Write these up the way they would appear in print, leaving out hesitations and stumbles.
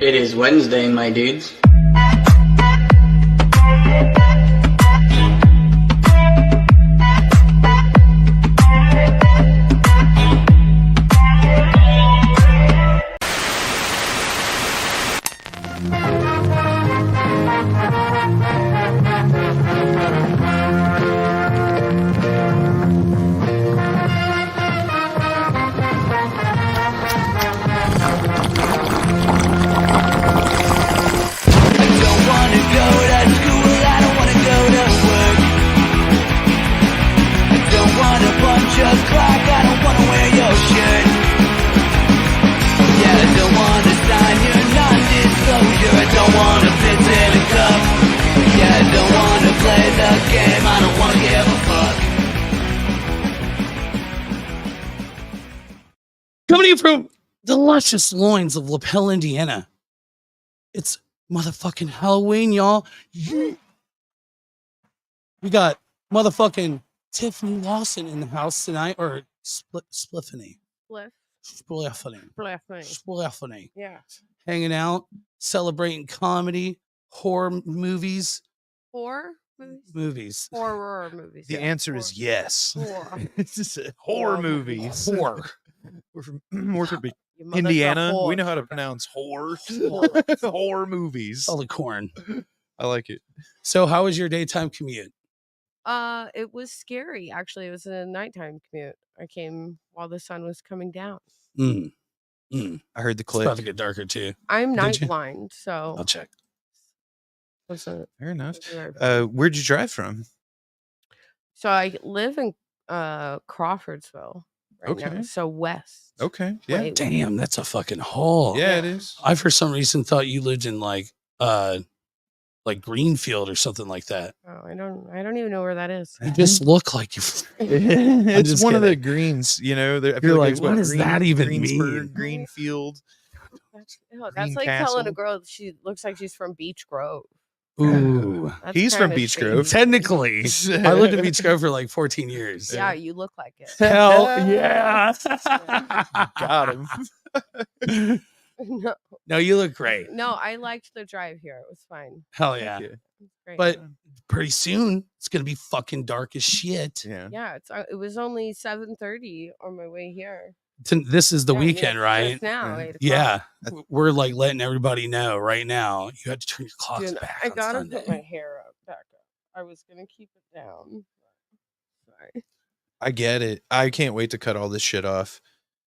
It is Wednesday, my dudes. Coming to you from the luscious loins of LaPel, Indiana. It's motherfucking Halloween, y'all. We got motherfucking Tiffany Lawson in the house tonight, or Spliff Any. Spliff Any. Yeah. Hanging out, celebrating comedy, horror movies. Horror movies? Horror movies. The answer is yes. Horror. It's just horror movies. Horror. We're from Indiana. We know how to pronounce horror. Horror movies. All the corn. I like it. So how was your daytime commute? It was scary, actually. It was a nighttime commute. I came while the sun was coming down. I heard the It's clip. about to get darker too. I'm Did night you? blind, so I'll check. wasn't Fair enough. very- Where'd you drive from? So I live in Crawfordsville right now. Okay. So west. Okay. Yeah. Wait, Damn, that's a fucking haul. Yeah, it is. I for some reason thought you lived in like Greenfield or something like that. Oh, I don't even know where that is. You just look like you. It's just one of the kidding. greens, I feel You're like, it's what does that even Greensburg, mean? Greenfield. That's like telling a Greencastle. girl she looks like she's from Beech Grove. Ooh. That's He's from kinda Beech shady. Grove. Technically, I lived in Beach Grove for like 14 years. Yeah, you look like it. Hell yeah. Got him. No, you look great. No, I liked the drive here. It was fine. Hell yeah. Yeah. It was great. But pretty soon, it's going to be fucking dark as shit. Yeah. yeah, it was only 7:30 on my way here. This is the Yeah, weekend, just right? now, Yeah. 8 o'clock. Yeah. We're like letting everybody know right now. You have to turn your clocks Dude, back. I on gotta Sunday. put my hair back up. I was gonna keep it down. Sorry. I get it. I can't wait to cut all this shit off.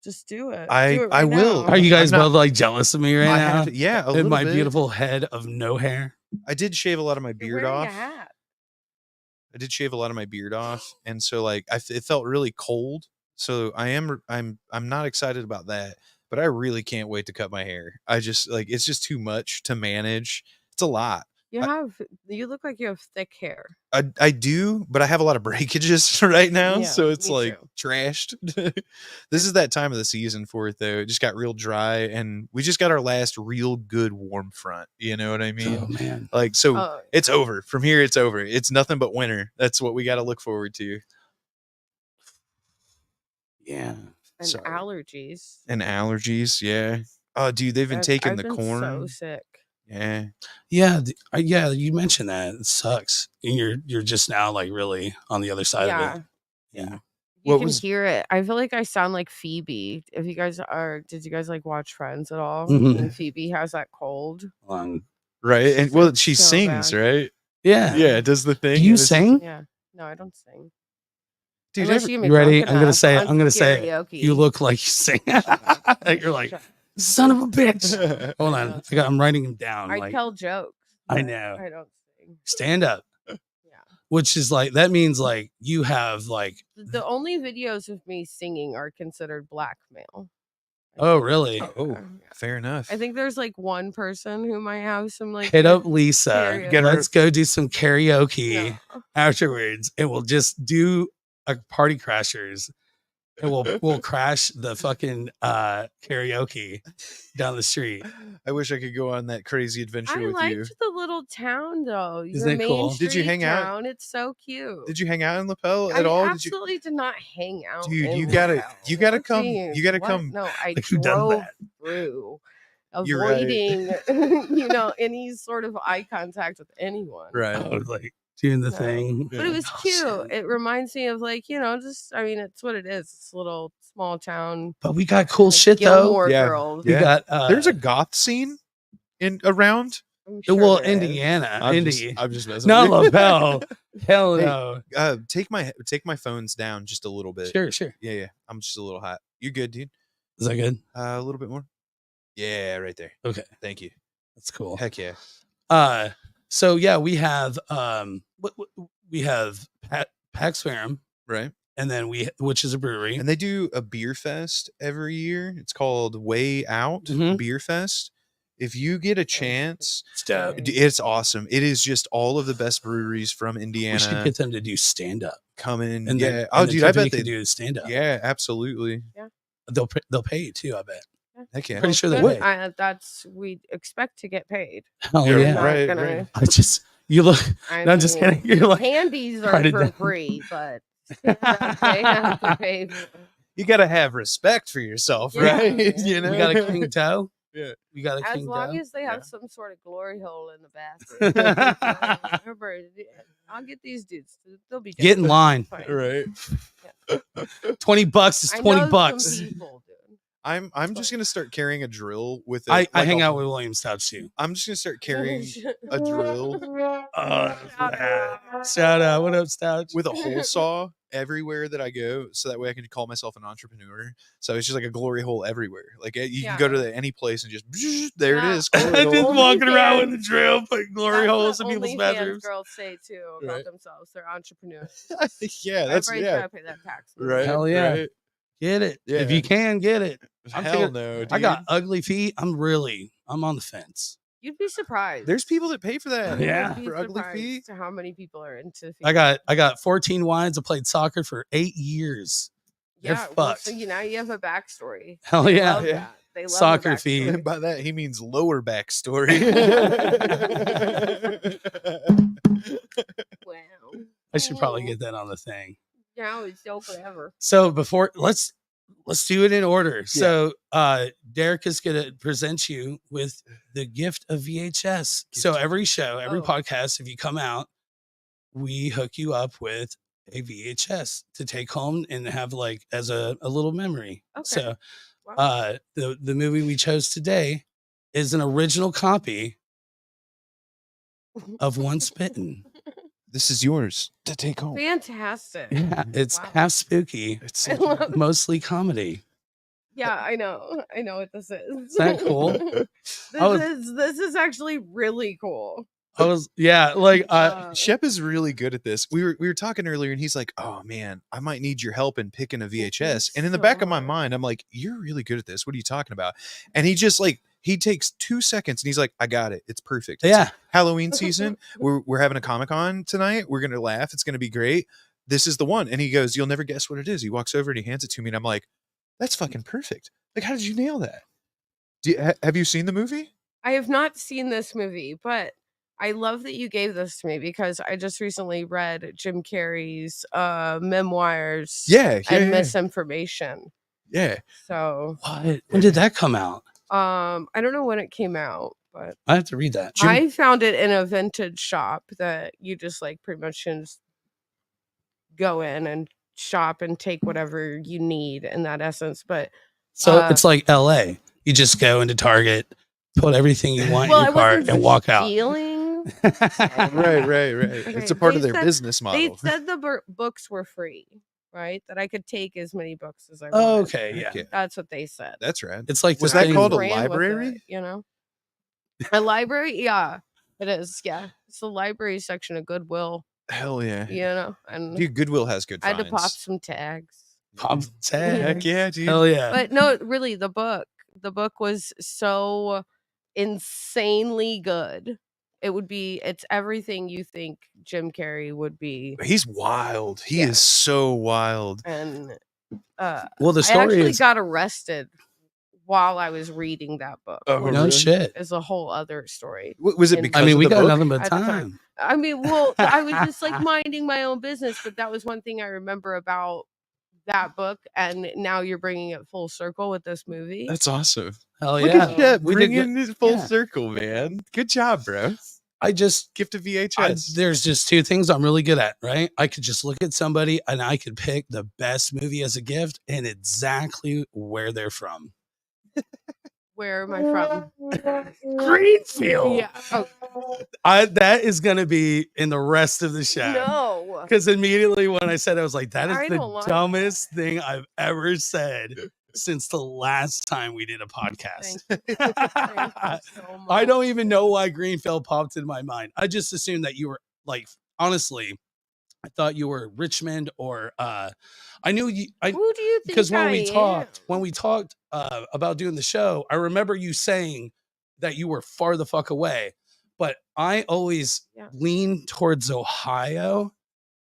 Just do it. I- Do it I right will. now. Are you guys I'm not- both like jealous of me right I now? have to- yeah, a In little my bit. beautiful head of no hair. I did shave a lot of my You're beard wearing a off. hat. I did shave a lot of my beard off, and so like it felt really cold. So I'm not excited about that, but I really can't wait to cut my hair. I just like it's just too much to manage. It's a lot. You look like you have thick hair. I do, but I have a lot of breakages right now, Yeah, so it's me like too. trashed. This is that time of the season for it though. It just got real dry, and we just got our last real good warm front. You know what I mean? Oh man. Like so. Oh, It's over. From here, it's over. It's nothing but winter. That's what we got to look forward to. Yeah. and sorry. allergies. And allergies, yeah. Oh, dude, they've been taking I've the been corn. So sick. Yeah. Yeah. Yeah. You mentioned that. It sucks. And you're just now like really on the other side of it. Yeah. You What can was- hear it. I feel like I sound like Phoebe. Did you guys like watch Friends at all? Mhm. And Phoebe has that cold. Right. And well, she So sings, bad. right? Yeah. Yeah, it does the thing. Do you It's- sing? Yeah. No, I don't sing. Dude, Unless every- you get me You ready? drunk I'm gonna enough say it. on I'm gonna say it. karaoke. You look like you sing. You're like, Shut- son of a bitch. Hold on. I'm writing him down. I like, tell jokes. I but know. I don't sing. stand up. Yeah. Which is like, that means like you have like, The only videos of me singing are considered blackmail. oh, really? Oh, Yeah. fair enough. I think there's like one person who might have some like Hit good- up Lisa. Karaoke. Get her- Let's go do some karaoke No. afterwards, and we'll just do a party crashers, and we'll crash the fucking karaoke down the street. I wish I could go on that crazy adventure I with liked you. the little town though. Isn't Your it main cool? Did you street hang out? town. It's so cute. Did you hang out in Lapel I at all? Did you? absolutely did not hang out. Dude, in you gotta- Lapel. you gotta What come- do you gotta what? come- No, I Like, who does drove that? through. You're right. avoiding, any sort of eye contact with anyone. Right. I was like doing the No. thing. But it was Oh, cute. shit. It reminds me of it's what it is. It's a little small town. But we got cool like shit though. Gilmore Yeah. Girls. We got There's a goth scene around. I'm sure well, there is. Indiana, I'm Indy. just messing Not with you. LaBelle. Hell Hey, no. Take my phones down just a little bit. Sure. Yeah. I'm just a little hot. You're good, dude. Is that good? A little bit more. Yeah, right there. Okay, Thank you. that's cool. Heck yeah. So yeah, we have we have Pax Ferrum, Right. and then which is a brewery. And they do a beer fest every year. It's called Way Out Mhm. Beer Fest. If you get a chance, Dope. it's awesome. It is just all of the best breweries from We should Indiana get them to do stand up. coming. And Yeah. then, Oh, and then dude, I Tiffany bet could they do stand up. Yeah, absolutely. They'll pay you too. I bet. Heck yeah. Pretty sure they Good. pay. We expect to get paid. Hell Yeah, yeah! Not right, gonna- right. I just you look. I No, I'm just mean, kidding. You're like candies write are it for down. free, but they have to pay. You got to have respect for yourself, Yeah. right? You know, we got a king toe. Yeah. We got a As king long toe. as they have Yeah. some sort of glory hole in the bathroom. Remember, I'll get these dudes. They'll be Get in down. line. Fine. Right. $20 is I know $20. some people, dude. I'm just gonna start carrying a drill with. I like hang a- out with William Stouts too. I'm just gonna start carrying a drill Shout out. What up, Stouts? with a hole saw everywhere that I go, so that way I can call myself an entrepreneur. So it's just like a glory hole everywhere. Like you can go to any place and just there Yeah. it is. Glory I'm just hole. walking around with OnlyFans. a drill, putting glory That's holes what in people's OnlyFans bathrooms. girls say too about Right. themselves. They're entrepreneurs. Yeah, that's Everybody's yeah. gotta pay that tax. Right. Hell yeah. Right. Get it. If Yeah. you can, get it. I'm Hell taking- no, dude. I got ugly feet. I'm on the fence. You'd be surprised. There's people that pay for that. Yeah. You'd be For ugly surprised feet. to how many people are into feet. I got 14 wines. I played soccer for 8 years. They're yeah, well, so fucked. now you have a backstory. Hell They yeah. love Yeah. that. They love the Soccer feet. backstory. And by that he means lower back story. Wow. I should probably Oh. get that on the thing. Now it's so forever. So before let's do it in order. So Derek is gonna present you with the gift of VHS. So every show, every Oh. podcast, if you come out, we hook you up with a VHS to take home and have like as a little memory. Okay. So Wow. the movie we chose today is an original copy of Once Bitten. This is yours to take home. Fantastic. Yeah, it's Wow. half spooky, It's I love it. mostly comedy. Yeah, I know. I know what this is. Is that cool? This is actually really cool. I was like Shep is really good at this. We were talking earlier, and he's like, "Oh man, I might need your help in picking a VHS." And in the so back of my hard. mind, I'm like, "You're really good at this. What are you talking about?" And he just like he takes 2 seconds, and he's like, "I got it. It's perfect. It's yeah. Halloween season. We're having a Comic-Con tonight. We're gonna laugh. It's gonna be great. This is the one." And he goes, "You'll never guess what it is." He walks over and he hands it to me, and I'm like, "That's fucking perfect. Like, how did you nail that? Have you seen the movie?" I have not seen this movie, but I love that you gave this to me because I just recently read Jim Carrey's memoirs Yeah, and Misinformation. yeah. So What? When did that come out? I don't know when it came out, but I have to read that. I found it in a vintage shop that you just like pretty much just go in and shop and take whatever you need in that essence. But So it's like LA. You just go into Target, put everything you want in I your cart, wasn't and walk out. stealing. Right. It's Okay, a part of they their said- business They model. said the books were free, right? That I could take as many books as I wanted. Oh, okay, yeah. Okay. That's what they said. That's right. It's like Was the that thing- called a Ran with library? it, you know, a library. Yeah, it is. Yeah, it's the library section of Goodwill. Hell yeah. You know, and Dude, Goodwill has good I had finds. to pop some tags. pop tag? Heck yeah, dude. Hell yeah. But no, really, the book was so insanely good. It's everything you think Jim Carrey would be. He's wild. He Yeah. is so wild. And Well, the I story actually is got arrested while I was reading that book. Oh, which no really? shit. is a whole other story. Was it And- because I mean, of we the got book? nothing but At the time. time. I mean, well, I was just like minding my own business, but that was one thing I remember about that book. And now you're bringing it full circle with this movie. That's awesome. Hell Look yeah. at that, We did bringing it full yeah. circle, man. Good job, bro. I just Gift of VHS. there's just two things I'm really good at, right? I could just look at somebody and I could pick the best movie as a gift and exactly where they're from. Where am I from? Greenfield. Yeah. Oh, That is gonna be in the rest of the show. no. Because immediately when I said it, I was like, that is I the don't like dumbest thing I've ever said since the last time we did a podcast. Thank you so much. I don't even know why Greenfield popped in my mind. I just assumed that you were like, honestly, I thought you were Richmond or I knew you. Who do you think? Because when I we talked about doing the show, I remember you saying that you were far the fuck away, but I always lean towards Ohio,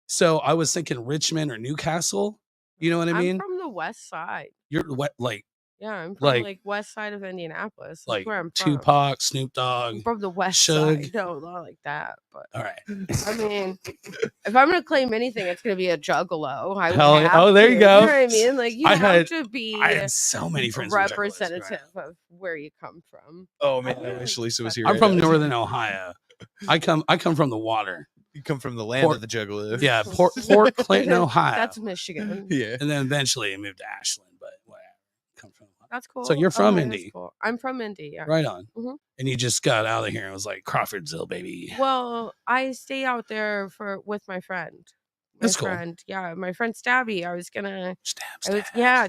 so I was thinking Richmond or Newcastle. You know what I mean? I'm from the west side. You're what, like Yeah, I'm from like- like west side of Indianapolis. That's like where I'm from. Tupac, Snoop Dogg. I'm from the west Suge. side. No, not like that. But All right. I mean, if I'm gonna claim anything, it's gonna be a juggalo. I would Hell, have oh, there to, you go. You know what I mean? Like you I have had- to be I had so many friends who were juggalos growing representative up. of where you come from. Oh man, I wish Lisa was here. I'm right from now. Northern Ohio. I come from the water. You come from the land Port- of the juggalo. Yeah, Port Clinton, Ohio. That's Michigan. Yeah. And then eventually I moved to Ashland, but whatever. Come from That's cool. So you're from Okay, that's Indy. cool. I'm from Indy. Yeah. right on. Mhm. And you just got out of here and was like Crawfordsville, baby. Well, I stay out there with my friend. That's cool. Yeah, my friend Stabby. I was gonna. Stab,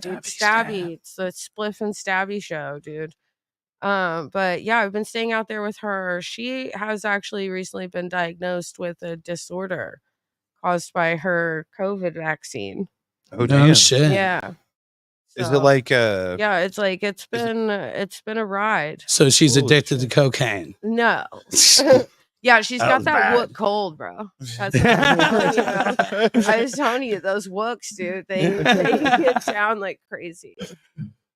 Dude, Stabby. It's the Spliff and Stabby show, dude. But yeah, I've been staying out there with her. She has actually recently been diagnosed with a disorder caused by her COVID vaccine. Oh No damn. shit. Yeah. Is So, it like yeah, it's like it's been a ride. So she's Holy addicted shit. to cocaine. No. Yeah, she's That got was that bad. wook cold, bro. That's what I'm telling you, bro. I was telling you, those wooks, dude, they get down like crazy.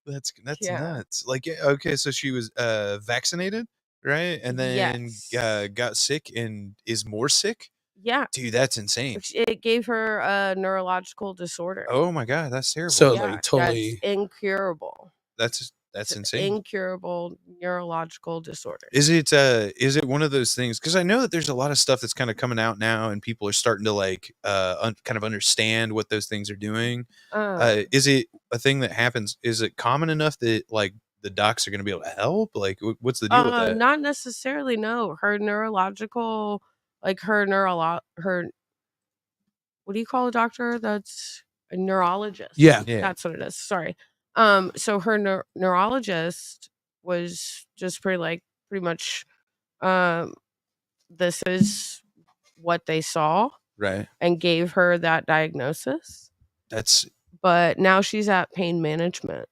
That's Yeah. nuts. Like okay, so she was vaccinated, right? And then Yes. got sick and is more sick. Yeah. Dude, that's insane. It gave her a neurological disorder. Oh my god, that's terrible. So Yeah, like totally that's incurable. that's It's an insane. incurable neurological disorder. Is it one of those things? Because I know that there's a lot of stuff that's kind of coming out now, and people are starting to like kind of understand what those things are doing. Is it a thing that happens? Is it common enough that like the docs are going to be able to help? Like, what's the deal with that? Not necessarily. No, her neurological, like her what do you call a doctor? That's a neurologist. Yeah. Yeah. That's what it is. Sorry. So her neurologist was just pretty much, this is what they saw Right. and gave her that diagnosis. That's But now she's at pain management.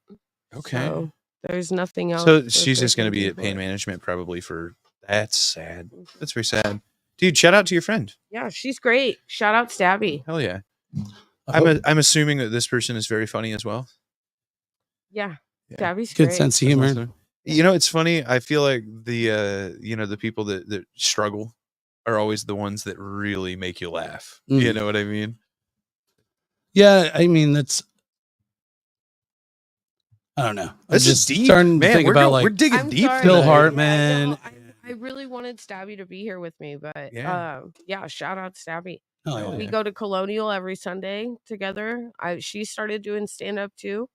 okay. So there's nothing else. So that she's they just going to can be do at for pain it. management probably for. That's sad. That's very sad. Dude, shout out to your friend. Yeah, she's great. Shout out Stabby. Hell yeah. I hope- I'm assuming that this person is very funny as well. Yeah, Yeah. Stabby's good great. sense of That's humor. awesome. You know, it's funny. I feel like the the people that struggle are always the ones that really make you laugh. You Mm. know what I mean? Yeah, I mean that's I don't know. I'm This is just deep, starting to man. think we're about we're like digging I'm deep. sorry. Phil tonight. Hartman. I really wanted Stabby to be here with me, but Yeah. yeah, shout out Stabby. oh, Oh, yeah. We go to Colonial every Sunday together. She started doing stand up too.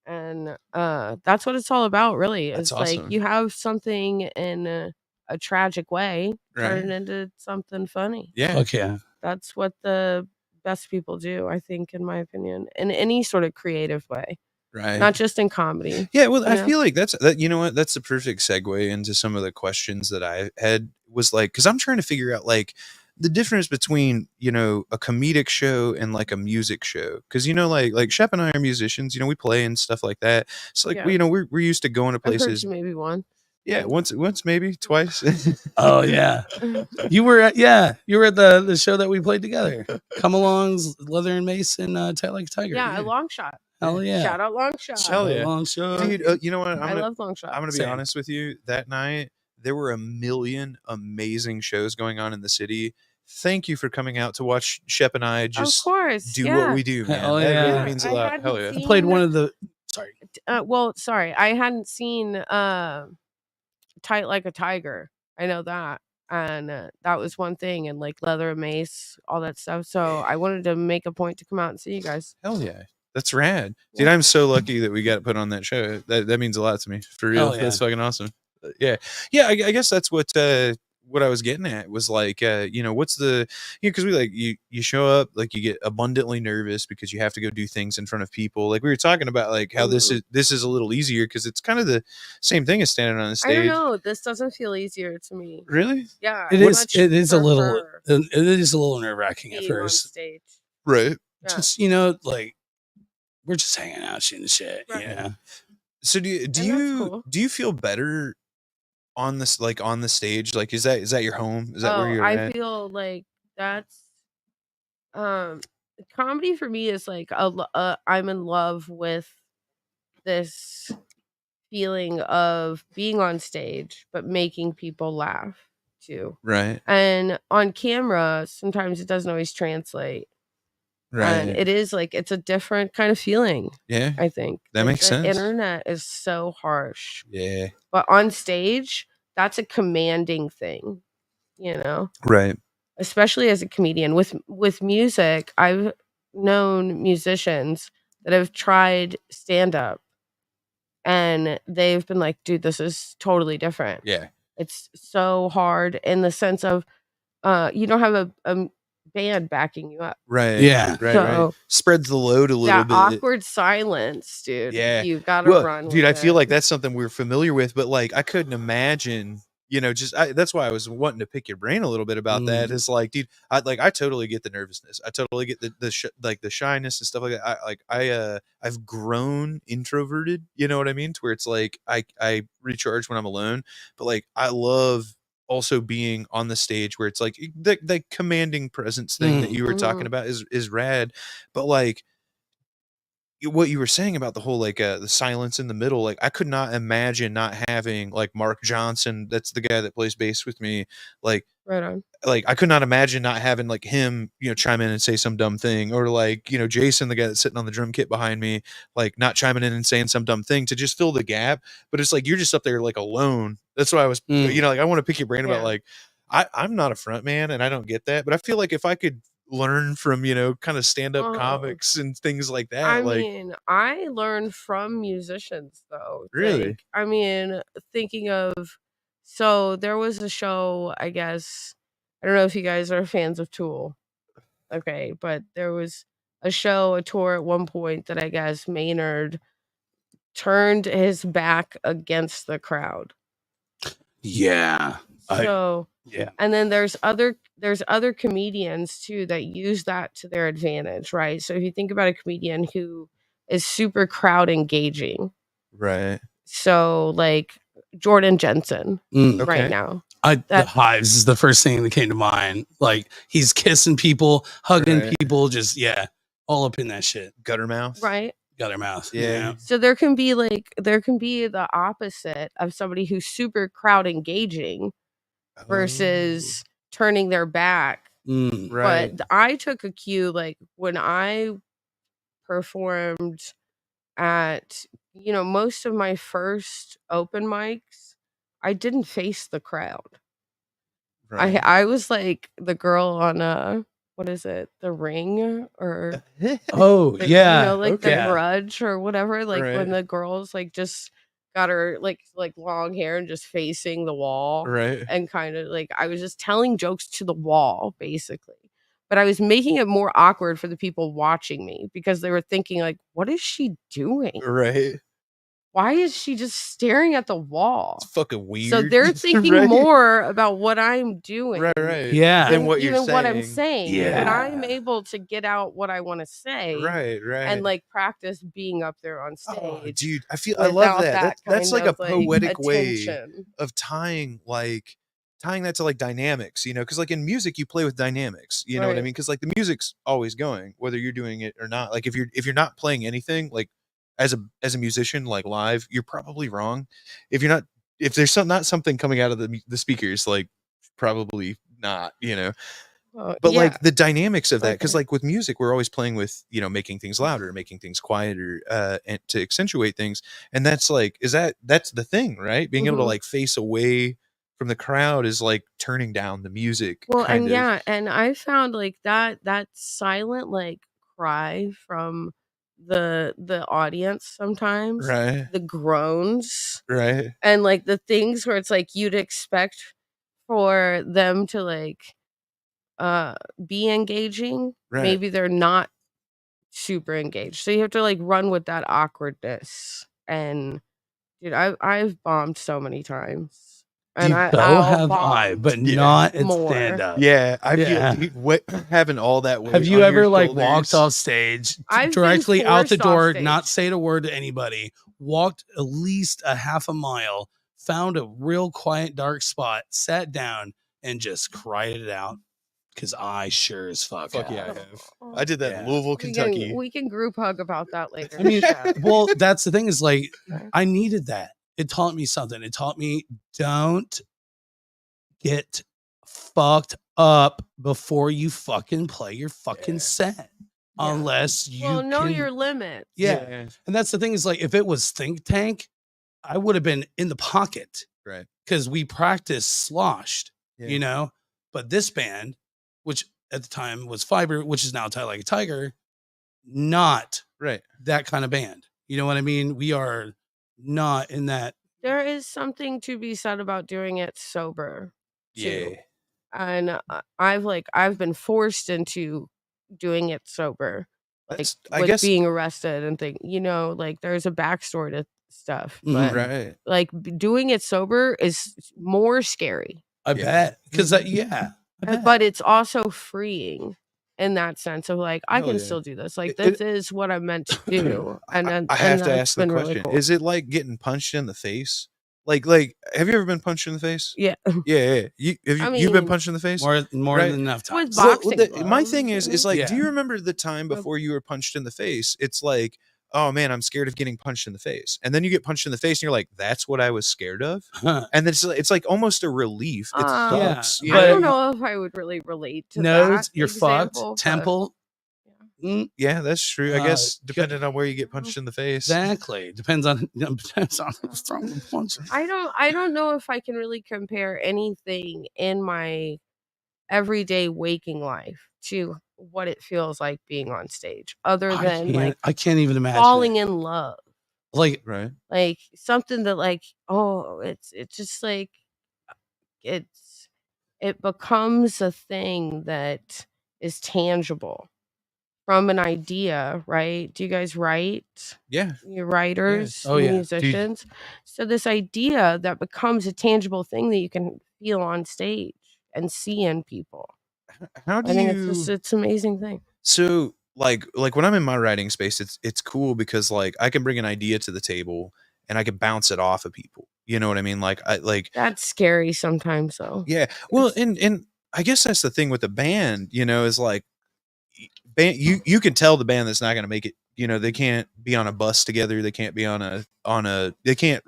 And that's what it's all about, really. That's It's like awesome. you have something in a tragic way turn Right. it into something funny. Yeah. Fuck yeah. That's what the best people do, I think, in my opinion, in any sort of creative way, Right. not just in comedy. Yeah, well, I Yeah. feel like that. You know what? That's the perfect segue into some of the questions that I had. Was like, because I'm trying to figure out like the difference between a comedic show and like a music show. Because like Shep and I are musicians. We play and stuff like that. So like Yeah. we're used to going to I've heard places. you maybe one. Yeah, once maybe twice. Oh yeah. You were at the show that we played together. Come Along's Leather and Mace and Tight Like a Tiger. Yeah, a long shot. Hell yeah. Shout out long shot. Hell yeah. Long show. Dude, you know what? I love long shot. I'm gonna be Same. honest with you. That night, there were a million amazing shows going on in the city. Thank you for coming out to watch Shep and I Of just course. do yeah. what we do, man. Hell That yeah. really means a I lot. hadn't Hell yeah. seen- I played one of the Sorry. Well, sorry, I hadn't seen Tight Like a Tiger. I know that. And that was one thing, and like Leather and Mace, all that stuff. So I wanted to make a point to come out and see you guys. Hell yeah. That's rad. Yeah. Dude, I'm so lucky that we got put on that show. That means a lot to me. For real. Hell yeah. That's fucking awesome. Yeah. Yeah, I guess that's what I was getting at was like, what's the, because we like, you show up, like you get abundantly nervous because you have to go do things in front of people. Like we were talking about like how this is a little easier because it's kind of the same thing as standing on the stage. I don't know. This doesn't feel easier to me. Really? Yeah. It is a little nerve wracking at being on first. stage. Right. Yeah. Just, like we're just hanging out, shooting shit. Right. Yeah. So do that's you cool. do you feel better on this, like on the stage? Like is that your home? Is that where you're I at? feel like that's comedy for me is like I'm in love with this feeling of being on stage but making people laugh too. Right. And on camera sometimes it doesn't always translate. And Right. it is like it's a different kind of feeling. Yeah. I think That makes the sense. internet is so harsh. Yeah. But on stage, that's a commanding thing, Right. especially as a comedian. With music, I've known musicians that have tried stand-up and they've been like, dude, this is totally different. Yeah. It's so hard in the sense of you don't have a band backing you up. Right. Yeah. Right. So Spreads the load a little that bit. awkward silence, dude. Yeah. You gotta run. Dude, with I feel it. like that's something we're familiar with, but like I couldn't imagine, that's why I was wanting to pick your brain a little bit about that. Is like, dude, I totally get the nervousness. I totally get the shyness and stuff like that. I've grown introverted, you know what I mean? To where it's like I recharge when I'm alone, but like I love also being on the stage where it's like the commanding presence thing that you were talking about is rad, but like what you were saying about the whole like the silence in the middle, like I could not imagine not having like Mark Johnson, that's the guy that plays bass with me, like right on. like I could not imagine not having like him, chime in and say some dumb thing, or like, Jason, the guy that's sitting on the drum kit behind me, like not chiming in and saying some dumb thing to just fill the gap. But it's like you're just up there like alone. That's why I was, like I want to pick your brain about like I'm not a front man and I don't get that, but I feel like if I could learn from kind of stand-up comics and things like that, I like mean, I learned from musicians though. Really? Like, I mean, thinking of, so there was a show, I guess, I don't know if you guys are fans of Tool. Okay, but there was a tour at one point that I guess Maynard turned his back against the crowd. Yeah. So yeah. And then there's other comedians too that use that to their advantage, right? So if you think about a comedian who is super crowd engaging, right? So like Jordan Jensen right now. The Hives is the first thing that came to mind. Like he's kissing people, hugging people, just all up in that shit. Gutter mouth. Right. Gutter mouth. Yeah. So there can be the opposite of somebody who's super crowd engaging versus turning their back. Right. But I took a cue, like when I performed at, most of my first open mics, I didn't face the crowd. Right. I was like the girl on what is it? The Ring or oh yeah, like the Grudge or whatever. Like when the girls like just got her like long hair and just facing the wall, right? And kind of like I was just telling jokes to the wall basically, but I was making it more awkward for the people watching me because they were thinking like, what is she doing? Right. Why is she just staring at the wall? It's fucking weird. So they're thinking more about what I'm doing. Right. Yeah. Than what you're saying. What I'm saying. Yeah. But I'm able to get out what I want to say. Right. And like practice being up there on stage. Oh, dude, I love that. That's like a poetic way of tying that to like dynamics, because like in music you play with dynamics, you know what I mean? Because like the music's always going, whether you're doing it or not. Like if you're not playing anything, like as a musician, like live, you're probably wrong. If there's not something coming out of the speakers, like probably not, But yeah, like the dynamics of that, because Okay. like with music, we're always playing with, you know, making things louder, making things quieter, and to accentuate things. And that's like, that's the thing, right? Being able to Mhm. like face away from the crowd is like turning down the music, Well, kind and of. yeah, and I found like that silent like cry from the audience sometimes, Right. the groans Right. and like the things where it's like you'd expect for them to like be engaging, Right. maybe they're not super engaged. So you have to like run with that awkwardness. And dude, I've bombed so many times. And Dude, so I'll have I, bomb but Yeah. not at more. stand up. Yeah. I feel Yeah. dude, having all that weight Have you on your ever like walked shoulders. off stage I've been directly out the forced off door, not stage. saying a word to anybody, walked at least a half a mile, found a real quiet, dark spot, sat down, and just cried it out? Because I sure as fuck Fuck yeah, I have. have. I did that in Yeah. Louisville, Kentucky. We can group hug about that later. I mean, Yeah. well, that's the thing is like, Okay. I needed that. It taught me something. It taught me don't get fucked up before you fucking play your fucking Yeah. set. Yeah. Unless you Well, know can, your limits. yeah. And that's the thing is like, if it was Think Tank, I would have been in the pocket Right. because we practiced sloshed, Yeah. you know. But this band, which at the time was Fiber, which is now Tight Like a Tiger, not Right. that kind of band. You know what I mean? We are not in that. There is something to be said about doing it sober too. Yeah. And I've been forced into doing it sober. Like That's, I with guess. being arrested and thing, you know, like there's a backstory to stuff, Mhm. but Right. like doing it sober is more scary. I Yeah. bet because yeah, I bet. But it's also freeing in that sense of like I Hell can yeah. still do this. Like It- this is what I'm meant to do. And then I have to that's ask the been really question: cool. is it like getting punched in the face? Like, have you ever been punched in the face? Yeah. Yeah. You've I been mean, punched in the face? more Right. than enough with times. Well, boxing my gloves, thing is, you know? like, Yeah. do you remember the time before you were punched in the face? It's like, oh man, I'm scared of getting punched in the face, and then you get punched in the face, and you're like, that's what I was scared of, and then it's like almost a relief. It Yeah, sucks. I You know? don't know if I would really relate to nose, that you're example, fucked. Temple, Yeah, that's true. I guess Good. depending on where you get punched in the face. exactly. Depends on who's throwing the punch. I don't know if I can really compare anything in my everyday waking life to what it feels like being on stage, other than like I can't even imagine falling it. in love. Like, Right. Like something that like, oh, it's just like it becomes a thing that is tangible from an idea, right? Do you guys write? Yeah. You're writers, Oh, yeah. musicians. So this idea that becomes a tangible thing that you can feel on stage and see in people. How do I think you? it's an amazing thing. So like when I'm in my writing space, it's cool because like I can bring an idea to the table and I can bounce it off of people. You know what I mean? Like That's scary sometimes though. yeah. Well, and I guess that's the thing with the band, you know, is like band you can tell the band that's not going to make it. You know, they can't be on a bus together. They can't be on a they can't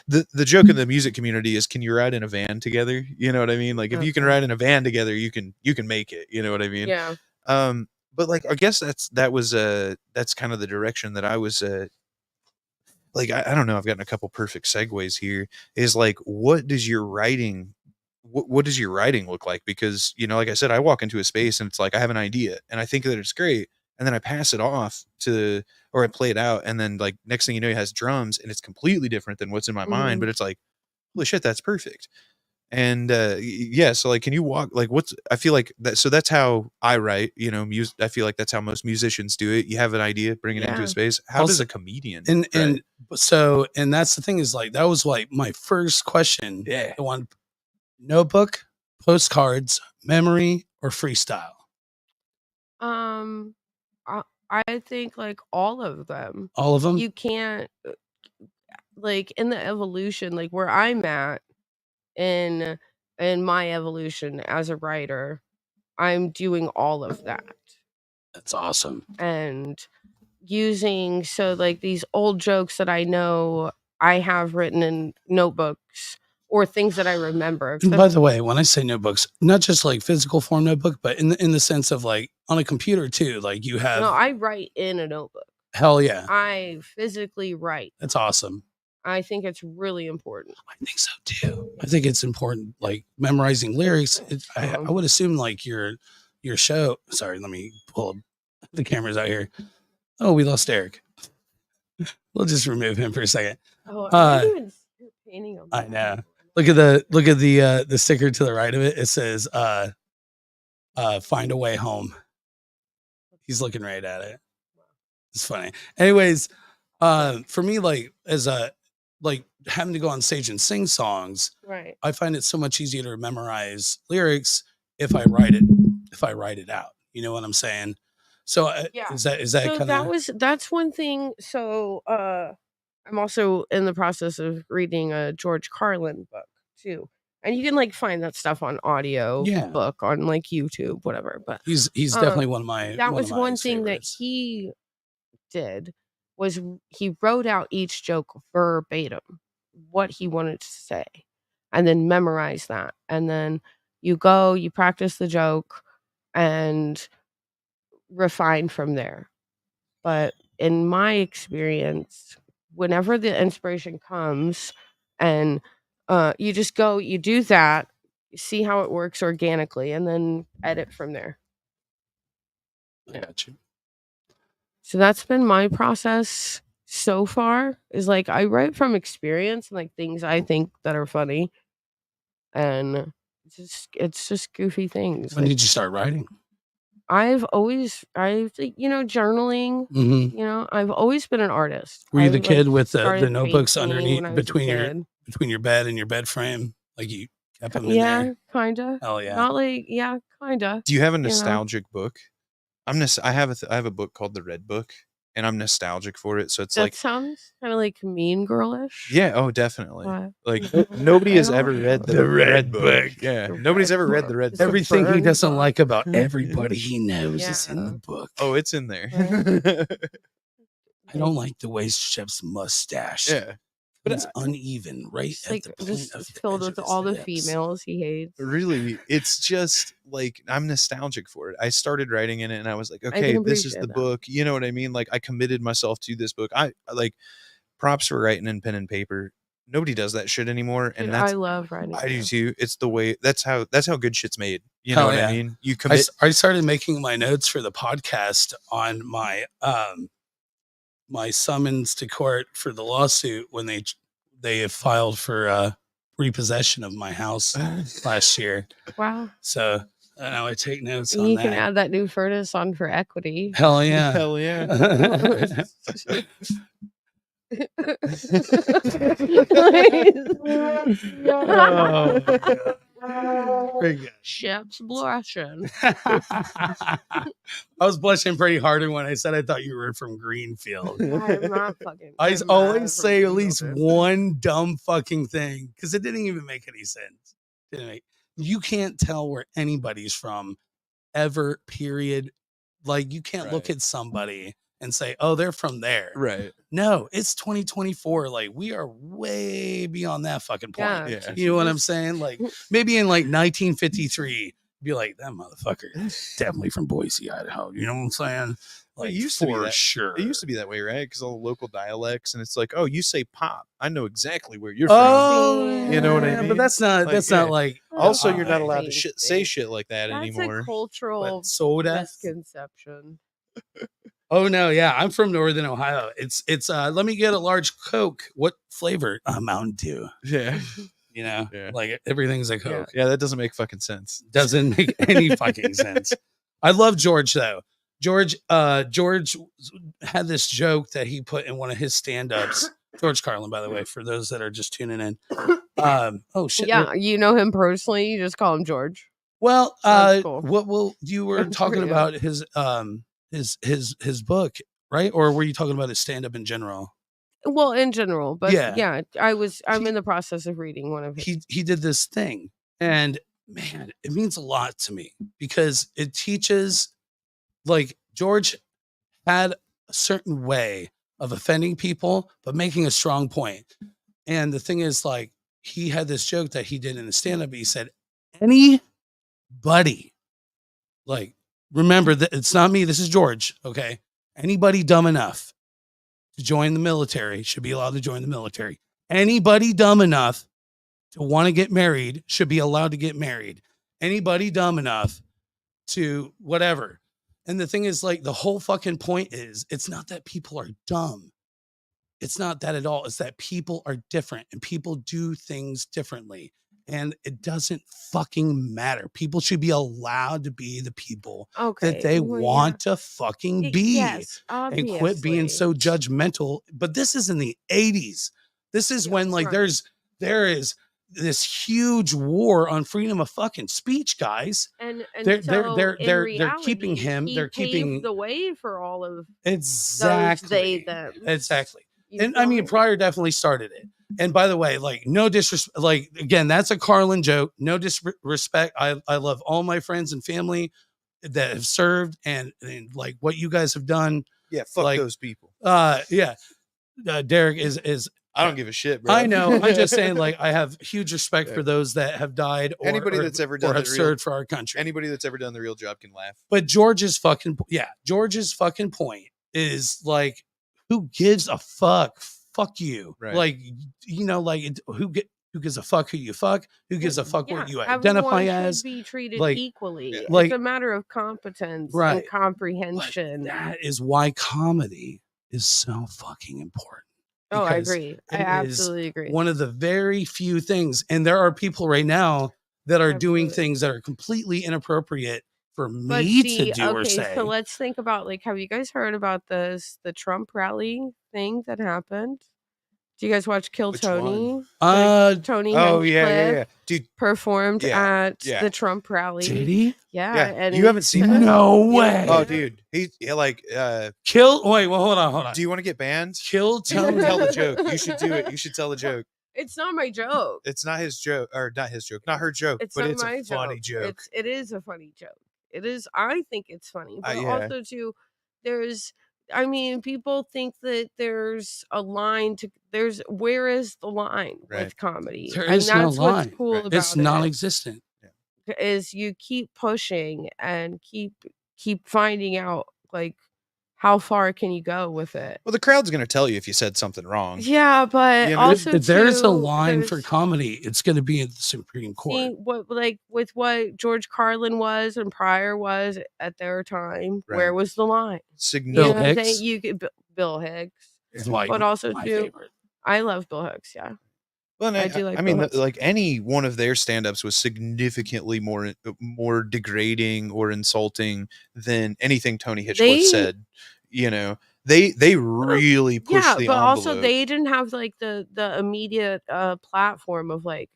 the joke in the music community is, can you ride in a van together? You know what I mean? Like if you can Okay. ride in a van together, you can make it. You know what I mean? Yeah. But like I guess that's kind of the direction that I was like I don't know, I've gotten a couple perfect segues here. Is like, what does your writing what does your writing look like? Because, you know, like I said, I walk into a space and it's like I have an idea and I think that it's great, and then I pass it off or I play it out, and then like next thing you know, it has drums and it's completely different than what's in my mind, but it's like, holy shit, that's perfect. And yeah, so like, can you walk like I feel like that, so that's how I write, you know, I feel like that's how most musicians do it. You have an idea, bring it into a space. How does a comedian and write? and that's the thing is like, that was like my first question. Yeah. The one, notebook, postcards, memory, or freestyle? I think like all of them. All of them? You can't like in the evolution, like where I'm at in my evolution as a writer, I'm doing all of that. That's awesome. And using like these old jokes that I know I have written in notebooks, or things that I remember. And by the way, when I say notebooks, not just like physical form notebook, but in the sense of like on a computer too. Like you have No, I write in a notebook. hell yeah, I physically write. that's awesome. I think it's really important. I think so too. I think it's important, like memorizing lyrics. I would assume like your show. Sorry, let me pull the cameras out here. Oh, we lost Eric. We'll just remove him for a second. Oh, I didn't even see your painting on I know. Look at the sticker to the right of it. It says find a way home. He's looking right at it. It's funny. Anyways, for me, like as a like having to go on stage and sing songs, right? I find it so much easier to memorize lyrics if I write it out. You know what I'm saying? So Yeah. is that So kind of that's one thing. So I'm also in the process of reading a George Carlin book too. And you can like find that stuff on audio book on like YouTube, whatever. But he's definitely one of my that was one thing favorites. that he did was he wrote out each joke verbatim, what he wanted to say, and then memorize that. And then you practice the joke and refine from there. But in my experience, whenever the inspiration comes and you just go, you do that, you see how it works organically, and then edit from there. I got you. So that's been my process so far, is like I write from experience and like things I think that are funny. And it's just goofy things. When did you start writing? I've journaling. Mm-hmm. I've always been an artist. Were you the kid with the notebooks painting underneath when I was a between your bed and your bed frame? Like you kept them in Yeah, there? kinda. Hell yeah. Not like kinda. Do you have a nostalgic book? I have a book called The Red Book, and I'm nostalgic for it. So it's That sounds kind of like Mean Girl-ish. yeah, oh, definitely. What? Like nobody has ever read the Red Book. Yeah, nobody's ever read the Red Book. Everything he doesn't like about everybody he knows is in the book. Oh, it's in there. I don't like the way Shep's mustache. Yeah, but it's uneven, right? It's at like the point just of the filled edge with of his all the lips. females he hates. really, it's just like I'm nostalgic for it. I started writing in it, and I was like, I okay, can this is appreciate the that. book. You know what I mean? Like I committed myself to this book. I like props for writing in pen and paper. Nobody does that shit anymore, and Dude, that's I love writing. I do too. It's the way. That's how good shit's made. You know Hell what yeah. I mean? You commit. I started making my notes for the podcast on my my summons to court for the lawsuit when they filed for repossession of my house last year. Wow. So now I take notes on You that. can add that new furnace on for equity. Hell yeah. Hell yeah. Very good. Shep's blushing. I was blushing pretty hard when I said I thought you were from Greenfield. I'm not fucking. I I'm always not say from at least Greenfield. one dumb fucking thing because it didn't even make any sense. You can't tell where anybody's from ever, period. Like you can't look at somebody and say, oh, they're from there. Right. No, it's 2024. Like we are way beyond that fucking point. Yeah. You know what I'm saying? Like maybe in like 1953, be like, that motherfucker is definitely from Boise, Idaho. You know what I'm saying? Like It used to be for that- sure. It used to be that way, right? Because all the local dialects, and it's like, oh, you say pop. I know exactly where you're Oh, You know what I yeah, mean? But that's not. Like, That's yeah. not like. from. Also, you're not I allowed to hate say things. shit like that That's anymore. a cultural soda. misconception. Oh no, yeah, I'm from Northern Ohio. It's let me get a large Coke. What flavor? Mountain Dew. Yeah. You know, Yeah. like everything's a Coke. Yeah, that doesn't make fucking sense. Doesn't make any fucking sense. I love George though. George had this joke that he put in one of his stand-ups. George Carlin, by the way, for those that are just tuning in. Oh shit. Yeah, you know him personally. You just call him George. Well, That's cool. what you were talking Yeah. about his book, right? Or were you talking about his stand-up in general? Well, in general, but Yeah. I'm in the process of reading one of his. He did this thing, and man, it means a lot to me because it teaches, like, George had a certain way of offending people but making a strong point. And the thing is, like, he had this joke that he did in the stand-up. He said, anybody, like, remember that it's not me, this is George, okay? Anybody dumb enough to join the military should be allowed to join the military. Anybody dumb enough to want to get married should be allowed to get married. Anybody dumb enough to whatever. And the thing is, like, the whole fucking point is, it's not that people are dumb. It's not that at all. It's that people are different and people do things differently. And it doesn't fucking matter. People should be allowed to be the people that they want to fucking be. Yes, and quit being so judgmental. But this is in the 80s. This is when, like, there is this huge war on freedom of fucking speech, guys. And they're keeping him. They're keeping the way for all of exactly those they them. Exactly. And I mean, Pryor definitely started it. And by the way, like, no disrespect, like, again, that's a Carlin joke. No disrespect. I love all my friends and family that have served and like what you guys have done. Yeah, fuck like, those people. Yeah. Derek is I don't give a shit, bro. I know. I'm just saying, like, I have huge respect for those that have died or anybody that's ever done or have served for our country. Anybody that's ever done the real job can laugh. But George's fucking point is, like, who gives a fuck? Fuck you. Right. Like, you know, like, who gives a fuck who you fuck? Who gives a fuck what you identify as? Be treated like, equally. Like, it's a matter of competence right, and comprehension. But that is why comedy is so fucking important. Oh, I agree. I absolutely agree. One of the very few things, and there are people right now that are doing things that are completely inappropriate for me to do or say. So let's think about, like, have you guys heard about the Trump rally thing that happened? Do you guys watch Kill Which Tony? One? Tony. Oh yeah. Dude performed at the Trump rally. Did he? Yeah. And you haven't seen that? No way. Oh, dude. He like Kill. Wait. Well, hold on. Do you want to get banned? Kill Tony. Tell the joke. You should do it. You should tell the joke. It's not my joke. It's not his joke, or not his joke, not her joke. It's but not it's my a funny joke. It is a funny joke. It is. I think it's funny, but also too, I mean, people think that there's a line to. Where is the line with comedy? There is no line. What's cool about it's non-existent. Is you keep pushing and keep finding out, like, how far can you go with it? Well, the crowd's gonna tell you if you said something wrong. Yeah, but also if there's a line for comedy, it's going to be in the Supreme Court. With what George Carlin was and Pryor was at their time, where was the line? Bill Hicks. Bill Hicks. But also my too, favorite. I love Bill Hicks. Yeah. Well, I do like. I mean, Bill Hicks. like, any one of their stand-ups was significantly more degrading or insulting than anything Tony Hitchcock said. You know, they really pushed the envelope. But also they didn't have, like, the immediate platform of, like,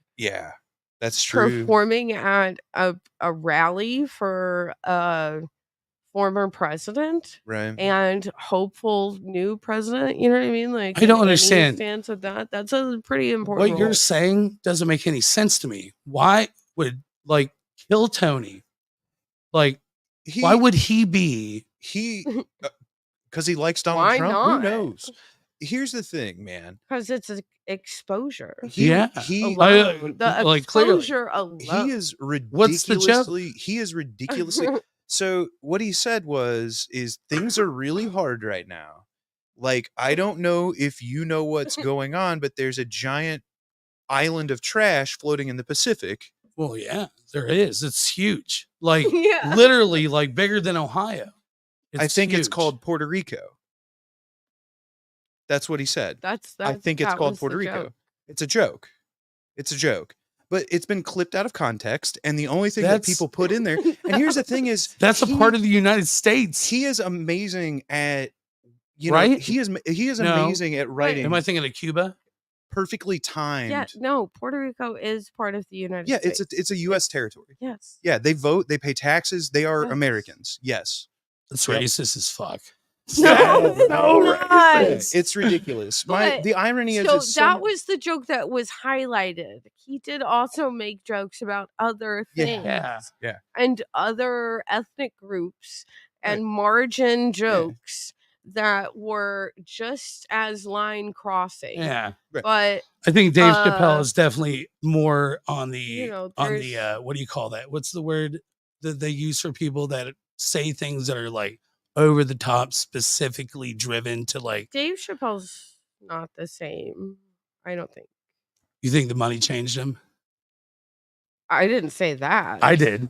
that's true, performing at a rally for a former president, right, and hopeful new president. You know what I mean? Like, I don't understand. Stance of that. That's a pretty important. What you're saying doesn't make any sense to me. Why would, like, Kill Tony? Like, why would he be? Because he likes Donald Trump. Not? Who knows? Here's the thing, man. Because it's exposure. The exposure alone. He is ridiculously. What's the joke? He is ridiculously. So what he said is things are really hard right now. Like, I don't know if you know what's going on, but there's a giant island of trash floating in the Pacific. Well, yeah, there is. It's huge. Like, literally, like, bigger than Ohio. I think it's called Puerto Rico. That's what he said. I think it's called Puerto Rico. It's a joke. It's a joke. But it's been clipped out of context, and the only thing that people put in there. And here's the thing: is that's a part of the United States. He is amazing at, know, he is amazing at writing. Am I thinking of Cuba? Perfectly timed. Yeah, no, Puerto Rico is part of the United States. Yeah, it's a U.S. territory. Yes. Yeah, they vote, they pay taxes, they are Americans. Yes. That's racist as fuck. No, it's ridiculous. The irony is, that was the joke that was highlighted. He did also make jokes about other things, and other ethnic groups, and margin jokes that were just as line crossing. Yeah. But I think Dave Chappelle is definitely more on the you know, on the what do you call that? What's the word that they use for people that say things that are like over the top, specifically driven to like. Dave Chappelle's not the same. I don't think. You think the money changed him? I didn't say that. I did.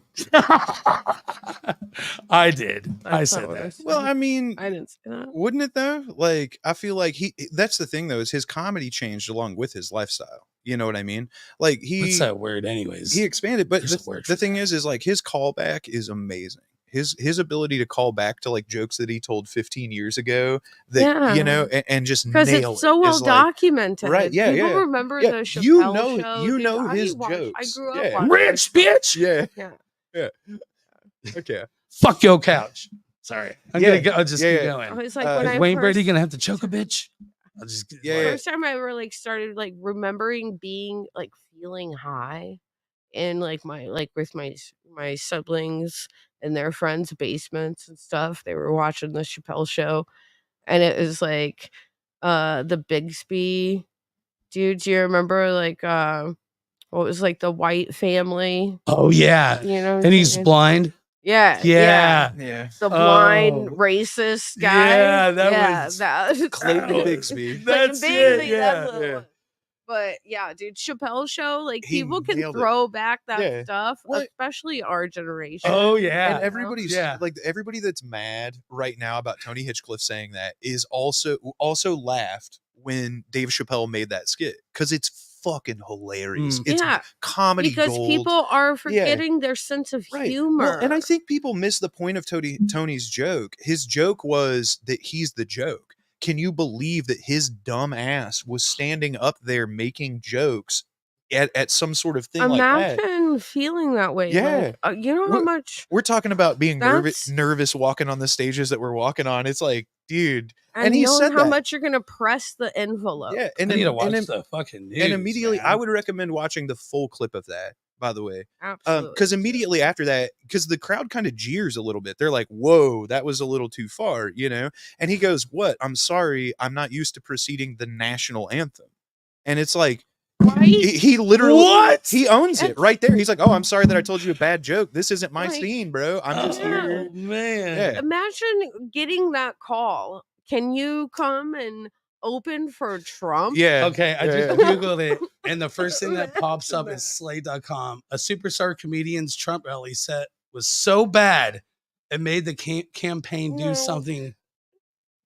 I did. I That's said not what I that. said. Well, I mean, I didn't say that. wouldn't it though? Like, I feel like that's the thing though, is his comedy changed along with his lifestyle. You know what I mean? Like What's that word anyways? he expanded, but There's a word the for thing that. is like his callback is amazing. His ability to call back to like jokes that he told 15 years ago that you know and just because nail it's so it well is like, documented. right? Yeah, People yeah. remember Yeah, the Chappelle you show. know dude, his I jokes. grew up Yeah. watching Rich bitch. Yeah, Yeah. yeah. Okay. Fuck your couch. Sorry. I'm Yeah, gonna go. I'll just yeah, keep yeah. going. It's like Uh, when Is I Wayne first, Brady gonna have to choke a bitch? I'll just Yeah, whatever. first time I ever like started like remembering being like feeling high in like my with my siblings and their friends' basements and stuff. They were watching the Chappelle show, and it was like the Bigsby dude. Do you remember like what was like the white family? Oh yeah. You know what I'm And he's saying? blind. Yeah, Yeah. yeah. The blind Oh. racist guy. Yeah, that was that was Clayton Oh, Bigsby. That's Clayton it. Bigsby, Yeah. that's what it Yeah. was. But yeah, dude, Chappelle show, like He people can nailed it. throw back that Yeah. stuff, Well, especially our generation. Oh yeah. And everybody's Yeah. like everybody that's mad right now about Tony Hinchcliffe saying that is also laughed when Dave Chappelle made that skit because it's fucking hilarious. It's Yeah, comedy because gold. people are forgetting their sense of Right. humor. Well, and I think people miss the point of Tony's joke. His joke was that he's the joke. Can you believe that his dumb ass was standing up there making jokes at some sort of thing like that? Imagine feeling that way. Yeah. Like, you know how much. We're talking about being That's- nervous walking on the stages that we're walking on. It's like, dude, And he knowing said how that. much you're gonna press the envelope. Yeah, I need to watch the fucking news. and immediately, man. I would recommend watching the full clip of that. By the way, Absolutely. because immediately after that, because the crowd kind of jeers a little bit, they're like, "Whoa, that was a little too far," you know. And he goes, "What? I'm sorry, I'm not used to preceding the national anthem." And it's like, Right? he literally What? he owns it That's- right there. He's like, "Oh, I'm sorry that I told you a bad joke. This isn't my Like, scene, bro. I'm just yeah. here." Oh man. Yeah. Imagine getting that call. Can you come and open for Trump? Yeah. Okay, I Yeah, just yeah. Googled it, and the first thing that pops up is Slate.com. A superstar comedian's Trump rally set was so bad it made the campaign do No. something. ...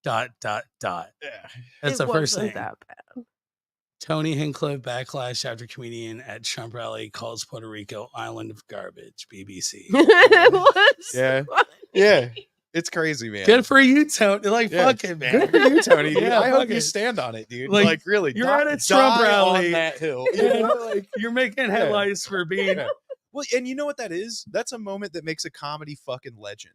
That's It the first wasn't thing. that bad. Tony Hinchcliffe backlash after comedian at Trump rally calls Puerto Rico island of garbage. BBC. It was Yeah. funny. Yeah. It's crazy, man. Good for you, Tony. Like, Yeah. fuck it, man. Good for you, Tony. Dude. Yeah, I hope fuck you it. stand on it, dude. Like, Like really, you're at a Trump die rally. on that hill. You know, like, you're making headlines for being. Yeah. Well, and you know what that is? That's a moment that makes a comedy fucking legend.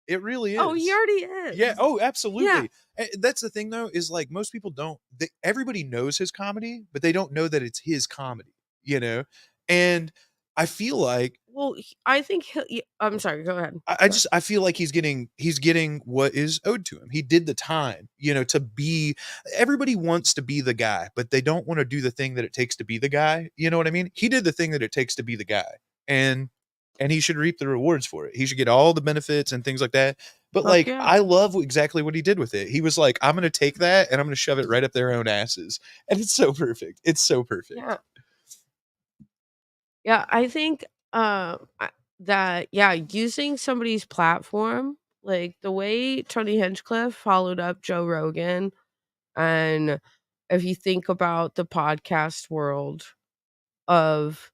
It really is. Oh, he already is. Yeah. Oh, absolutely. And that's the thing, though, is like most people don't. Everybody knows his comedy, but they don't know that it's his comedy. You know, and I feel like Well, I think I'm sorry. Go ahead. I feel like he's getting what is owed to him. He did the time, you know, to be. Everybody wants to be the guy, but they don't want to do the thing that it takes to be the guy. You know what I mean? He did the thing that it takes to be the guy, and he should reap the rewards for it. He should get all the benefits and things like that. But Fuck like, yeah. I love exactly what he did with it. He was like, I'm going to take that and I'm going to shove it right up their own asses. And it's so perfect. It's so perfect. Yeah. Yeah, I think that using somebody's platform, like the way Tony Hinchcliffe followed up Joe Rogan, and if you think about the podcast world of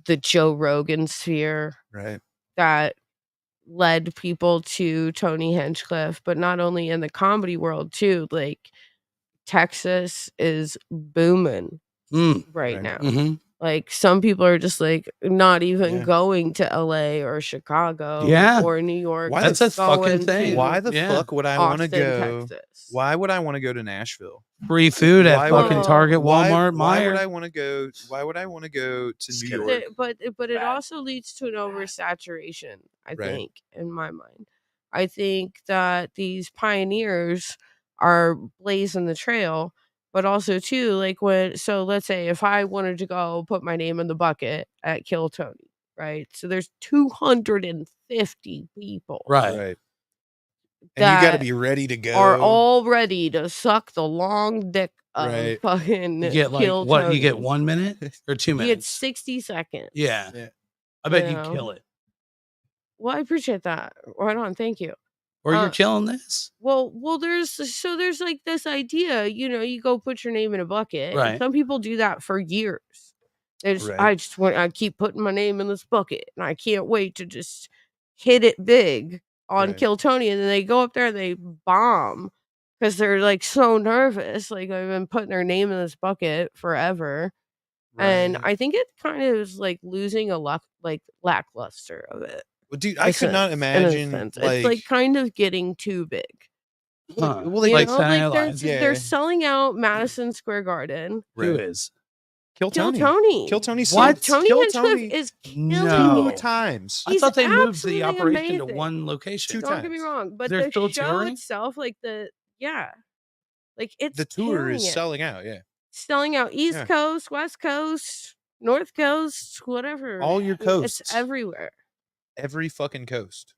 the Joe Rogan sphere Right. that led people to Tony Hinchcliffe, but not only in the comedy world too, like Texas is booming right Right. now. Mhm. Like some people are just like not even Yeah. going to LA or Chicago Yeah. or New York. Why That's just a fucking going thing. to Why the Yeah. fuck would I want to Austin, go? Texas. Why would I want to go to Nashville? Free food at Why fucking would- Target, Why- Walmart, Why Meijer. would I want to go? Why would I want to go to Just New kidding. York? But it Bad. also leads to an oversaturation, I Right. think, in my mind. I think that these pioneers are blazing the trail, but also too, like let's say if I wanted to go put my name in the bucket at Kill Tony, right? So there's 250 people, Right. And you got to that be ready to go. are all ready to suck the long dick of Right. fucking You get like Kill what? Tony. You get 1 minute or 2 You get minutes? 60 seconds. Yeah. Yeah. I bet You you know? kill it. Well, I appreciate that. Right on. Thank you. Or you're killing this. Well, there's like this idea, you go put your name in a bucket. And Right. some people do that for years. Right. I keep putting my name in this bucket, and I can't wait to just hit it big on Right. Kill Tony. And then they go up there and they bomb because they're like so nervous. Like they've been putting their name in this bucket forever. And Right. I think it kind of is like losing a lackluster of it. Well, dude, I could not imagine it's like kind of getting too big. Huh. well, Like know, Saturday Night they're, Live? they're selling out Madison Square Garden. Who Right. is? Kill Kill Tony. Tony. Kill Tony. What? Tony Kill Hinchcliffe Tony is killing No. it. 2 times. I He's thought they moved the absolutely operation to amazing. one location. 2 Don't get me times. wrong, but They're the still show touring? itself, like it's The tour killing is it. selling out. Yeah. Selling out East Yeah. Coast, West Coast, North Coast, whatever. All your coasts. It's everywhere. Every fucking coast.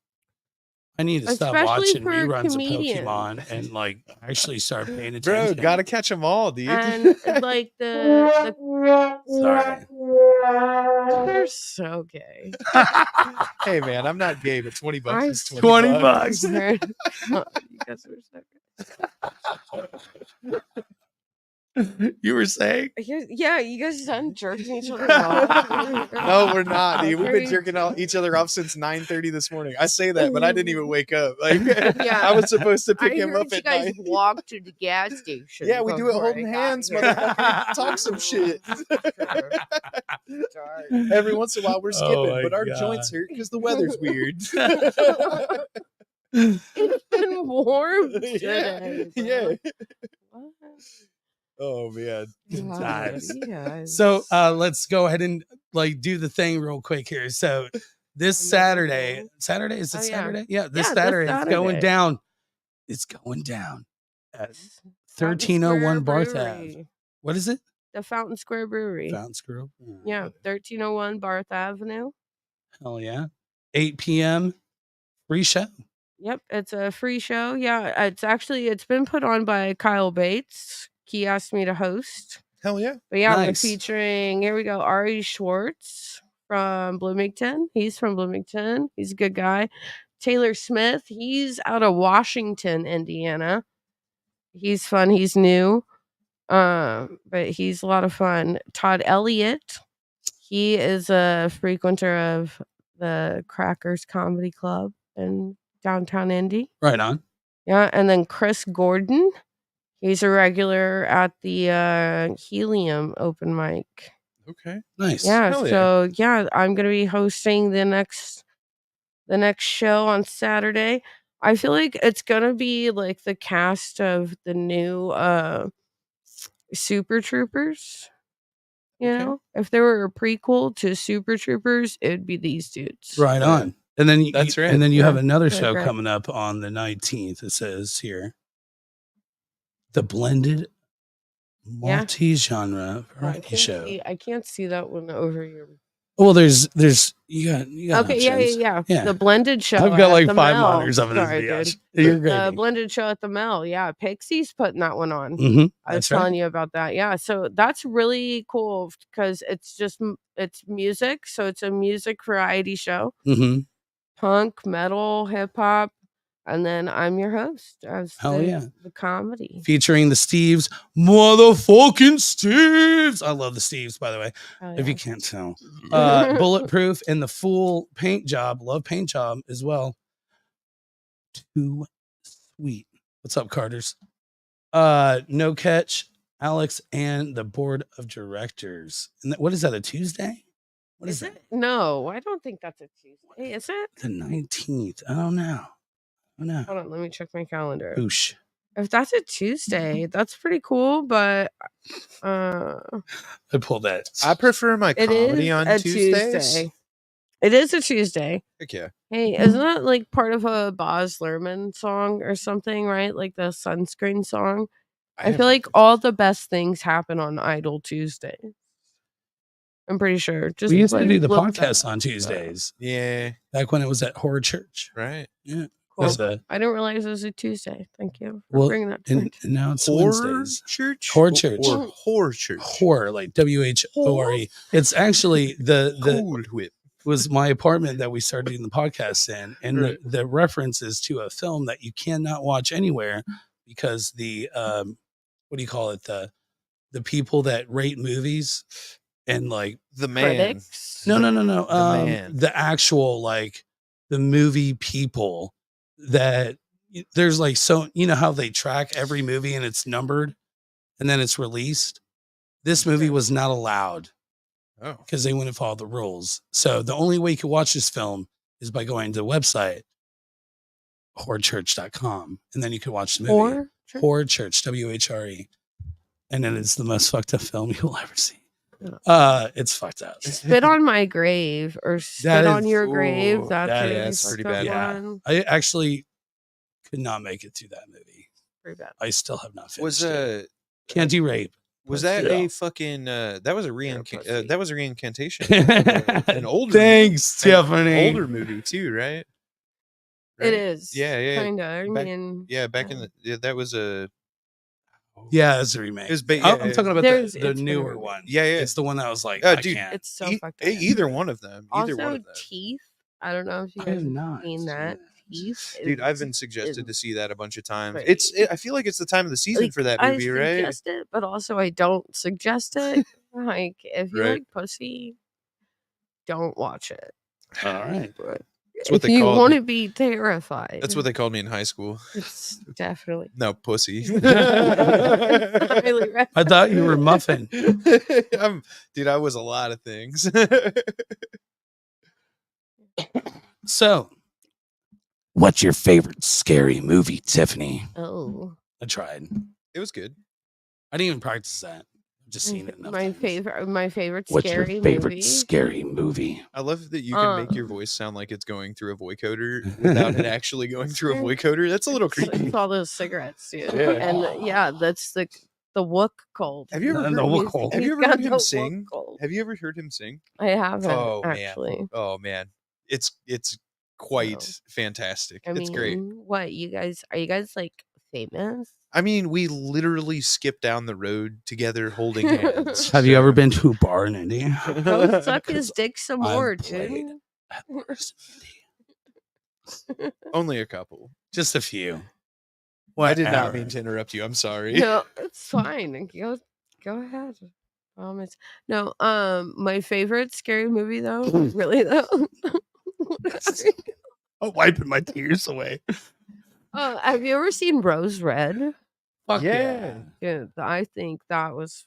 I need to stop Especially watching for reruns comedians. of Pokemon and like actually start paying Bro, attention. gotta catch them all, dude. And like the Sorry. they're so gay. Hey, man, I'm not gay, but $20 I is 20 20 bucks. swear to God, you guys are so good. You were saying? Yeah, you guys done jerking each other off. No, we're not, dude. We've been Very- jerking each other off since 9:30 this morning. I say that, but I didn't even wake up. Like, Yeah. I was supposed to I pick him heard up you at guys 9. walk to the gas station. Yeah, we do it before holding I got hands, here. motherfucker. Talk some shit. Every once in a while, we're skipping, Oh my but our God. joints hurt because the weather's weird. It's been warm Yeah, today. yeah. What? Oh man. Times. Yes. So let's go ahead and like do the thing real quick here. So this Saturday is it Oh, yeah. Saturday? Yeah, this Yeah, this Saturday it's going Saturday. down. It's going down at Fountain 1301 Square Barth Ave. Brewery. What is it? The Fountain Square Brewery. Fountain Square. Yeah, 1301 Barth Avenue. Hell yeah. 8 p.m. Free show. Yep, it's a free show. Yeah, it's been put on by Kyle Bates. He asked me to host. Hell yeah. But yeah, we're Nice. featuring, here we go, Ari Schwartz from Bloomington. He's from Bloomington. He's a good guy. Taylor Smith, he's out of Washington, Indiana. He's fun. He's new. But he's a lot of fun. Todd Elliott, he is a frequenter of the Crackers Comedy Club in downtown Indy. Right on. Yeah, and then Chris Gordon, he's a regular at the Helium open mic. Okay. Nice. Yeah, Hell yeah. so yeah, I'm gonna be hosting the next show on Saturday. I feel like it's gonna be like the cast of the new Super Troopers. You Okay. know, if there were a prequel to Super Troopers, it would be these dudes. Right on. And then That's right. And then you have Yeah, another they're show great. coming up on the 19th. It says here, the blended Yeah. multi-genre I variety show. can't see that one over here. Well, there's you got Okay, yeah. Yeah. The blended show. I've got at like the 5 Mel. monitors of it. Sorry, Yes. dude. You're The great. blended show at the Mel. Yeah, Pixie's putting that one on. Mm-hmm. I was telling you about that. Yeah, so that's really cool because it's music. So it's a music variety show. Mm-hmm. Punk, metal, hip hop, and then I'm your host as Hell yeah. the comedy. Featuring the Steves, motherfucking Steves. I love the Steves, by the way. Oh, If yeah. you can't tell, Bulletproof and the full paint job. Love paint job as well. Too sweet. What's up, Carters? No Catch, Alex, and the board of directors. And what is that? A Tuesday? What is Is that? it? No, I don't think that's a Tuesday. Is it? The 19th. I don't know. Hold on, let me check my calendar. Oosh. If that's a Tuesday, that's pretty cool, but I pulled that. I prefer my it comedy is on a Tuesdays. Tuesday. It is a Tuesday. Heck yeah. Hey, isn't that like part of a Baz Luhrmann song or something, right? Like the sunscreen song. I feel like all the best things happen on Idle Tuesday. I'm pretty sure. Just We used to like, do the look that podcast up. on Tuesdays. Yeah. Back when it was at Horror Church. Right. Yeah. Cool. That's the, I didn't realize it was a Tuesday. Thank you for well, bringing that to me. and now it's Horror Wednesdays. church. Horror church. Or horror church. Horror, like WHORE. It's actually the Cool whip. was my apartment that we started doing the podcast in, and Right. the reference is to a film that you cannot watch anywhere because the what do you call it, the people that rate movies and like The man. Critics. no man. the actual like the movie people that there's like, so you know how they track every movie and it's numbered and then it's released. This movie was not allowed Oh. because they wouldn't follow the rules. So the only way you can watch this film is by going to the website horrorchurch.com, and then you can watch the movie. Or Horror Church, WHRE. And then it's the most fucked up film you'll ever see. It's fucked up. Spit on My Grave or Spit on is- Your Grave. ooh, That's that a is fucked pretty up bad. Yeah. one. I actually could not make it through that movie. Pretty bad. I still have not finished Was it. Can't do rape. was that Yeah. a fucking that was a pussy. that was a reincantation. An older Thanks, movie. Tiffany. Older movie too, right? It Right? is. Yeah, yeah. Kinda. I Back- mean, Yeah, back in the that was a Yeah, it's a remake. It was ba- I'm yeah, talking about There's- the it's been a newer remake. one. Yeah, yeah. It's the one that was like, Oh, I dude, can't. it's so fucked up. either one of them. Either one Also, of them. Teeth. I don't know if you I guys have have not seen seen that. that. Teeth. Dude, I've been is- suggested is to see that a bunch of times. crazy. I feel like it's the time of the season Like, for that I movie, right? suggest it, but also I don't suggest it. Like, if you Right. like pussy, don't watch it. All right. But That's what if they you called want me. to be terrified, That's what they called me in high school. it's definitely No, pussy. highly recommend. I thought you were muffin. Dude, I was a lot of things. So, what's your favorite scary movie, Tiffany? Oh, I tried. It was good. I didn't even practice that. I've just seen it enough my times. favorite What's your scary favorite movie. scary movie? I love that you can make your Um, voice sound like it's going through a vocoder without it actually going through a vocoder. That's a little It's, creepy. it's all those cigarettes, dude. Yeah. And yeah, that's the Wook cold. Have you ever And heard, the He's- Wook have he's you ever got heard the him Wook sing? cold. Have you ever heard him sing? I haven't Oh, man. actually. Oh man, it's quite No. fantastic. I mean, It's great. what are you guys like famous? I mean, we literally skipped down the road together holding hands. Have you so- ever been to a bar in India? Go suck his 'Cause dick some I've more, played dude. at bars in India. Only a couple. Just a few. I did not Whatever. mean to interrupt you. I'm sorry. No, it's fine. Go ahead. No, my favorite scary movie though, really though. I'm wiping my tears away. Have you ever seen Rose Red? Fuck Yeah. Yeah, I think that's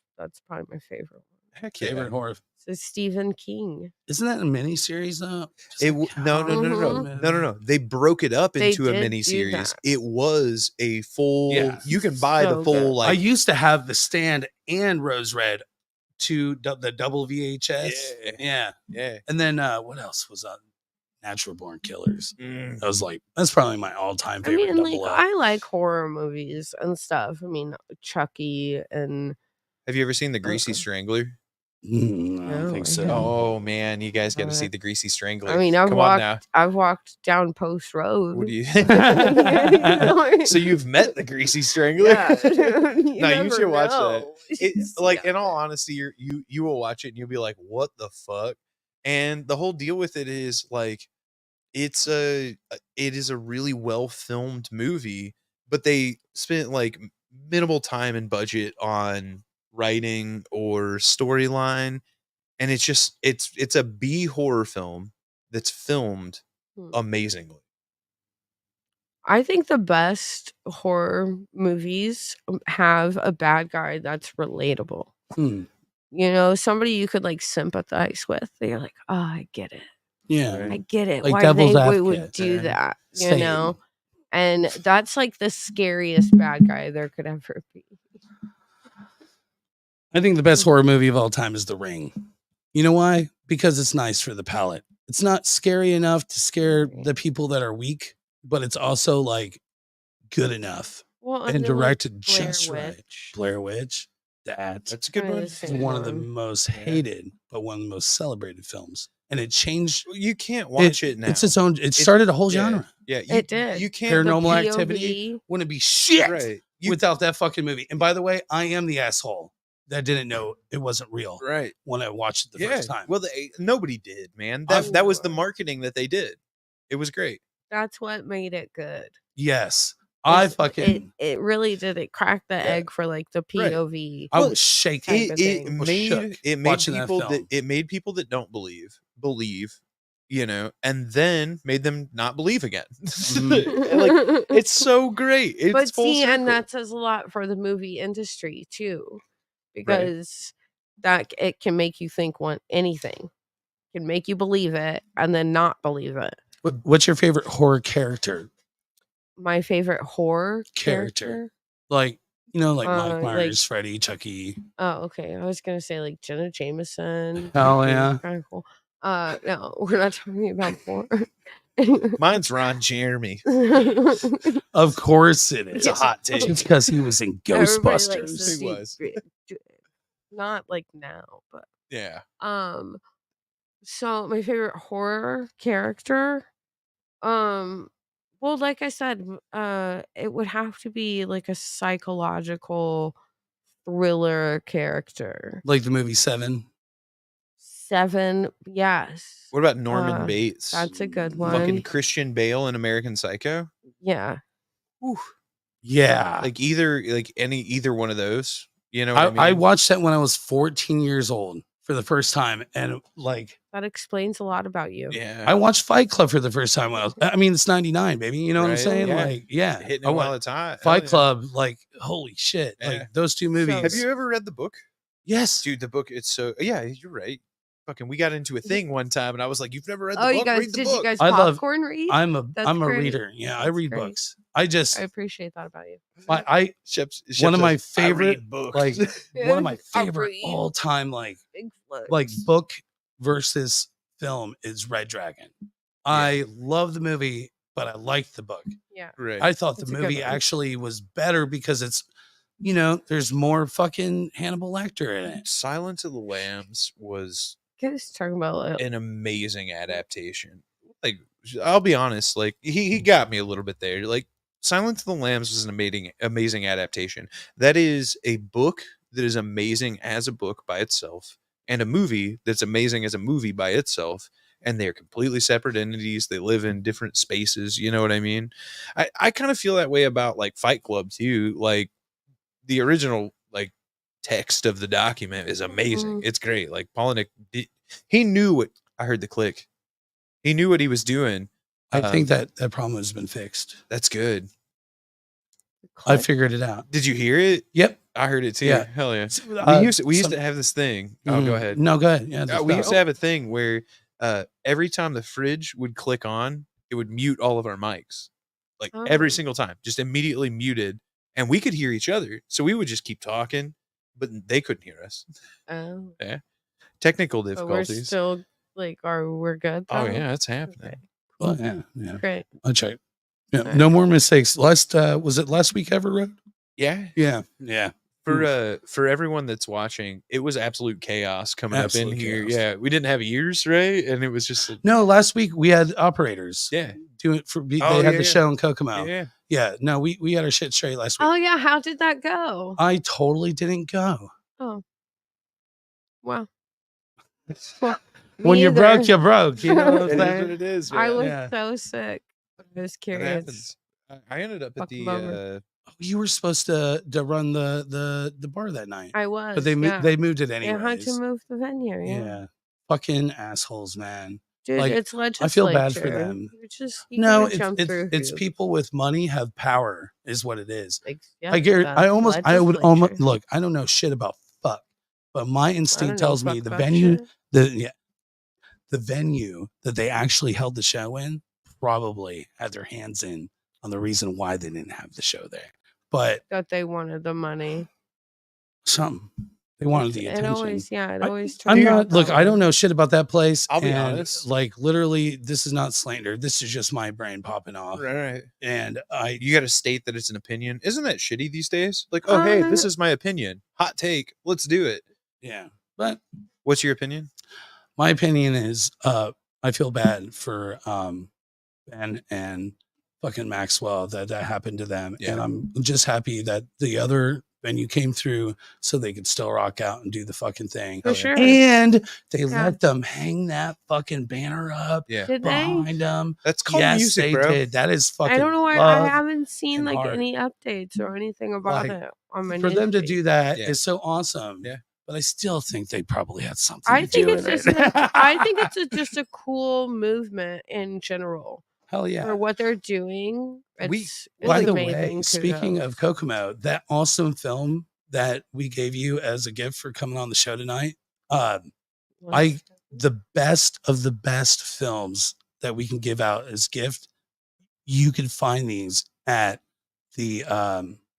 probably my favorite one. Heck yeah. Favorite horror. So Stephen King. Isn't that a miniseries though? Just It like no. Mhm. They broke it up They into a did mini do series. that. It was a full. Yeah. You can buy the So full good. like. I used to have the Stand and Rose Red to the double VHS. Yeah. Yeah. yeah. And then what else was on Natural Born Killers? Mm. That was like that's probably my all-time I favorite mean, double like up. I like horror movies and stuff. I mean, Chucky and Have you ever seen the Greasy Okay. Strangler? I don't No, think I so. haven't. Oh man, you guys got to see Alright. the Greasy Strangler. I mean, I've Come on now. walked down Post Road. What do you? Yeah. So you've met the Greasy Strangler? Yeah, dude, No, you never should watch that. know. It's like, Yeah. in all honesty, you will watch it and you'll be like, "What the fuck?" And the whole deal with it is like, it is a really well filmed movie, but they spent like minimal time and budget on writing or storyline, and it's just it's a B horror film that's filmed Hmm. amazingly. I think the best horror movies have a bad guy that's relatable. Hmm. You know, somebody you could like sympathize with. You're like, oh, I get it. Yeah. Right. I get it. Like Why Devil's they would Advocate, do right? that. You Same. know? And that's like the scariest bad guy there could ever be. I think the best horror movie of all time is The Ring. You know why? Because it's nice for the palate. it's not scary enough to scare the people that are weak, but it's also like good enough Well, and then, like, directed Blair just right. Witch. Blair Witch, that's That's a good Kinda one. the is same one of the one. most hated, but one of the most celebrated films, and it changed. You can't watch it now. It's its own. It started a whole yeah, genre. Yeah, It did. You can't. Paranormal The Activity POV. wouldn't be shit Right. without that fucking movie. And by the way, I am the asshole that didn't know it wasn't real Right. when I watched it the first time. Well, nobody did, man. That was the marketing that they did. It was great. That's what made it good. Yes. I It's- fucking it really did. It cracked the egg for like the Right. POV. I Well, was shaking. type of thing. was shook It made watching that people film. it made people that don't believe, you know, and then made them not believe again. Like, it's so great. It's but full see, and circle. that says a lot for the movie industry too, because that it can make you think anything, can make you believe it and then not believe it. What's your favorite horror character? My favorite horror character. Like, you know, like Mike like- Myers, Freddy, Chucky. Oh, okay. I was gonna say like Jenna Jameson. Hell yeah. Kind of cool. No, we're not talking about horror. Mine's Ron Jeremy. Of course it is. It's a hot take. It's because he was in Everybody likes to Ghostbusters. see He was. Not like now, but Yeah. so my favorite horror character, well, like I said, it would have to be like a psychological thriller character. Like the movie Seven. Seven, yes. What about Norman Uh, Bates? That's a good Fucking one. Christian Bale in American Psycho? Yeah. Whew. Yeah. Like either one of those. You know what I mean? I watched that when I was 14 years old for the first time. And like, That explains a lot about you. Yeah. I watched Fight Club for the first time when I mean, it's 99, baby. You know what I'm Right, saying? yeah. Like, yeah. hitting I it went- while it's hot. Fight Hell yeah. Club, like, holy shit. Yeah. Like, those two movies. Have you ever read the book? Yes. Dude, the book, it's so yeah, you're right. Fucking we got into a thing one time and I was like, you've never read the Oh, book? you guys, Read the did book. you guys I love- popcorn read? I'm a That's great. reader. Yeah, I That's read great. books. I just I appreciate that about you. I Shep's one of says, my "I read favorite books." like one of my I favorite read. all time like Big book versus film is Red Dragon. I love the movie, but I liked the book. Yeah. Right. I thought the It's a good movie one. actually was better because it's, you know, there's more fucking Hannibal Lecter in it. Silence of the Lambs was Guys talking about an amazing adaptation. Like, I'll be honest, like he got me a little bit there. Like, Silence of the Lambs was an amazing adaptation. That is a book that is amazing as a book by itself, and a movie that's amazing as a movie by itself. And they're completely separate entities. They live in different spaces. You know what I mean? I kind of feel that way about like Fight Club too. Like, the original like text of the document is amazing. It's great. Like, Polinick, he knew what I heard the click. He knew what he was doing. I think that problem has been fixed. That's good. I figured it out. Did you hear it? Yep. I heard it too. Yeah. Hell yeah. Uh, We used some- to have this thing. Oh, go Mhm. ahead. No, go ahead. Yeah, just We go. used to have a thing where every time the fridge would click on, it would mute all of our mics. Like, every Oh. single time, just immediately muted. And we could hear each other. So we would just keep talking, but they couldn't hear us. Oh. Technical But we're difficulties. still like, we're good? Oh though? yeah, it's happening. Okay. Well, yeah. Great. I'll check. Yeah, Alright. no more mistakes. Was it last week ever road? Yeah. Yeah. For everyone that's watching, it was absolute chaos coming Absolute up in here. chaos. Yeah, we didn't have ears, right? And it was just No, last week we had operators. yeah, Do it for they Oh, had yeah, the yeah. show in Kokomo. yeah. Yeah. No, we had our shit straight last week. Oh yeah, how did that go? I totally didn't go. Oh. Wow. When Me you're either. broke, you're broke. You know what I'm It is what saying? it is. I man. was Yeah. so sick. I was It curious. happens. I ended up at Fucking the bummer. You were supposed to run the bar that night, I was. but they yeah. they moved it They anyways. had to move the venue. yeah. Yeah. Fucking assholes, man. Dude, Like, it's legislature. I feel bad for them. You're just, you No, gotta jump through it's hoops. people with money have power, is what it is. Like, I guarantee. that's I would almost legislature. look. I don't know shit about fuck, but my I don't instinct know tells me fuck the about venue, shit. the venue that they actually held the show in probably had their hands in on the reason why they didn't have the show there. But That they wanted the money. something They wanted the It attention. always, yeah, it I- always. I'm turns out not. Look, that I don't way. know shit about that place. I'll be and, honest. Like literally, this is not slander. This is just my brain popping off. Right. And You got to state that it's an opinion. Isn't that shitty these days? Like, oh, hey, this is my opinion. Hot take. Let's do it. yeah. But What's your opinion? my opinion is, I feel bad for Ben and fucking Maxwell that happened to them, Yeah. and I'm just happy that the other venue came through so they could still rock out and do the fucking thing. For sure. And they Yeah. let them hang that fucking banner up Yeah. Did they? behind them. That's called Yes, music, they bro. did. That is fucking. I don't know why I love. haven't seen and like heart. any updates or anything about Like, it on my For them to newsfeed. do that is Yeah. so awesome. Yeah. But I still think they probably had something I to think do it's with just. it. I think it's just a cool movement in general Hell yeah. for what they're doing. We- It's By the amazing. way, speaking kudos. of Kokomo, that awesome film that we gave you as a gift for coming on the show tonight, the best of the best films that we can give out as gift, you can find these at the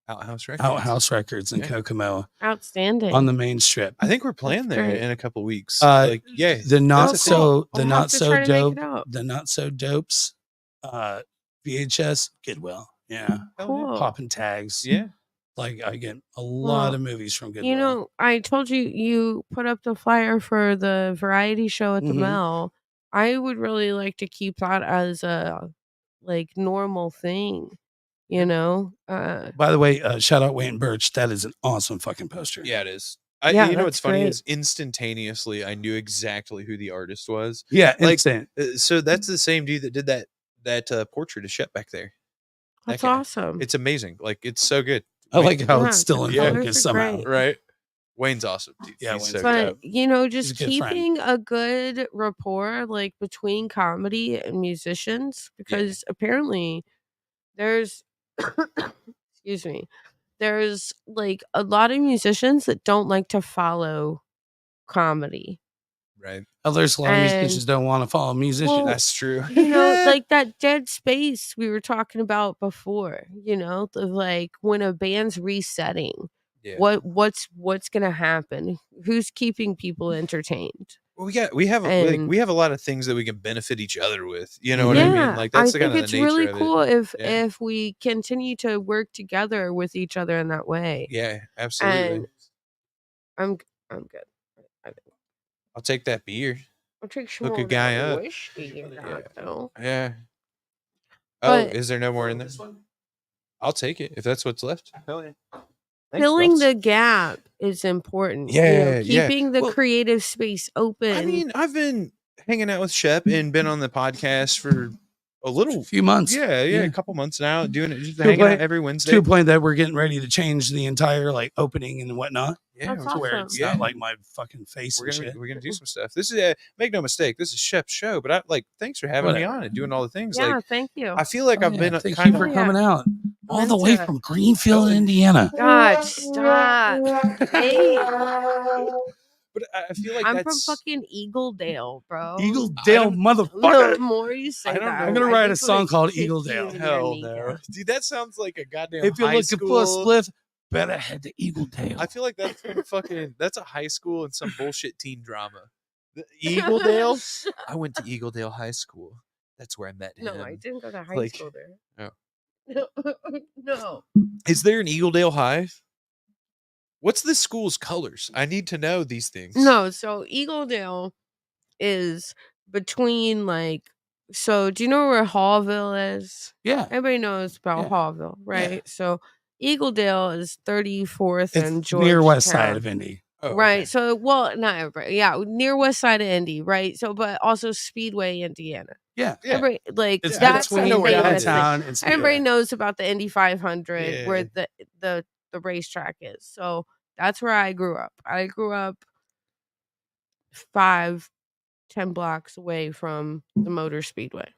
Outhouse Records. Outhouse Records in Yeah. Kokomo Outstanding. on the main strip. I think we're playing That's there great. in a couple weeks. The not Oh, so cool. the I'll not have to so try to make dope it out. the not so dopes VHS Goodwill. Yeah. Cool. Popping tags. Yeah. Like I get a lot Well, of movies from Goodwill. You know, I told you put up the flyer for the variety show at the Mhm. Mel. I would really like to keep that as a like normal thing, you know. By the way, shout out Wayne Birch. That is an awesome fucking poster. Yeah, it is. Yeah, you know what's that's funny great. is instantaneously I knew exactly who the artist was. Yeah, Like, instant. So that's the same dude that did that portrait of Shep back there. That That's guy. awesome. It's amazing. Like it's so good. I like how Yeah, it's still the in colors focus are somehow. great. Right. Wayne's awesome. Dude. Yeah, He's Wayne's so But good. you know, He's just a good friend. keeping a good rapport like between comedy and musicians, because apparently there's excuse me, there's like a lot of musicians that don't like to follow comedy. Right. Oh, there's a lot of And- musicians don't want to follow musicians. Well, That's true. You know, like that dead space we were talking about before, you know, the like when a band's resetting, Yeah. what's gonna happen? Who's keeping people entertained? Well, we have And- we have a lot of things that we can benefit each other with. You know what I mean? Like that's the think kind of it's the nature really of cool it. if we continue to work together with each other in that way. Yeah, absolutely. And I'm good. I think I'll take that beer. I'll take some Hook more a guy up. whiskey you got, Yeah. though. Yeah. Oh, But- is there no more in there? I'll take it if that's what's left. Hell yeah. Thanks, Filling boss. the gap is important. Yeah, yeah. Keeping the Well, creative space open. I mean, I've been hanging out with Shep and been on the podcast for a A little. few months. Yeah, Yeah. a couple months now, doing it, just To hanging play- out every To Wednesday. a point that we're getting ready to change the entire like opening and whatnot. Yeah, That's To where awesome. it's Yeah. not like my fucking face we're and gonna shit. we're gonna do some stuff. This is make no mistake, this is Shep's show. But I like thanks for having me Whatever. on and doing all the things. yeah, Like thank you. I feel like Oh, I've yeah, been thank kind you for of. coming out all the way Into- from Greenfield, Indiana. God, stop. Hey, But I feel like I'm that's from fucking Eagledale, bro. Eagle I Dale, don't- motherfucker. The more you say I don't that, know. I'm gonna I write a just song wanna called kick you Eagledale. in your hell kneecap. no, dude. That sounds like a goddamn. If you're high looking for a school- spliff, better head to Eagle Dale. I feel like that's from fucking. That's a high school and some bullshit teen drama. The Eagledale. I went to Eagledale High School. That's where I met him. No, I didn't go to high Like- school there. Oh. No. Is there an Eagledale High? What's this school's colors? I need to know these things. No, so Eagledale is between like, so do you know where Hallville is? Yeah. Everybody knows about Yeah. Hallville, right? So Eagledale is 34th and It's Georgetown. near west side of Indy. Oh, Right. okay. So, well, not everybody. Yeah, near west side of Indy, right? So, but also Speedway, Indiana. Yeah. Yeah. Everybody, like It's that's between the know where thing that that's is. like- downtown and everybody Speedway. knows about the Indy 500 where Yeah. the racetrack is. So that's where I grew up. I grew up 5-10 blocks away from the Motor Speedway.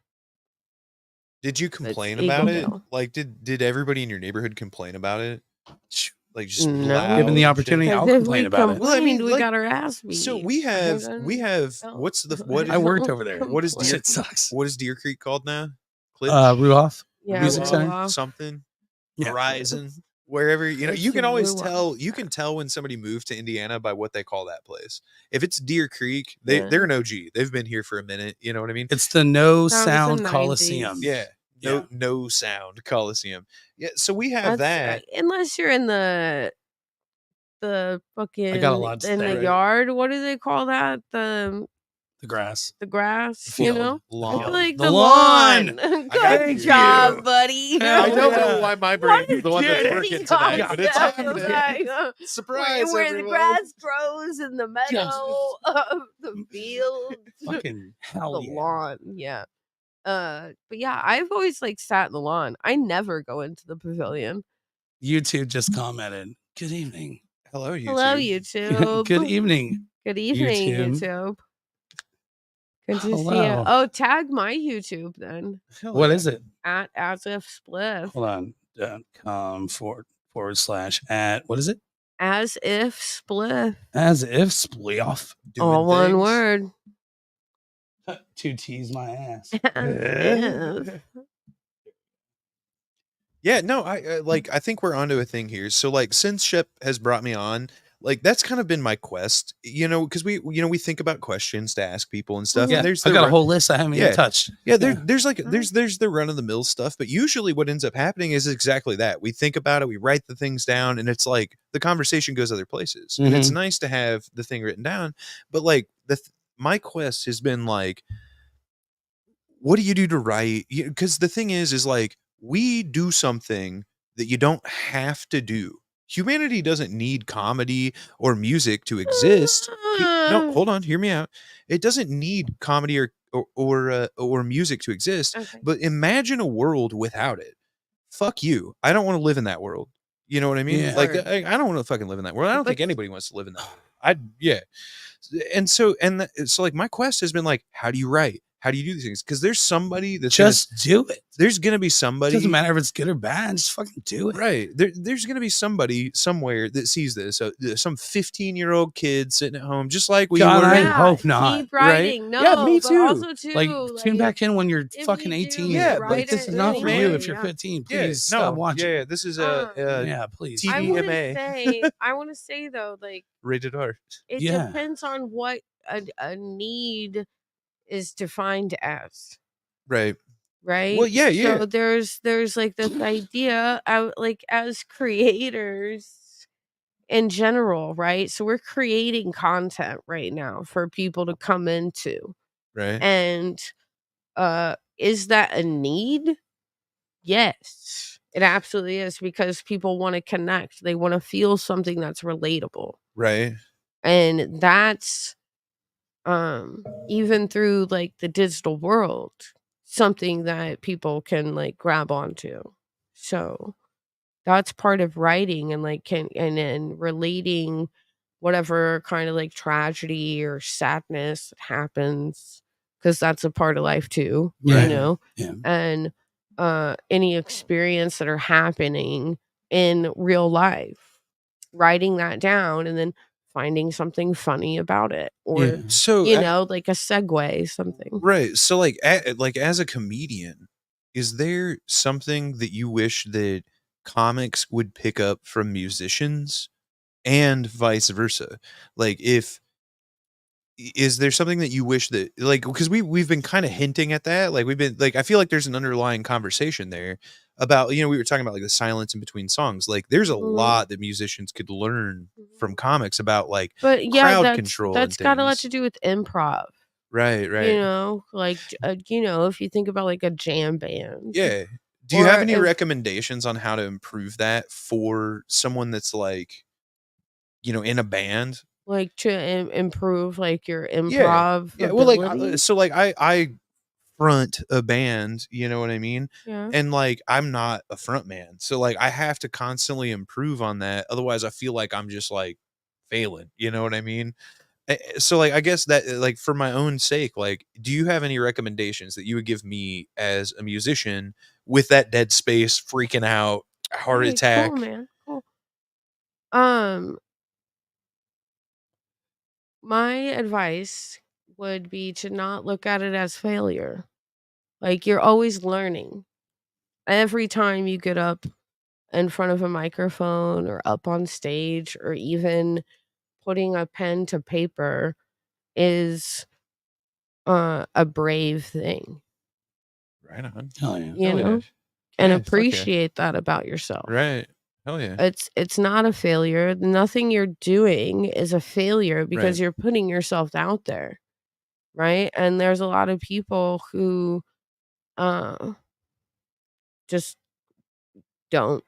Did you complain about Eagledale. it? Like, did everybody in your neighborhood complain about it? Like, just No. loud Given the shit? opportunity, I'll Because if complain we about it. Well, I mean, complained, we like, got our ass beat. So we have Oh. what's the what I is, worked over there. what is Complain. Deer Shit sucks. what is Deer Creek called now? Cliff? Rudolph. Yeah, Music well, Center? well, something Yeah. Horizon. wherever, you know, It's you can always nuanced. tell, you can tell when somebody moved to Indiana by what they call that place. If it's Deer Creek, Yeah. they're an OG. They've been here for a minute. You know what I mean? It's the No was the Sound 90s. Coliseum. Yeah. No sound Coliseum. Yeah. So we have That's, that. unless you're in the fucking lot to in say. the Right. yard. What do they call that? The grass. grass, Field. you know? I Lawn. feel like The the lawn. lawn. got Good you. job, buddy. Hell I don't yeah. know why my brain is the one that's working tonight, but it's happening. Surprise, where the everyone. grass grows in the meadow of the field. Fucking hell The yeah. lawn, yeah. But yeah, I've always like sat in the lawn. I never go into the pavilion. YouTube just commented. Good evening. Hello, YouTube. Hello, YouTube. Good evening. Good evening, YouTube. YouTube. Good to see you. Hello. Oh, tag my YouTube then. What is it? At as if Spliff. Hold on. .com / at what is it? As if Spliff. As if Spliff. All one word. 2 T's my ass. As if. Yeah, no, I think we're onto a thing here. So like, since Shep has brought me on, like that's kind of been my quest, you know, because we think about questions to ask people and stuff. Yeah, And there's I got a whole list I haven't even touched. Yeah, there's like there's the run of the mill stuff, but usually what ends up happening is exactly that. We think about it, we write the things down, and it's like the conversation goes other places. And it's nice to have the thing written down, but like my quest has been like, what do you do to write? Because the thing is like, we do something that you don't have to do. Humanity doesn't need comedy or music to exist. No, hold on, hear me out. It doesn't need comedy or music to exist. Okay. But imagine a world without it. Fuck you. I don't want to live in that world. You know what I mean? Yeah. Like I don't want to fucking live in that world. I don't think anybody wants to live in that world. So like my quest has been like, how do you write? How do you do these things? Because there's somebody that's just do it. There's gonna be somebody. It doesn't matter if it's good or bad. Just fucking do it. Right. There's gonna be somebody somewhere that sees this. Some 15-year-old kid sitting at home, just like we God, were. I hope not. Keep writing. Right? No, Yeah, me but too. also too, Like tune back in when you're if fucking you 18. do Yeah, Like, write this it is not for you anyway, if you're yeah. 15. Yeah, Please stop watching. Yeah, this is Yeah, please. I TMA. want to say though, like rated R. it Yeah. depends on what a need is defined as. Right. Right. Well, yeah. So there's like this idea of like as creators in general, right? So we're creating content right now for people to come into. Right. And is that a need? Yes. It absolutely is, because people want to connect. They want to feel something that's relatable. Right. And that's even through like the digital world, something that people can like grab onto. So that's part of writing, and like and relating whatever kind of like tragedy or sadness that happens, because that's a part of life too, Yeah. you know. Yeah. And any experience that are happening in real life, writing that down and then finding something funny about it, or Yeah. So you know, like a segue, something. Right. So like as a comedian, is there something that you wish that comics would pick up from musicians and vice versa? Like is there something that you wish that, like, because we've been kind of hinting at that, like we've been like, I feel like there's an underlying conversation there about, you know, we were talking about like the silence in between songs. Like there's a lot that musicians could learn from comics about, like, But yeah, crowd control. that's got a lot to do with improv. Right. You know, like you know, if you think about like a jam band. Yeah. Do you have Or any if- recommendations on how to improve that for someone that's like, you know, in a band? Like to improve like your improv. Yeah. Well, like, ability? so like I front a band, you know what I mean? Yeah. And like, I'm not a front man. So like, I have to constantly improve on that. Otherwise I feel like I'm just like failing, you know what I mean? So like, I guess that like for my own sake, like, do you have any recommendations that you would give me as a musician with that dead space, freaking out, heart Okay, attack? Cool, man. Cool. My advice would be to not look at it as failure. Like you're always learning. Every time you get up in front of a microphone or up on stage or even putting a pen to paper is a brave thing. Right on. Hell yeah. You Hell know? yeah. And Yeah, fuck yeah. appreciate that about yourself. Right. Hell yeah. It's not a failure. Nothing you're doing is a failure because Right. you're putting yourself out there. Right? And there's a lot of people who just don't.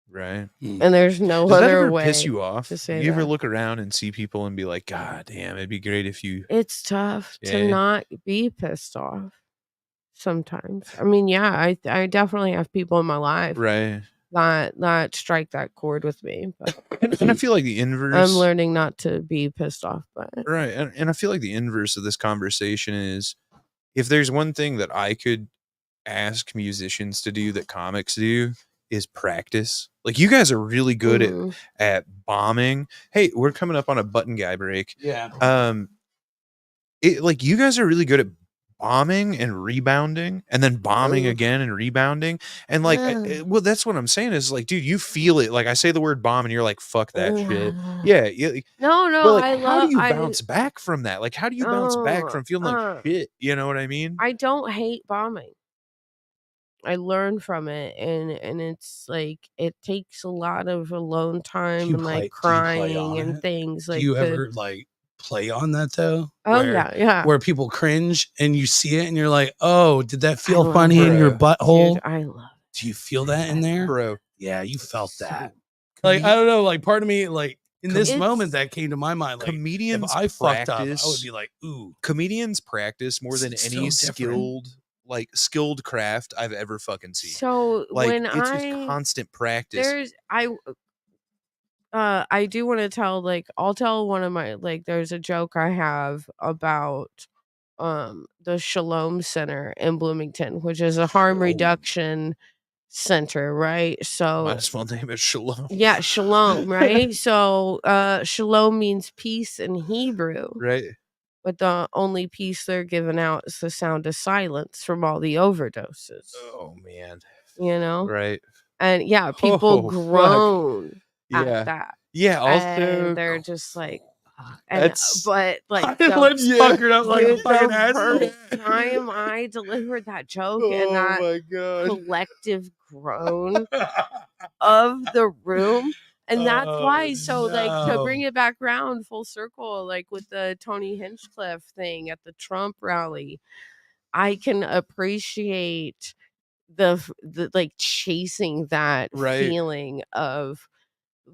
Right. And there's no Does that other ever way piss you off? to say You ever that. look around and see people and be like, God damn, it'd be great if you. It's tough to Yeah. not be pissed off sometimes. I mean, yeah, I definitely have people in my life Right. that strike that chord with me, but And I feel like the inverse. I'm learning not to be pissed off by it. Right. And I feel like the inverse of this conversation is if there's one thing that I could ask musicians to do that comics do is practice. Like you guys are really good at bombing. Hey, we're coming up on a button guy break. Yeah. Like you guys are really good at bombing and rebounding and then bombing again and rebounding. And like, well, that's what I'm saying is like, dude, you feel it. Like I say the word bomb and you're like, fuck that shit. Yeah. No, But like, I how love do you bounce back from that? Like, how do you bounce back from feeling like shit? You know what I mean? I don't hate bombing. I learn from it, and it's like it takes a lot of alone time and like crying and things. Like, do you ever like play on that though? Oh yeah. Where people cringe and you see it and you're like, oh, did that feel funny in your butthole? Dude, I love it. Do you feel that in there, bro? Yeah, you felt that. Like I don't know, like part of me, like in this moment that came to my mind, like comedians, if I fucked up, I would be like, ooh. Comedians practice more than any skilled craft I've ever fucking seen. So like when it's just constant practice. I do want to tell, like, I'll tell one of my, like, there's a joke I have about the Shalom Center in Bloomington, which is a harm reduction center, right? So might as well name it Shalom. Yeah, Shalom, right? So Shalom means peace in Hebrew. Right. But the only peace they're giving out is the sound of silence from all the overdoses. Oh man. You know? Right. And yeah, people groan at that. Yeah, also and they're just like, but like let's fuck her up like a fucking asshole. The first time I delivered that joke and that collective groan of the room. And that's why, so like to bring it back around full circle, like with the Tony Hinchcliffe thing at the Trump rally, I can appreciate the like chasing that feeling of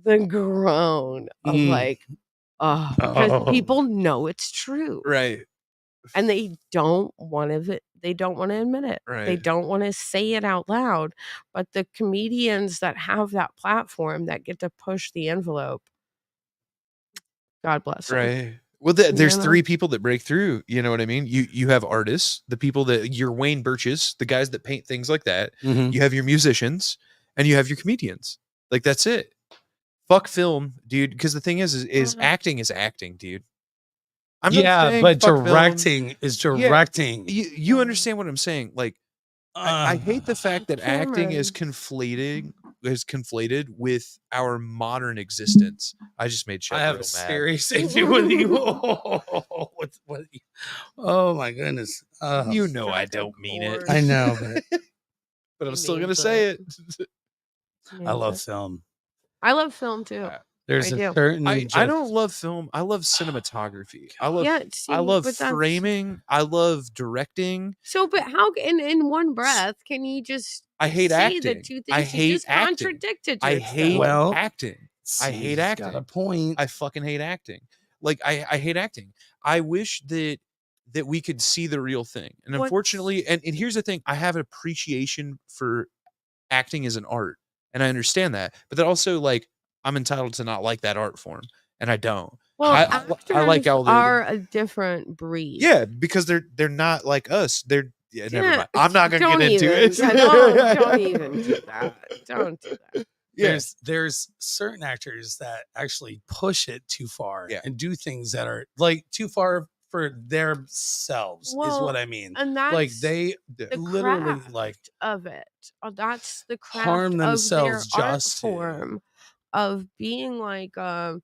the groan of like, because people know it's true, right? And they don't want to. They don't want to admit it. Right. They don't want to say it out loud. But the comedians that have that platform that get to push the envelope, God bless them. Right. Well, there's three people that break through. You know what I mean? You have artists, the people that your Wayne Birches, the guys that paint things like that. Mm-hmm. You have your musicians, and you have your comedians. Like that's it. Fuck film, dude. Because the thing is acting is acting, dude. I'm not but directing is directing. Yeah, you understand what I'm saying? Like, I hate the fact that acting is conflated with our modern existence. I just made Shep I have real a mad. serious issue with you. Oh my goodness! You know I don't mean it. I know, but I'm still gonna say it. I love film. I love film too. There's a certain. I don't love film. I love cinematography. I love framing. I love directing. So, but how in one breath can you just? I hate acting. The two things I hate just acting. Contradicted. I hate acting. I hate acting. Got a point. I fucking hate acting. Like I hate acting. I wish that we could see the real thing. And unfortunately, and here's the thing: I have an appreciation for acting as an art, and I understand that. But that also, like, I'm entitled to not like that art form, and I don't. Well, I like all the are a different breed. Yeah, because they're not like us. They're never mind. I'm not gonna get into it. Yeah, don't even do that. Don't do that. There's certain actors that actually push it too far and do things that are like too far for themselves is Well, what I mean. and Like that's they the literally craft like of it. That's the craft harm of their themselves art just to. form of being like I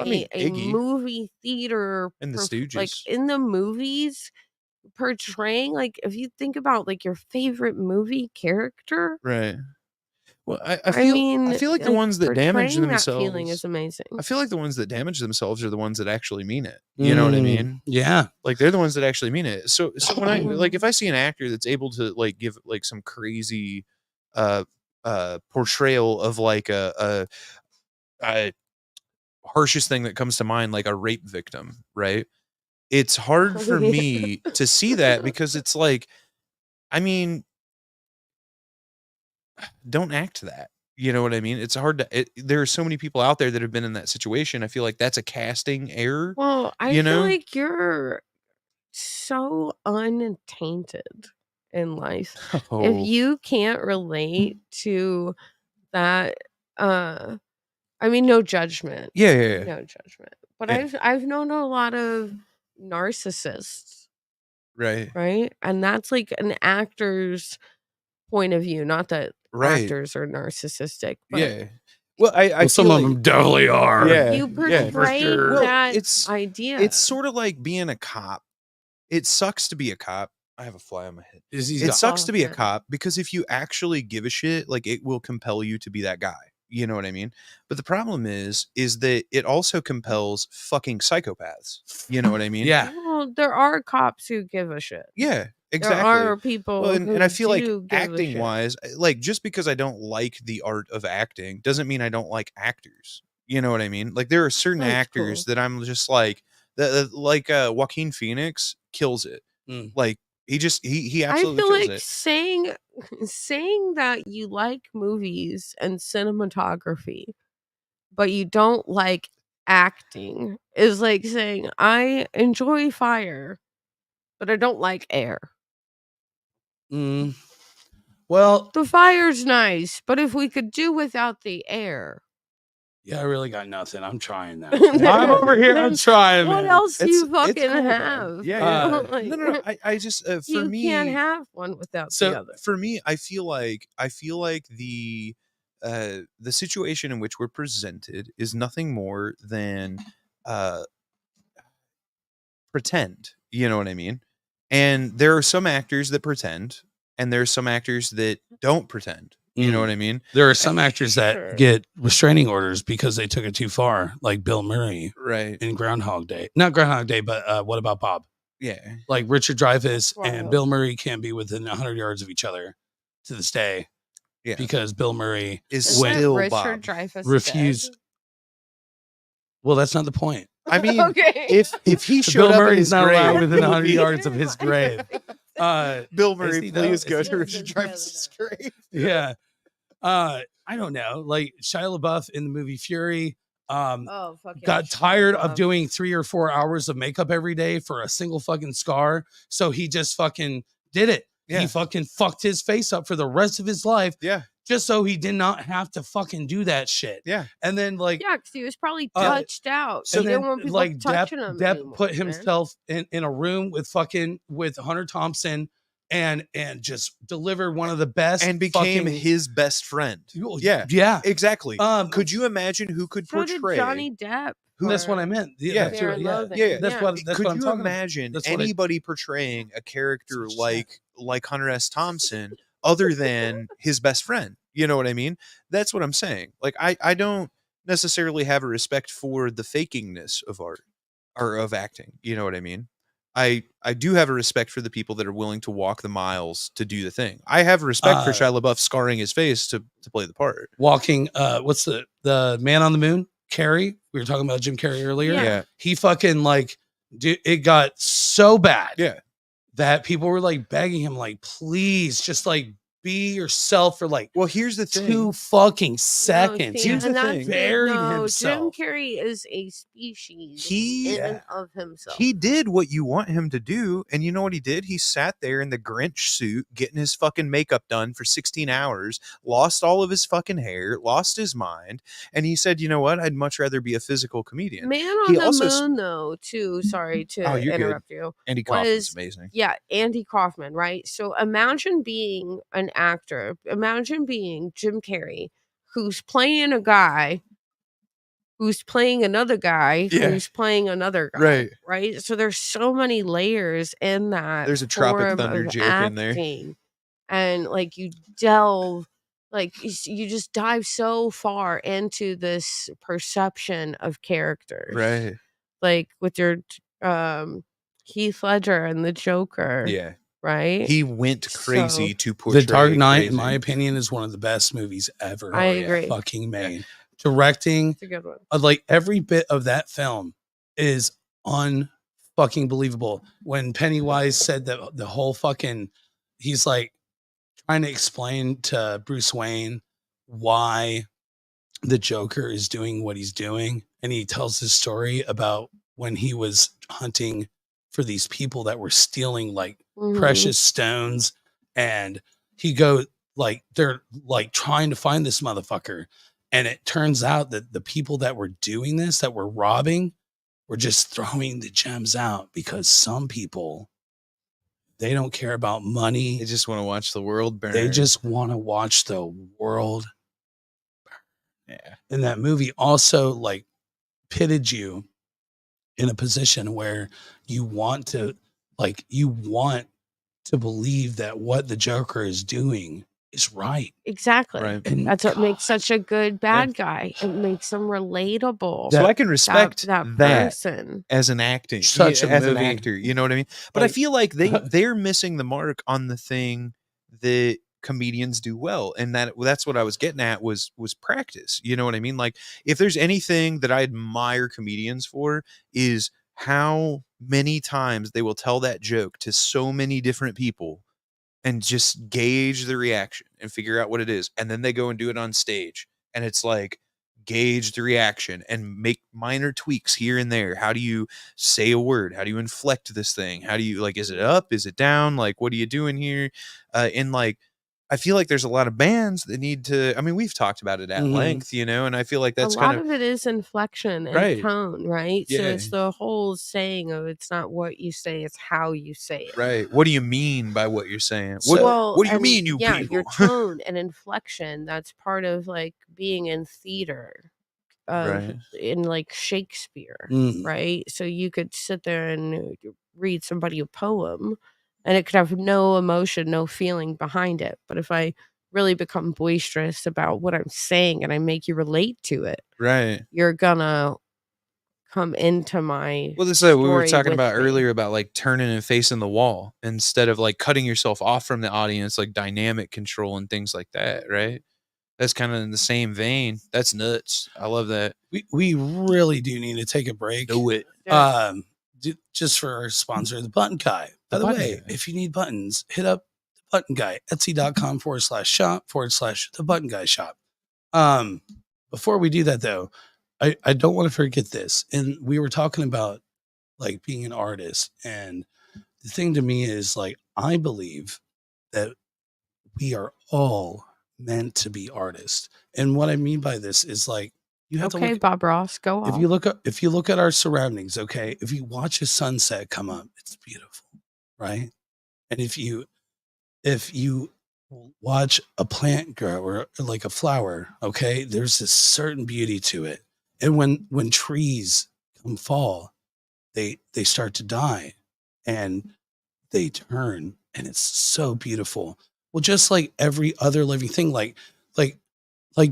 mean, a Iggy movie theater and the like Stooges. in the movies portraying, like if you think about like your favorite movie character, Right. Well, I I feel mean, like the ones that damage portraying that feeling is themselves. amazing. I feel like the ones that damage themselves are the ones that actually mean it. You know what I mean? Yeah. Like they're the ones that actually mean it. So when I like if I see an actor that's able to like give like some crazy portrayal of like a harshest thing that comes to mind, like a rape victim, right? It's hard for me to see that because it's like, I mean, don't act that. You know what I mean? It's hard to. There are so many people out there that have been in that situation. I feel like that's a casting error. Well, I You feel know? like you're so untainted in life. If Oh, you can't relate to that, I mean, no judgment, yeah. no judgment. But Yeah. I've known a lot of narcissists, Right. right? And that's like an actor's point of view. Not that Right. actors are narcissistic, but Yeah. Well, I Well, some feel of like, them definitely are. yeah, you yeah. portray sure. that It's idea. sort of like being a cop. It sucks to be a cop. I have a fly on my head. He's It got- sucks to be a yeah. cop because if you actually give a shit, like it will compel you to be that guy. You know what I mean? But the problem is that it also compels fucking psychopaths. You know what I mean? Yeah. Well, there are cops who give a shit. Yeah, exactly. There are people Well, who and I feel like do give a acting shit. wise, like just because I don't like the art of acting doesn't mean I don't like actors. You know what I mean? Like there are certain That's actors cool. that I'm just like like Joaquin Phoenix kills it. Mm. Like he I absolutely feel kills like it. saying that you like movies and cinematography, but you don't like acting is like saying I enjoy fire, but I don't like air. Mm. Well, The fire's nice, but if we could do without the air. yeah, I really got nothing. I'm trying now. I'm over here. I'm trying. What man. else do you It's fucking cool, man. have? Yeah. Like, No. I just for you me can't have one without the So other. for me, I feel like the situation in which we're presented is nothing more than pretend. You know what I mean? And there are some actors that pretend, and there are some actors that don't pretend. You know what I mean? There are some actors that Sure. get restraining orders because they took it too far, like Bill Murray Right. in Groundhog Day. Not Groundhog Day, but What About Bob? Yeah. Like Richard Dreyfuss and Wild. Bill Murray can't be within 100 yards of each other to this day Yeah. because Bill Murray Is Isn't still Richard Bob. Dreyfuss refused. dead? Well, that's not the point. I mean, Okay. if he showed Bill up in Murray's his not allowed grave, within it would 100 be- yards of his grave. Bill Is Murray, he though? please Is go he? to Richard Dreyfuss's grave. Yeah. I don't know. Like Shia LaBeouf in the movie Fury. Oh, fuck yeah, Got Shia tired of LaBeouf. doing 3 or 4 hours of makeup every day for a single fucking scar. So he just fucking did it. Yeah. He fucking fucked his face up for the rest of his life Yeah. just so he did not have to fucking do that shit. Yeah. And then like, Yeah, because he was probably Uh, touched out. so He then didn't want people like touching him. Depp anymore, put man. himself in a room with Hunter Thompson and just delivered one of the best And became fucking- his best friend. Yeah. Yeah. Exactly. Um, Could you imagine who could So did portray Johnny Depp. That's what I for meant. Yeah. That's Fear what- and yeah. Loathing. Yeah. That's what Could I'm you talking about. imagine That's what I- anybody portraying a character That's what you like Hunter S. Thompson other than his best friend? You know what I mean? That's what I'm saying. Like I don't necessarily have a respect for the fakingness of art or of acting. You know what I mean? I do have a respect for the people that are willing to walk the miles to do the thing. I have respect for Shia LaBeouf scarring his face to play the part. Walking, what's the Man on the Moon? Carrey. We were talking about Jim Carrey earlier. Yeah. He fucking like, dude, it got so bad. Yeah. That people were like begging him, like, please, just like be yourself for like Well, here's the thing. 2 fucking seconds. see, Here's He the and thing. buried Jim himself. Carrey is a species He- in and of himself. He did what you want him to do, and you know what he did? He sat there in the Grinch suit, getting his fucking makeup done for 16 hours, lost all of his fucking hair, lost his mind, and he said, "You know what? I'd much rather be a physical comedian." Man on He the also Moon, though, too. Sorry to Oh, you're good. interrupt you. Andy Kaufman's Was amazing. yeah, Andy Kaufman, right? So imagine being an actor. Imagine being Jim Carrey, who's playing a guy, who's playing another guy, Yeah. who's playing another guy, Right. right? So there's so many layers in that. There's a Tropic form Thunder of joke in there. acting. And like you delve, like you just dive so far into this perception of characters, Right. like with your Heath Ledger and the Joker, Yeah. right? He went crazy So- to portray The Dark Knight, in crazy. my opinion, is one of the best movies ever. I agree. Fucking made. Directing, It's a good one. like every bit of that film is unfucking believable. When Pennywise said that the whole fucking, he's like trying to explain to Bruce Wayne why the Joker is doing what he's doing, and he tells his story about when he was hunting for these people that were stealing like Mhm. precious stones, and he go like they're like trying to find this motherfucker, and it turns out that the people that were doing this, that were robbing, were just throwing the gems out because some people, they don't care about money. They just want to watch the world burn. They just want to watch the world. Yeah. And that movie also like pitted you in a position where you want to believe that what the Joker is doing is right. Exactly. Right. And That's what makes God, such a good bad guy. It makes him relatable. So I can respect that that person. as an acting, Such a as an movie. actor. You know what I mean? But I Like- feel like they're missing the mark on the thing that comedians do well, and that's what I was getting at was practice. You know what I mean? Like if there's anything that I admire comedians for is how many times they will tell that joke to so many different people and just gauge the reaction and figure out what it is. And then they go and do it on stage. And it's like, gauge the reaction and make minor tweaks here and there. How do you say a word? How do you inflect this thing? How do you like, is it up? Is it down? Like, what are you doing here? And like, I feel like there's a lot of bands that need to, I mean, we've talked about it at Mhm. length, you know, and I feel like that's a lot kind of it is inflection and Right. tone, right? So Yeah. it's the whole saying of it's not what you say, it's how you say it. right. What do you mean by what you're saying? So- What do you and mean, you yeah, people? your tone and inflection, that's part of like being in theater, Right. in like Shakespeare, Mm. right? So you could sit there and read somebody a poem and it could have no emotion, no feeling behind it. But if I really become boisterous about what I'm saying and I make you relate to it, Right. you're gonna come into my Well, this is what we were story talking with about me. earlier about like turning and facing the wall instead of like cutting yourself off from the audience, like dynamic control and things like that, right? That's kind of in the same vein. That's nuts. I love that. We really do need to take a break. Do it. Yeah. Just for our sponsor, the Button Guy. By The the Button way, Guy. if you need buttons, hit up the Button Guy, etsy.com/shop/the Button Guy shop. Before we do that though, I don't want to forget this. And we were talking about like being an artist, and the thing to me is like I believe that we are all meant to be artists. And what I mean by this is like you have to Okay, look Bob Ross, go if off. you look at our surroundings, okay, if you watch a sunset come up, it's beautiful, right? And if you watch a plant grow or like a flower, okay, there's this certain beauty to it. And when trees come fall, they start to die and they turn, and it's so beautiful. Well, just like every other living thing, like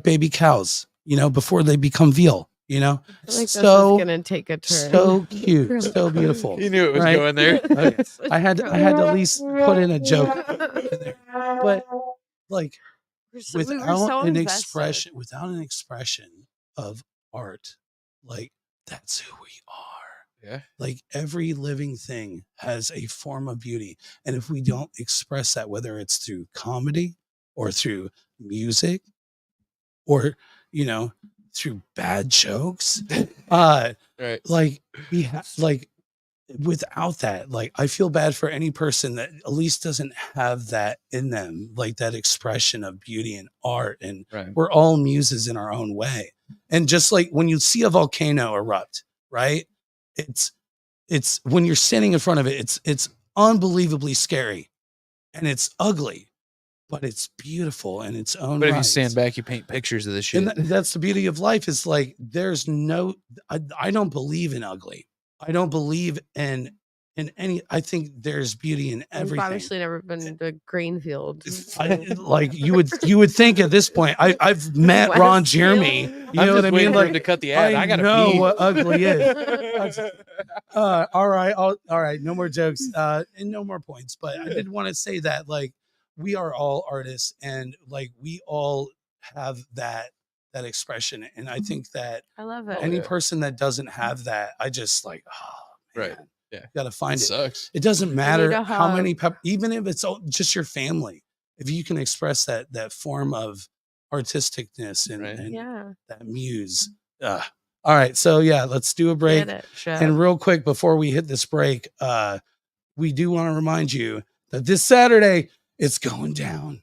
baby cows, you know, before they become veal, you know, I feel like this is so gonna take a turn. so cute, Really so beautiful. You knew it was Right? going there. Okay. I had to at least put in a joke in there. But like We were so without an invested. expression of art, like that's who we are. Yeah. Like every living thing has a form of beauty. And if we don't express that, whether it's through comedy or through music or, through bad jokes. Right. Like without that, like I feel bad for any person that at least doesn't have that in them, like that expression of beauty and art. And we're all muses in our own way. And just like when you see a volcano erupt, right? It's when you're standing in front of it, it's unbelievably scary and it's ugly, but it's beautiful in its own But right. if you stand back, you paint pictures of this shit. And that's the beauty of life. Is like there's no. I don't believe in ugly. I don't believe in any. I think there's beauty in everything. I've obviously never been to Greenfield. Like you would think at this point. I've met Ron Jeremy. You know what I mean? Like to cut the ad. I gotta know pee. what ugly is. All right. No more jokes. And no more points. But I did want to say that like we are all artists, and like we all have that expression. And I think that I love it. any person that doesn't have that, I just like, oh, man, yeah, gotta find it. Sucks. It doesn't matter how many even if it's just your family, if you can express that form of artisticness and that muse. All right, so yeah, let's do a break. And real quick before we hit this break, we do want to remind you that this Saturday it's going down.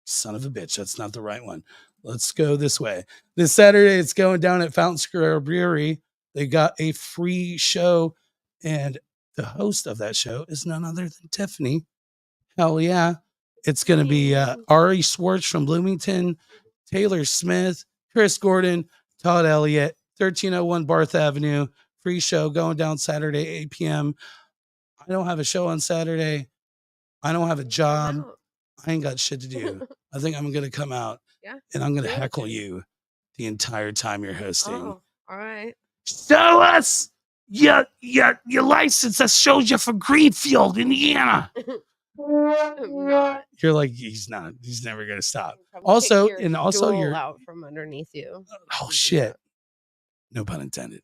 Son of a bitch, that's not the right one. Let's go this way. This Saturday, it's going down at Fountain Square Brewery. They got a free show, and the host of that show is none other than Tiffany. Hell yeah. It's going to be Ari Swartz from Bloomington, Taylor Smith, Chris Gordon, Todd Elliott, 1301 Barth Avenue. Free show going down Saturday, 8 p.m. I don't have a show on Saturday. I don't have a job. I ain't got shit to do. I think I'm going to come out. Yeah, and I'm going to heckle you the entire time you're hosting. Oh, all right. Show us your license that shows you from Greenfield, Indiana. You're like, he's not. He's never going to stop. Also you're out from underneath you. Oh, shit. No pun intended.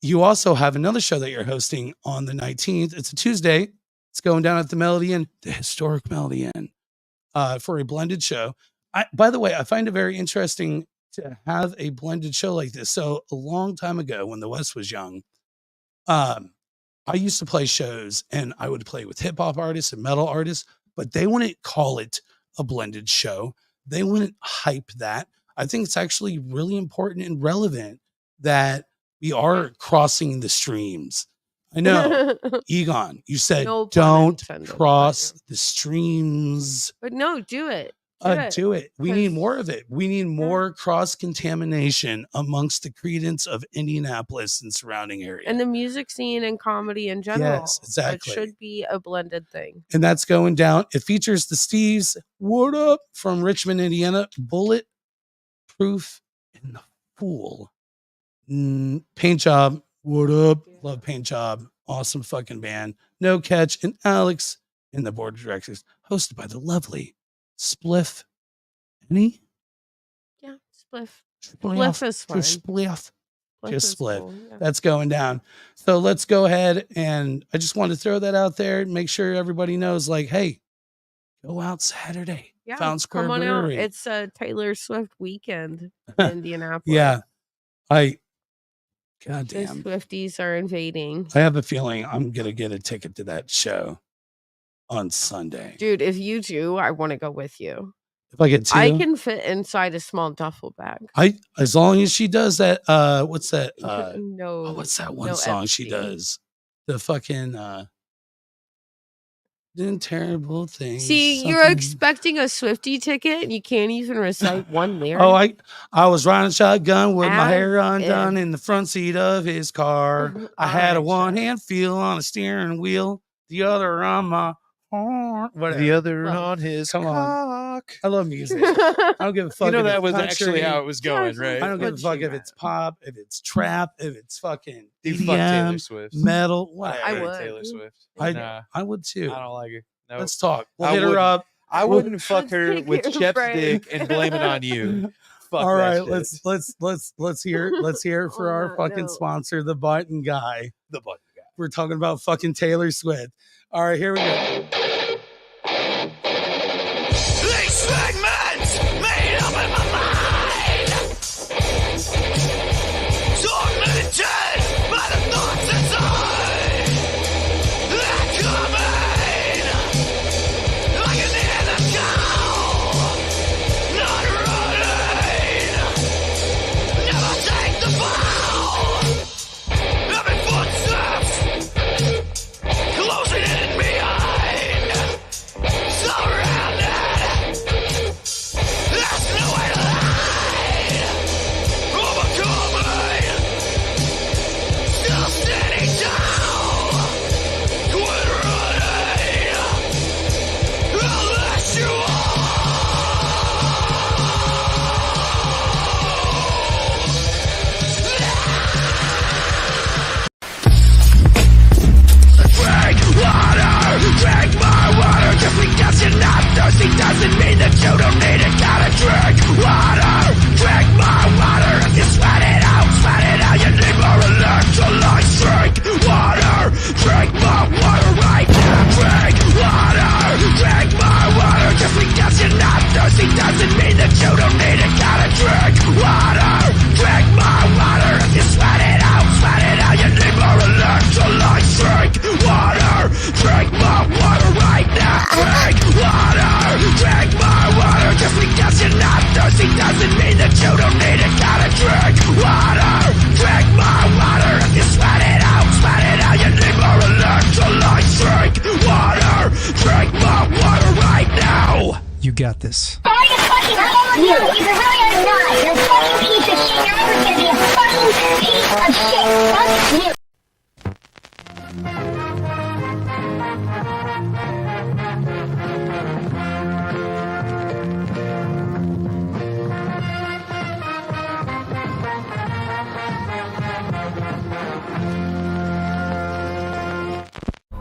You also have another show that you're hosting on the 19th. It's a Tuesday. It's going down at the Melody Inn, the historic Melody Inn, for a blended show. By the way, I find it very interesting to have a blended show like this. So a long time ago when the West was young, I used to play shows and I would play with hip hop artists and metal artists, but they wouldn't call it a blended show. They wouldn't hype that. I think it's actually really important and relevant that we are crossing the streams. I know, Egon, you said don't cross the streams. But no, do it. Do it. We need more of it. We need more cross-contamination amongst the credence of Indianapolis and surrounding area. And the music scene and comedy in general. Yes, exactly. It should be a blended thing. And that's going down. It features the Steves, what up, from Richmond, Indiana, Bulletproof and the Fool. Paint Job, what up? Yeah. Love Paint Job. Awesome fucking band. No Catch and Alex in the board of directors, hosted by the lovely Spliff Any? Yeah, Spliff. Spliff is fun. Spliff. Just Spliff. Cool, yeah. That's going down. So let's go ahead, and I just wanted to throw that out there and make sure everybody knows, like, hey, go out Saturday. Yeah, Fountain Square come on Brewery. Out. It's a Taylor Swift weekend in Indianapolis. Yeah. Goddamn. The Swifties are invading. I have a feeling I'm going to get a ticket to that show on Sunday. Dude, if you do, I want to go with you. If I get two, I can fit inside a small duffel bag. As long as she does that, what's that? No. What's that one song she does? The fucking doing terrible things. See, you're expecting a Swiftie ticket and you can't even recite one lyric. Oh, I was riding shotgun with my hair undone in the front seat of his car. I had a one-hand feel on a steering wheel, the other on my horn. The other on his cock. I love music. I don't give a fuck. You know, that was actually how it was going, right? I don't give a fuck if it's pop, if it's trap, if it's fucking EDM, fuck Taylor Swift, metal, whatever. I would. Taylor Swift. I would too. I don't like her. Nope. Let's talk. We'll hit her up. I wouldn't fuck her with chapstick and blame it on you. Fuck. All right, let's hear for our fucking sponsor, the Button Guy. The Button Guy. We're talking about fucking Taylor Swift. All right, here we go. Expect got this. Are you fucking you? Either really or not. You're a fucking piece of shit. You're always gonna be a fucking piece of shit. Fuck you.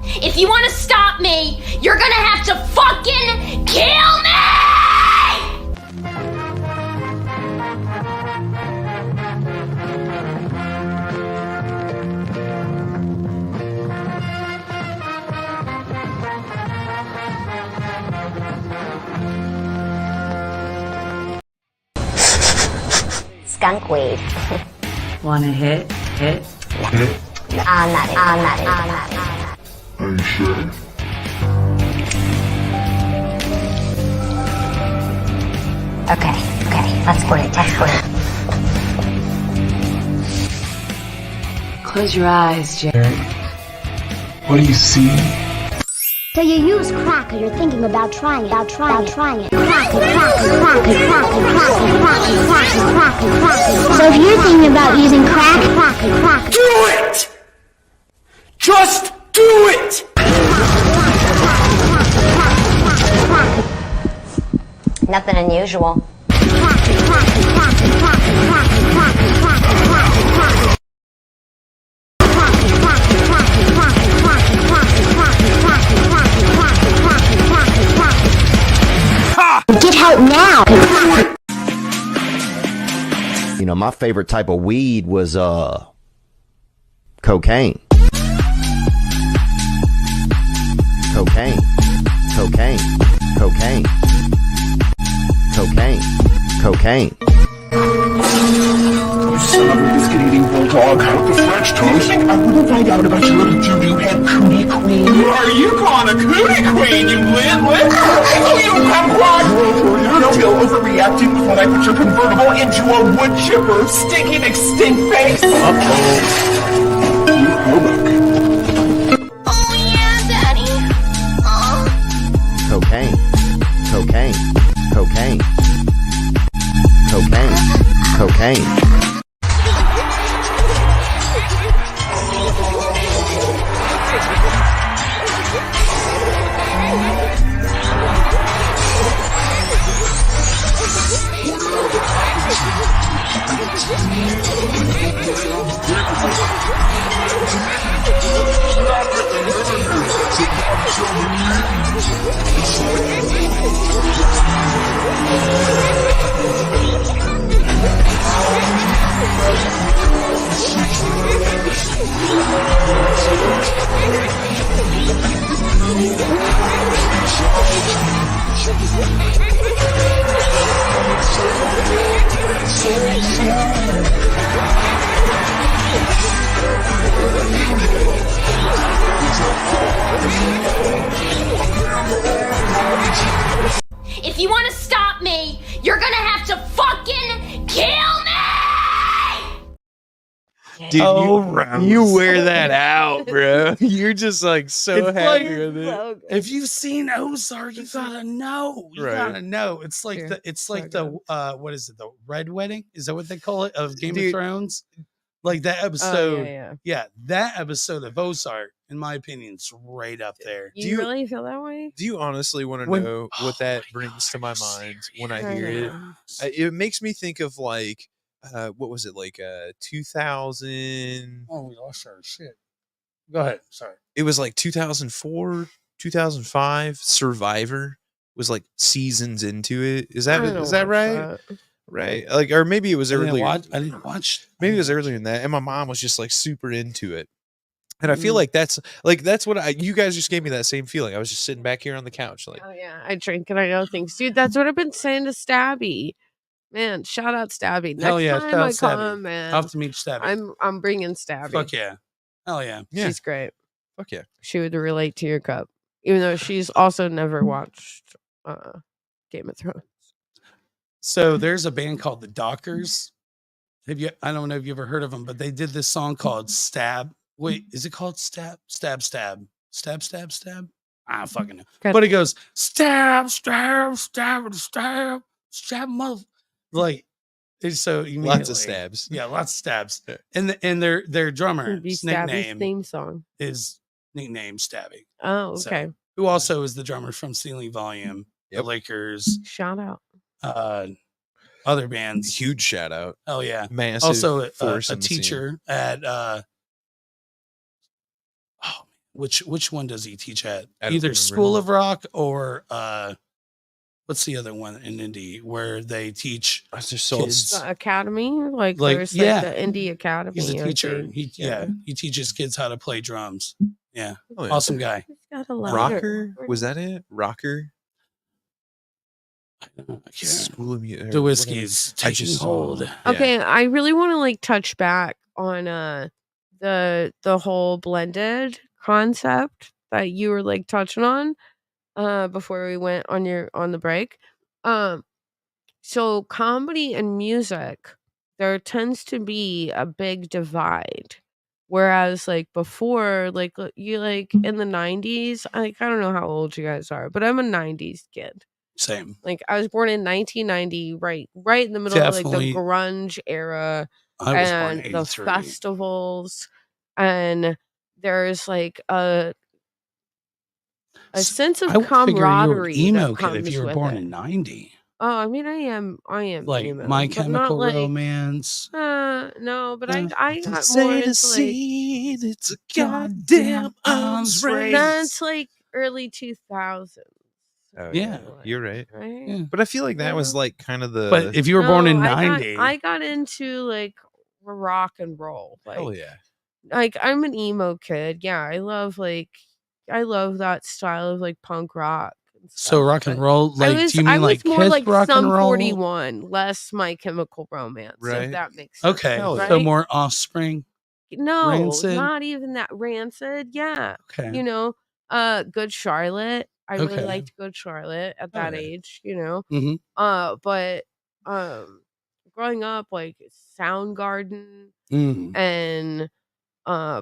If you want to stop me, you're gonna have to fucking kill me! Skunk weed. Wanna hit? Hit? I'm not. Are you sure? Okay, let's squirt it, text squirt. Close your eyes, Jerry. What do you see? So you use crack or you're thinking about trying it, Crack. So if you're thinking about using crack. Do it! Just do it! Nothing unusual. Get help now! You know, my favorite type of weed was cocaine. Cocaine. You son of a biscuit-eating bulldog with the French toast. I wouldn't find out about your little doo-doo head cootie queen. Who are you calling a cootie queen, you litwit? Oh, you kumquat! You're still overreacting with when I put your convertible into a wood chipper, stinking extinct face. Uh-oh. You hobo. Oh yeah, Daddy. Cocaine. If you want to stop me, you're gonna have to fucking kill me! Dude, you wear that out, bro. You're just like so It's happy like- with it. If you've seen Ozark, you gotta know. You Right. gotta know. It's like Sure. what is it? The Red Wedding? Is that what they call it? Of Game of Dude. Thrones? Like that Oh, episode. yeah. Yeah, that episode of Ozark, in my opinion, is right up there. You, Do you- really feel that way? Do you honestly want to When- know what Oh that my brings God, to my I've seen mind when I hear it? know. It makes me think of like, what was it, like 2000? Oh, we lost our shit. Go ahead. Sorry. It was like 2004, 2005. Survivor was like seasons into it. Is I that don't is that watch right? that. Right. Like, or maybe it was I didn't earlier. I didn't watch. Maybe it was earlier than that, and my mom was just like super into it. And I Mm. feel like that's what you guys just gave me that same feeling. I was just sitting back here on the couch, like, Oh yeah, I drink and I know things, dude. That's what I've been saying to Stabby. Man, shout out Stabby. Next Hell yeah, time shout out I Stabby. come, man, I'll have to meet Stabby. I'm bringing Stabby. Fuck yeah. Hell yeah. yeah, She's great. fuck yeah. She would relate to your cup, even though she's also never watched Game of Thrones. So there's a band called the Dockers. I don't know if you ever heard of them, but they did this song called Stab. Wait, is it called Stab? Stab. I I don't fucking know. Okay. But it goes stab, mother. Like it's so immediately. Lots of stabs. Yeah, lots of stabs. And their drummer's Stabby's nickname theme song. is nicknamed Stabby. Oh, So, okay. who also is the drummer from Ceiling Volume, the Lakers, Shout out. other bands. Huge shout out. Oh yeah. Massive Also a force in the scene. teacher at which one does he teach at? I don't Either remember. School of Rock or what's the other one in Indy where they teach There's so kids? The academy, like Like, there's yeah. like the indie academy. He's a I teacher. think. He teaches kids how to play drums. Yeah. Oh, yeah. Awesome guy. He's got a lighter. Rocker? Was that it? Rocker? Yeah. School of Music. The whiskey's taking hold. Okay, I really want to like touch back on the whole blended concept that you were like touching on before we went on the break. So comedy and music, there tends to be a big divide. Whereas like before, like you like in the 90s, I don't know how old you guys are, but I'm a 90s kid. Same. Like I was born in 1990, right in the middle Definitely. of like the grunge era I was born and in the 83. festivals, and there's like a sense of I would figure you were an camaraderie. emo that kid if comes you were with born it. in 90. Oh, I mean, I am Like emo, My but not Chemical like Romance. no, but I got Say more the into like scene, it's a goddamn arms race. that's like early 2000s. Oh, Yeah. You're right. Right? Yeah. But I feel like that was like kind of the. But if you were born in No, 90, I got into like rock and roll. Like, hell yeah. like I'm an emo kid. Yeah, I love that style of like punk rock. And so stuff, rock and but roll, like do you I mean was like more Kiss like rock Sum and roll? 41, less My Chemical Romance, Right. if that makes sense. Okay, Hell yeah. so right? more Offspring. No, Rancid? not even that. Rancid, yeah. Okay. You know, Good Charlotte. I really Okay. liked Good Charlotte at Oh, that yeah. age, you know. Mhm. But growing up, like Soundgarden Mm. and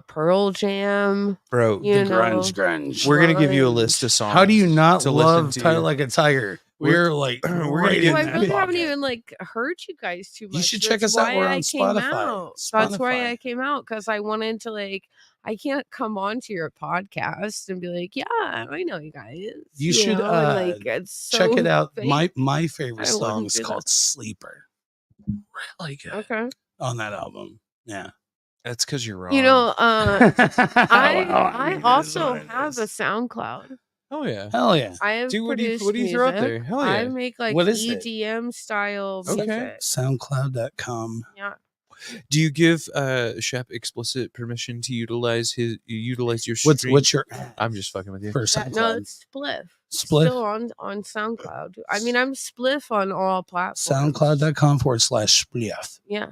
Pearl Jam, Bro, you know, Grunge. we're going to give you a grunge. list of songs. How do you not to love listen to? Tight Like a Tiger? We're like we're gonna right get in Well, I that really haven't pocket. even like heard you guys too much. You should check That's us out. why We're on I came Spotify. out. That's why Spotify. I came out, because I wanted to like. I can't come onto your podcast and be like, yeah, I know you guys. You should know, and, like, it's check so it out. fake. My favorite I wouldn't song is do called that. Sleeper. Really good Okay. on that album. Yeah. That's because you're wrong. You know, I I also have a SoundCloud. Oh, yeah. Hell yeah. I have Dude, what do you produced throw up music. there? Hell I yeah. make like What is it? EDM style Okay. music. SoundCloud.com. Yeah. Do you give Shep explicit permission to utilize your stream? What's your I'm just fucking with you. for No, SoundCloud? it's Spliff. Spliff? Still on SoundCloud. I mean, I'm Spliff on all platforms. SoundCloud.com/spliff. Yeah.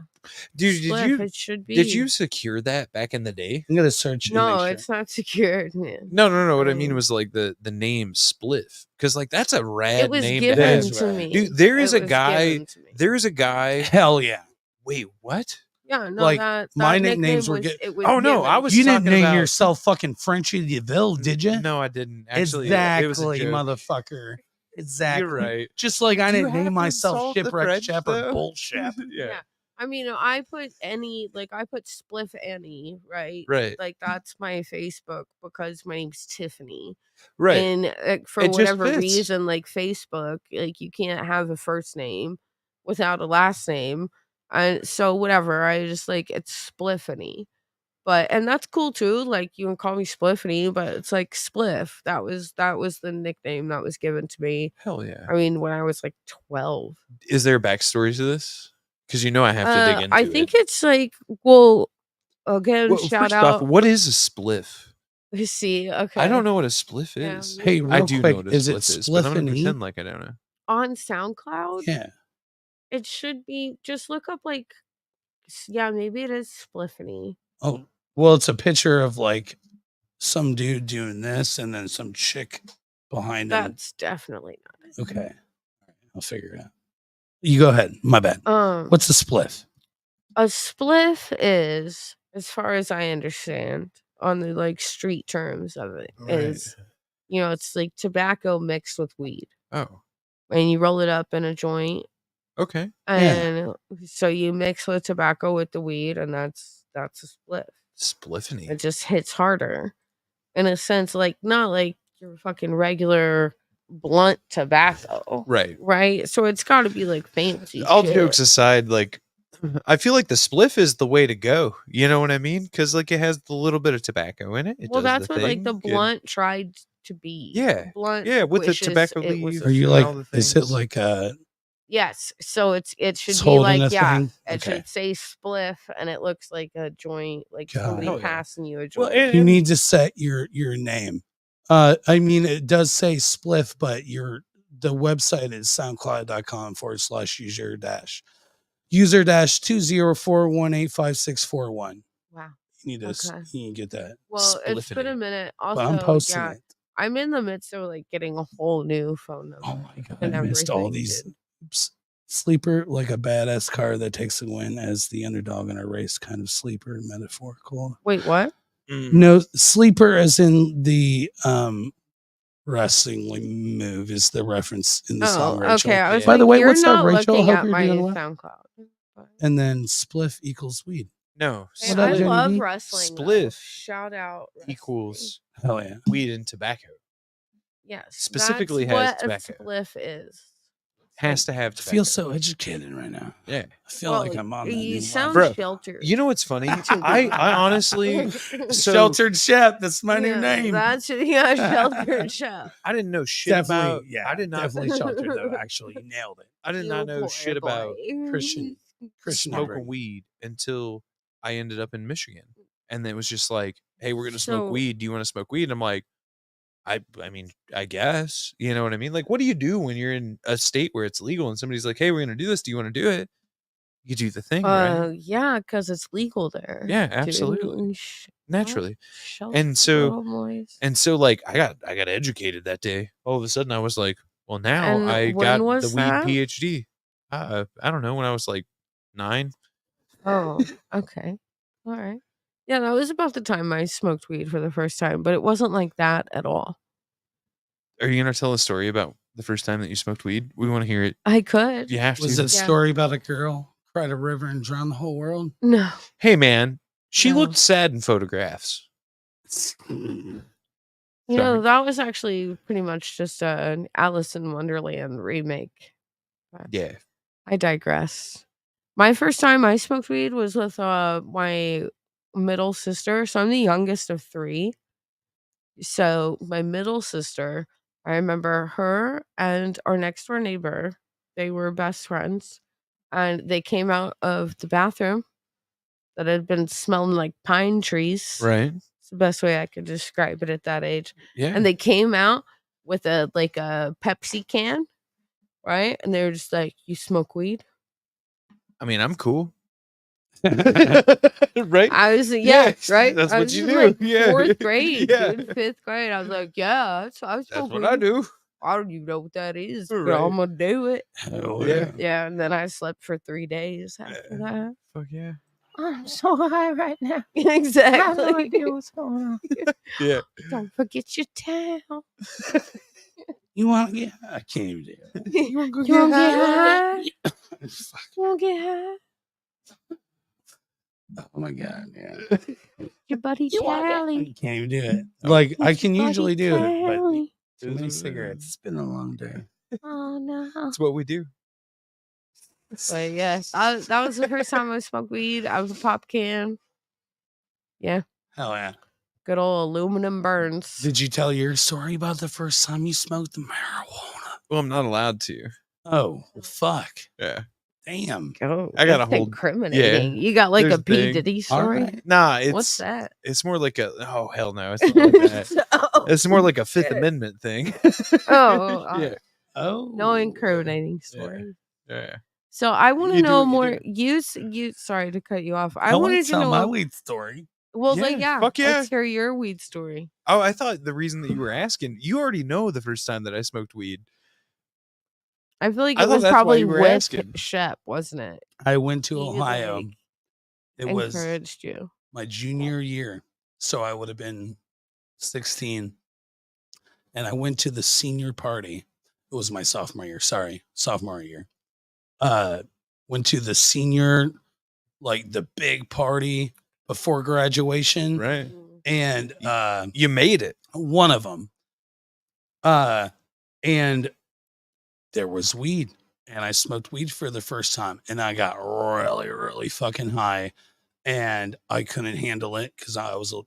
Dude, Spliff, it should be. did you secure that back in the day? I'm gonna search it. and No, make sure. it's not secured, man. No. What I mean Mm. was like the name Spliff, because like that's a rad It was name. given to have. That's to right. me. Dude, there is It a was guy. given to me. There's a guy. Hell yeah. Wait, what? Yeah, no, like, that my nickname nicknames were was, get- it was Oh, no, given. I was You didn't talking name about- yourself fucking Frenchy DeVille, did you? No, I didn't. Actually, exactly, it was a joke. motherfucker. Exactly. You're right. Just like I Do you didn't have name to myself insult the Shipwreck French, Shep or though? Bullshit. Yeah. I mean, I put Spliff Any, right? Right. Like that's my Facebook because my name's Tiffany. Right. And for It just whatever fits. reason, like Facebook, like you can't have a first name without a last name. And so whatever, I just like it's Spliffany. And that's cool too. Like you can call me Spliffany, but it's like Spliff. That was the nickname that was given to me. Hell yeah. I mean, when I was like 12. Is there a backstory to this? Because you know I have to dig into I it. think it's like, well, again, Well, shout first out. off, what is a spliff? See, okay. I don't know what a spliff Yeah, is. Hey, I real do quick, know what a is it spliff is, but I'm gonna Spliff Any? pretend like I don't know. On SoundCloud, Yeah. it should be. Just look up like, yeah, maybe it is Spliffany. Oh, well, it's a picture of like some dude doing this and then some chick behind him. That's definitely not it. Okay. All right, I'll figure it out. You go ahead. My bad. What's a spliff? A spliff is, as far as I understand, on the like street terms of it, is it's like tobacco mixed with weed. Oh, And you roll it up in a joint. okay. And so you mix the tobacco with the weed, and that's a spliff. Spliff Any. It just hits harder. In a sense, like not like your fucking regular blunt tobacco. Right? So it's gotta be like fancy. All shit. jokes aside, like I feel like the spliff is the way to go. You know what I mean? Because like it has the little bit of tobacco in it. Well, that's what like the blunt tried to be. Yeah. The blunt Yeah, with the wishes tobacco it was leaf. Are you and like? all the Is it things. like Yes. So it should It's be holding like a thing? it Okay. should say spliff, and it looks like a joint, like God. somebody Hell yeah. passing you a joint. You need to set your name. I mean, it does say Spliff, but the website is soundcloud.com/user 204185641. Wow. You need to get that. Well, it's been a minute. Also, I'm posting it. I'm in the midst of like getting a whole new phone number. Oh my god, and I missed all everything, these. dude. Sleeper, like a badass car that takes the win as the underdog in a race, kind of sleeper metaphorical. Wait, what? No, sleeper as in the wrestling move is the reference in the song. Rachel. Okay. I was By the like, way, you're what's up, not Rachel? looking Hope at you're my doing well. SoundCloud. And then spliff equals weed. No. Hey, What up, I Jenny love B? wrestling. though. Spliff Shout out. wrestling. equals Hell yeah. weed and tobacco. Yes. Specifically that's has what tobacco. a spliff is. Has to have I tobacco. feel so educated right now. Yeah. I feel like I'm on that You new sound level. sheltered. You know what's funny? I honestly Sheltered Chef. That's my new name. That's sheltered chef. I didn't know shit about. Yeah, I did not definitely sheltered though. Actually, you nailed it. I did not know shit about Christian smoking upbringing. weed until I ended up in Michigan, and it was just like, "Hey, we're gonna smoke So- weed. Do you want to smoke weed?" And I'm like, I mean, I guess. You know what I mean? Like, what do you do when you're in a state where it's legal and somebody's like, "Hey, we're gonna do this. Do you want to do it?" You do the thing, right? Yeah, because it's legal there. Yeah, dude. absolutely. Naturally. Sheltered And so, little boys. like, I got educated that day. All of a sudden, I was like, well, now And I when got was the weed that? PhD. I don't know, when I was like 9. Oh, okay. All right. Yeah, that was about the time I smoked weed for the first time, but it wasn't like that at all. Are you gonna tell a story about the first time that you smoked weed? We want to hear it. I could. You have to. Was it a Yeah. story about a girl cried a river and drowned the whole world? No. Hey, man, she No. looked sad in photographs. You know, that was actually pretty much just an Alice in Wonderland remake. But Yeah. I digress. My first time I smoked weed was with my middle sister. So I'm the youngest of 3. So my middle sister, I remember her and our next door neighbor, they were best friends. And they came out of the bathroom that had been smelling like pine trees. Right. It's the best way I could describe it at that age. Yeah. And they came out with a Pepsi can, right? And they were just like, "You smoke weed?" I mean, I'm cool. Right? I was right. That's I what was you in, do. like, Yeah. 4th grade, Yeah. dude, 5th grade. I was like, "Yeah, I That's smoke what weed. I do. I don't even know what that is, but Right. I'm gonna do it." Hell Yeah. Yeah, and then I slept for 3 days after that. Fuck yeah. I'm so high right now. I have no Exactly. idea what's going on. Yeah. Don't forget your towel. You want to get? I can't even do it. You want to You wanna get high? Fuck. You want to get high? Oh my god, yeah. Your buddy I Tally. can't even do it. Like I can Buddy usually do it, but Tally. too many cigarettes. It's been a long day. Oh no. That's what we do. But yes, that was the first time I smoked weed. I was a pop can. Yeah, Hell yeah. good old aluminum burns. Did you tell your story about the first time you smoked the marijuana? Well, I'm not allowed to. Oh, well, fuck. Yeah. Damn. Oh, I got that's a whole- incriminating. You got like there's a a P thing. Diddy All story. right. Nah, What's that? it's more like a hell no, it's not like that. Oh, It's more like a Fifth shit. Amendment thing. Oh, yeah. Oh. no incriminating story. Yeah. So I want to You do know what you more. do. You. Sorry to cut you off. I I want wanted to to tell my know. weed story. Well, Yeah, like, yeah. fuck yeah. Let's hear your weed story. Oh, I thought the reason that you were asking, you already know the first time that I smoked weed. I feel like I it thought was that's why probably you were with asking. Shep, wasn't it? I went to He, Ohio. like, It was encouraged you. my junior year. So I would have been 16. and I went to the senior party. It was my sophomore year. Sorry, sophomore year. Went to the senior, like the big party before graduation. Right. And you made it. One of them. And there was weed. And I smoked weed for the first time. And I got really, really fucking high. And I couldn't handle it because I was a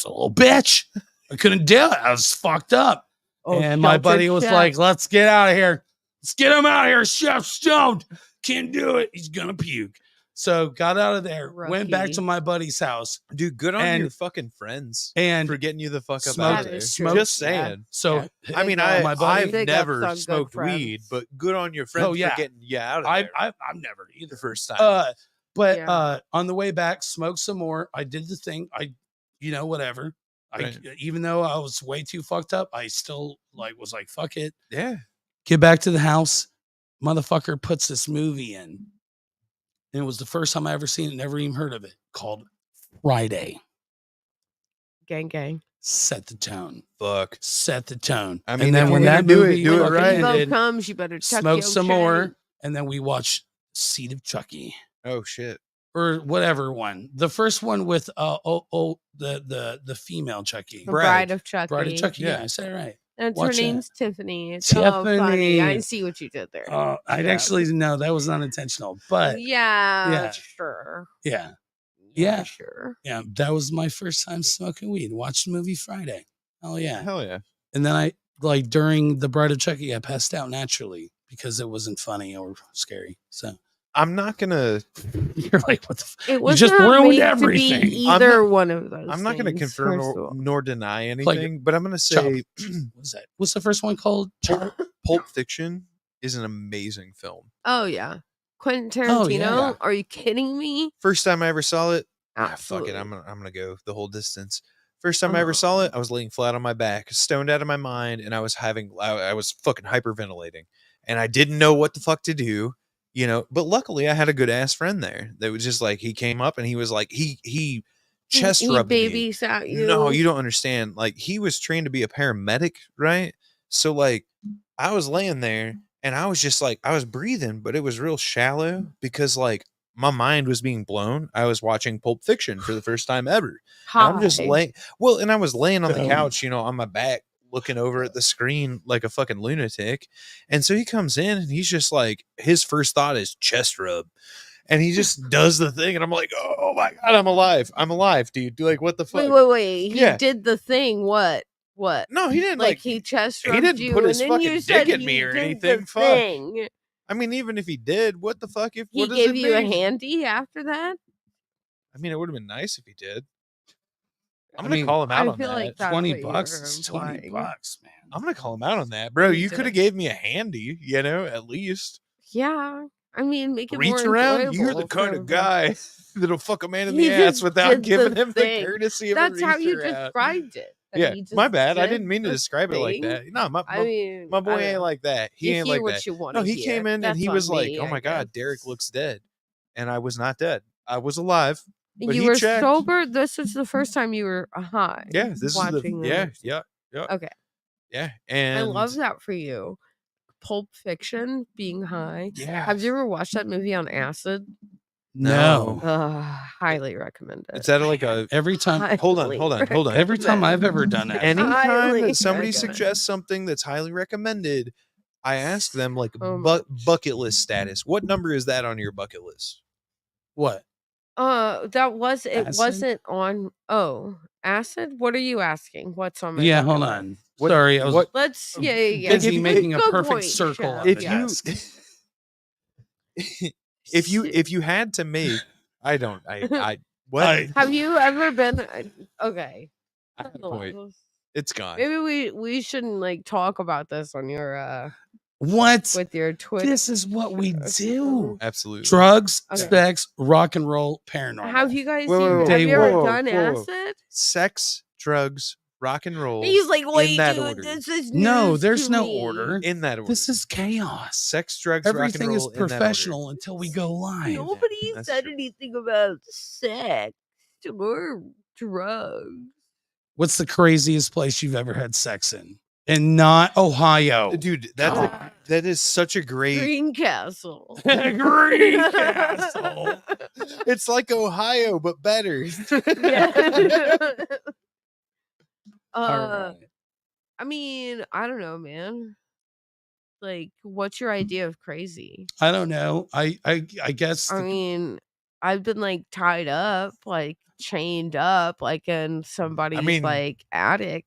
little bitch. I couldn't do it. I was fucked up. And my buddy was like, let's get out of here. Let's get him out of here. Chef stoned. Can't do it. He's going to puke. So got out of there, went back to my buddy's house. Dude, good on your fucking friends and for getting you the fuck up out of there. Just saying. Yeah. So, I mean, I've never smoked weed, but good on your friends for getting you out of there. I've never either. The first time. But on the way back, smoked some more. I did the thing. Whatever. Right. Even though I was way too fucked up, I still was like, fuck it. Yeah. Get back to the house. Motherfucker puts this movie in. And it was the first time I ever seen it, never even heard of it, called Friday. Gang, gang. Set the tone. Fuck. Set the tone. I mean, and then when that movie do it fucking right. ended, Comes, you better smoke some more. And then we watched Seed of Chucky. Oh, shit. Or whatever one. The first one with the female Chucky. Bride of Chucky. Bride of Chucky. Yeah, I said it right. And Watch her name's that. Tiffany. It's Tiffany. funny. I see what you did there. I actually no, that was unintentional. But yeah, sure. Yeah, sure. Yeah, that was my first time smoking weed. Watched the movie Friday. Hell yeah. Hell yeah. And then I during the Bride of Chucky, I passed out naturally because it wasn't funny or scary. So I'm not gonna. You're like, what the? It you just ruined everything. To be either one of those. I'm not gonna confirm nor deny anything, but I'm gonna say, what's that? What's the first one called? Pulp Fiction is an amazing film. Oh yeah, Quentin Tarantino. Are you kidding me? First time I ever saw it. Absolutely. Fuck it. I'm gonna go the whole distance. First time I ever saw it, I was laying flat on my back, stoned out of my mind, and I was fucking hyperventilating, and I didn't know what the fuck to do. But luckily I had a good ass friend there that was just like, he came up and he was like, he chest rubbed me. Babysat you. No, you don't understand. Like, he was trained to be a paramedic, right? So like, I was laying there and I was just like, I was breathing, but it was real shallow because like my mind was being blown. I was watching Pulp Fiction for the first time ever. I'm just laying. Well, and I was laying on the couch, on my back, looking over at the screen like a fucking lunatic. And so he comes in and he's just like, his first thought is chest rub. And he just does the thing. And I'm like, oh my God, I'm alive. I'm alive, dude. Like, what the fuck? Wait. He did the thing. What? No, he didn't. Like he chest rubbed he didn't you, put his and then fucking you said dick at me or anything. Fuck. Thing. I mean, even if he did, what the fuck? If he gave you a handy after that? I mean, it would have been nice if he did. I'm gonna call him out on that. Like $20 is $20, man. I'm gonna call him out on that, bro. You could have gave me a handy, at least. Yeah, I mean, make it reach more around. You're the kind of guy that'll fuck a man in the ass without giving him the courtesy of That's a how you reach-around. described it. Yeah, my bad. I didn't mean to describe it like that. No, my boy ain't like that. He ain't like that. No, he came in and he was like, "Oh my God, Derek looks dead," and I was not dead. I was alive. But you were sober. This is the first time you were high. Yeah, this is the yeah. Okay. Yeah, and I love that for you. Pulp Fiction, being high. Yeah. Have you ever watched that movie on acid? No. Highly recommend it. Is that like a every time? Hold on. Every time I've ever done that, anytime that somebody suggests something that's highly recommended, I ask them like bucket list status. What number is that on your bucket list? What? That was it. Acid? Wasn't on. Oh, acid. What are you asking? What's on my? Yeah, bucket hold list? on. Sorry, I was. Let's. Yeah. Busy making a Good perfect point, circle. Chef. On If the you, desk. if you had to make, I don't. I what? Have you ever been? Okay. I have a point. It's gone. Maybe we shouldn't like talk about this on your What? with your Twitter. This is what we do. Absolutely. Drugs, sex, rock and roll, paranormal. Have you guys Whoa, have you ever done whoa. acid? Sex, drugs, rock and roll. He's like, wait, in that dude, order. this is No, news there's to no me. order. In that order. This is chaos. Sex, drugs, Everything rock and is roll in that order. professional until we go live. Nobody That's said true. anything about sex or drugs. What's the craziest place you've ever had sex in? And not Ohio. Dude, that is such a great Greencastle. Greencastle. It's like Ohio, but better. Yeah. All right. I mean, I don't know, man. Like, what's your idea of crazy? I don't know. I guess. I mean, I've been like tied up, like chained up, like in somebody's like attic.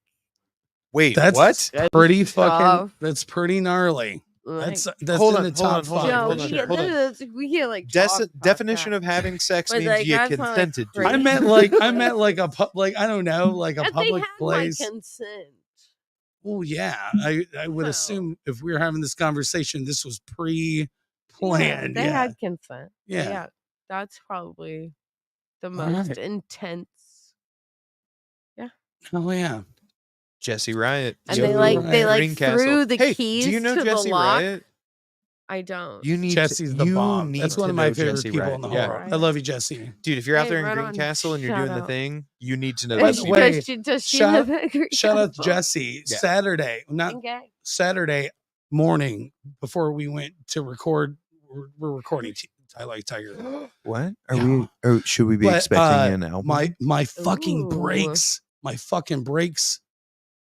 Wait, that's what? pretty Stuff. fucking. That's pretty gnarly. Like, That's hold in on, the top hold on, five. no, hold on, hold on. we can't like talk about Definition that. of having sex But, means like, you that's not, like, consented to crazy. I it. meant like a like I don't know, like a That public they had place. my consent. Well, yeah, I would So- assume if we were having this conversation, this was Yeah, pre-planned. they Yeah, had consent. But Yeah. yeah, that's probably the All most right. intense. Oh yeah. Jesse Riot. And Joe they like Greencastle. threw the Hey, keys do you know to Jesse the lock. Riot? I don't. You need Jesse's the you bomb. need That's one to of my know favorite Jesse people Riot. in the Yeah. whole world. I love you, Jesse. Dude, if you're out Hey, there in right on. Greencastle and you're Shout doing the out. thing, you need to know By Jesse the way, Riot. Does she shout- live at Shout out to Greencastle? Jesse. Yeah. Saturday, not Okay. Saturday morning before we went to record. We're recording I Like Tiger. What? Are Yeah. we or should we be But, expecting an album? my fucking Ooh. brakes,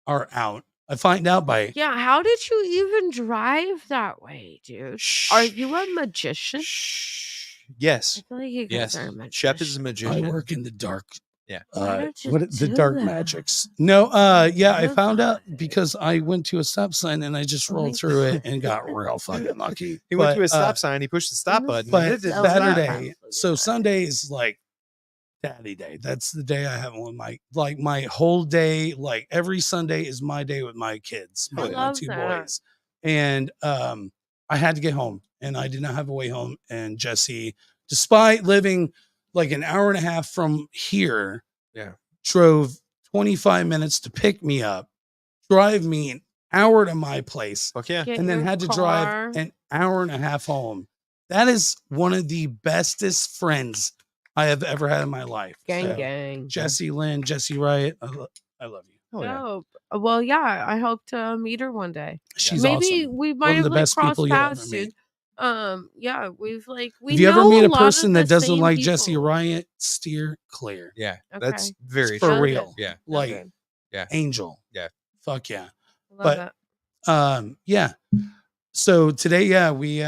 are out. I find out by Yeah, how did you even drive that way, dude? Are you a magician? Yes. I feel like you guys Yes. are a Shep is a magician. I magician. work in the dark. Yeah. Why don't you What the do dark that? magics? No, yeah, I What? found out because I went to a stop sign and I just Oh rolled my through it and got real fucking lucky. He went But, to a stop sign, he pushed the stop button. But and it didn't Saturday, stop. so Sunday is like Daddy Day. That's the day I have with my whole day. Like every Sunday is my day with my kids, I my love two that. boys. And I had to get home, and I did not have a way home. And Jesse, despite living like an hour and a half from here, drove 25 minutes to pick me up, drive me an hour to my place, Fuck yeah. Get and then your had to car. drive an hour and a half home. That is one of the bestest friends I have ever had in my life. Gang, So, gang. Jesse Lynn, Jesse Riot, I love you. Oh, yeah. Dope. Well, yeah, I hope to meet her one day. She's Maybe awesome. we One might of have the like best crossed people you'll ever paths, meet. dude. Yeah, we If you ever know meet a lot person of that the doesn't same like Jesse people. Riot, steer clear. Yeah. Okay. That's very For Sounds true. real. good. Yeah. Like good. Yeah. angel. Yeah. Fuck yeah. Love But that. yeah. So today, yeah, we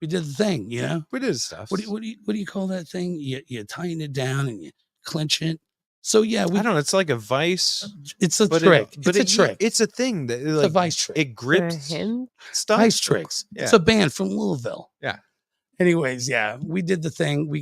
did the thing, you know. We did stuff. What do you call that thing? You tighten it down and you clench it. So yeah, I don't know. It's like a vice. it's a but trick. But It's a trick. It's a thing that It's a like, vice trick. it grips him? stuff. Vice tricks. Yeah. It's a band from Louisville. Yeah. Anyways, yeah, we did the thing. We